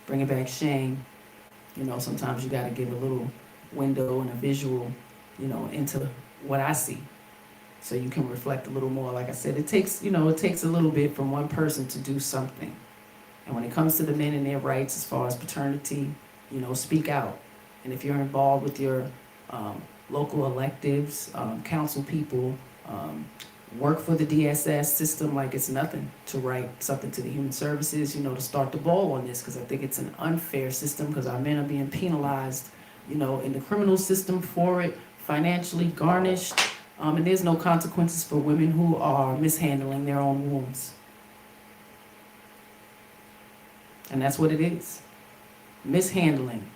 Bringing back shame. You know, sometimes you got to give a little window and a visual, you know, into what I see. So you can reflect a little more. Like I said, it takes a little bit from one person to do something. And when it comes to the men and their rights as far as paternity, you know, speak out. And if you're involved with your local electives, council people, work for the DSS system like it's nothing to write something to the Human Services, you know, to start the ball on this, because I think it's an unfair system because our men are being penalized, you know, in the criminal system for it, financially garnished, and there's no consequences for women who are mishandling their own wombs. And that's what it is. Mishandling.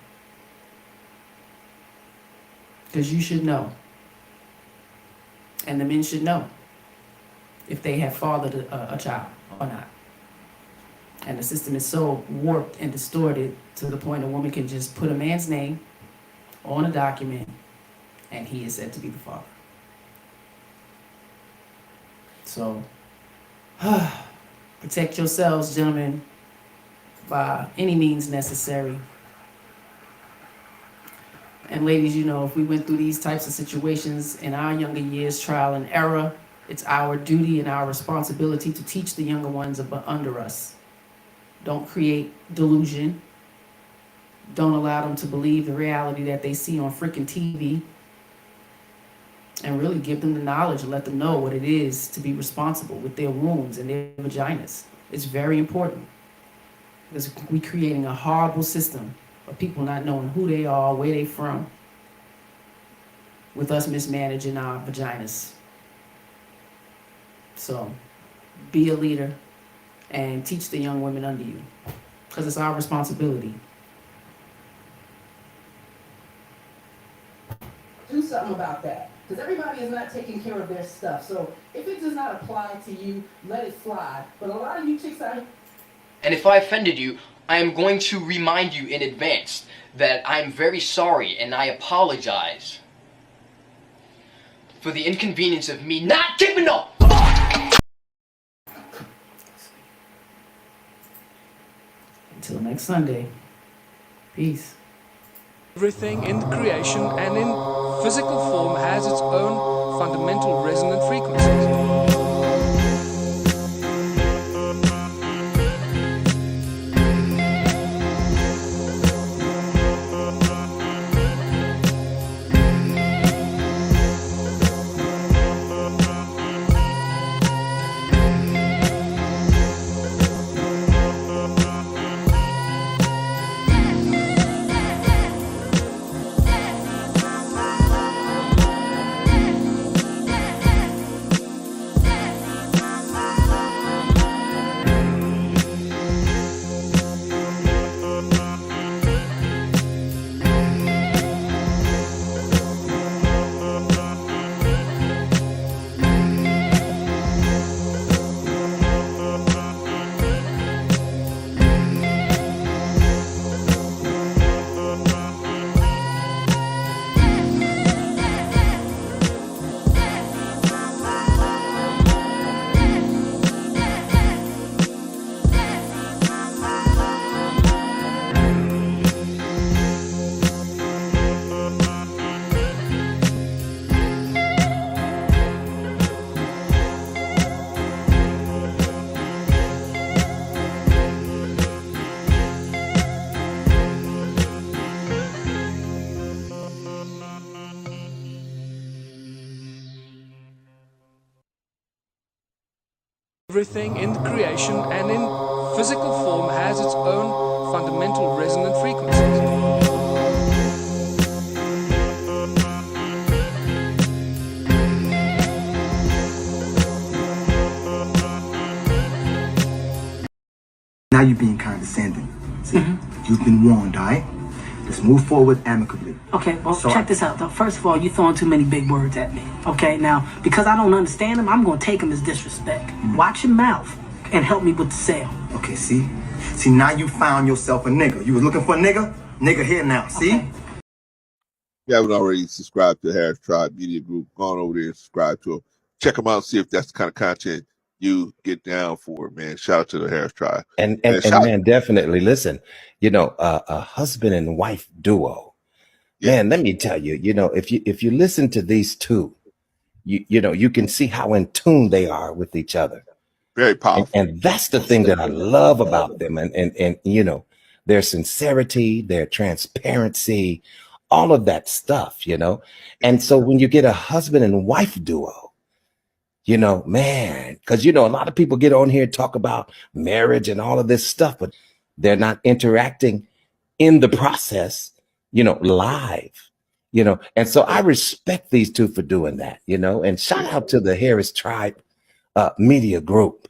Because you should know. And the men should know if they have fathered a child or not. And the system is so warped and distorted to the point a woman can just put a man's name on a document and he is said to be the father. So, protect yourselves, gentlemen, by any means necessary. And ladies, you know, if we went through these types of situations in our younger years, trial and error, it's our duty and our responsibility to teach the younger ones under us. Don't create delusion. Don't allow them to believe the reality that they see on freaking TV. And really give them the knowledge and let them know what it is to be responsible with their wombs and their vaginas. It's very important. Because we're creating a horrible system of people not knowing who they are, where they're from, with us mismanaging our vaginas. So, be a leader and teach the young women under you, because it's our responsibility. Do something about that, because everybody is not taking care of their stuff. So if it does not apply to you, let it fly. But a lot of you chicks out here. And if I offended you, I am going to remind you in advance that I am very sorry and I apologize for the inconvenience of me not giving a fuck! Until next Sunday. Peace. Everything in creation and in physical form has its own fundamental resonant frequencies. Everything in creation and in physical form has its own fundamental resonant frequencies. Now you're being condescending. See, you've been warned, all right? Let's move forward amicably. Okay, well, check this out, though. First of all, you're throwing too many big words at me. Okay, now, because I don't understand them, I'm going to take them as disrespect. Watch your mouth and help me with the sale. Okay, see? See, now you found yourself a nigga. You was looking for a nigga? Nigga here now, see? If you haven't already subscribed to the Harris Tribe Media Group, go on over there and subscribe to them. Check them out, see if that's the kind of content you get down for, man. Shout out to the Harris Tribe. And man, definitely listen, you know, a husband and wife duo. Man, let me tell you, you know, if you listen to these two, you know, you can see how in tune they are with each other. Very powerful. And that's the thing that I love about them. And you know, their sincerity, their transparency, all of that stuff, you know. And so when you get a husband and wife duo, you know, man, because, you know, a lot of people get on here and talk about marriage and all of this stuff, but they're not interacting in the process, you know, live, you know. And so I respect these two for doing that, you know, and shout out to the Harris Tribe Media Group.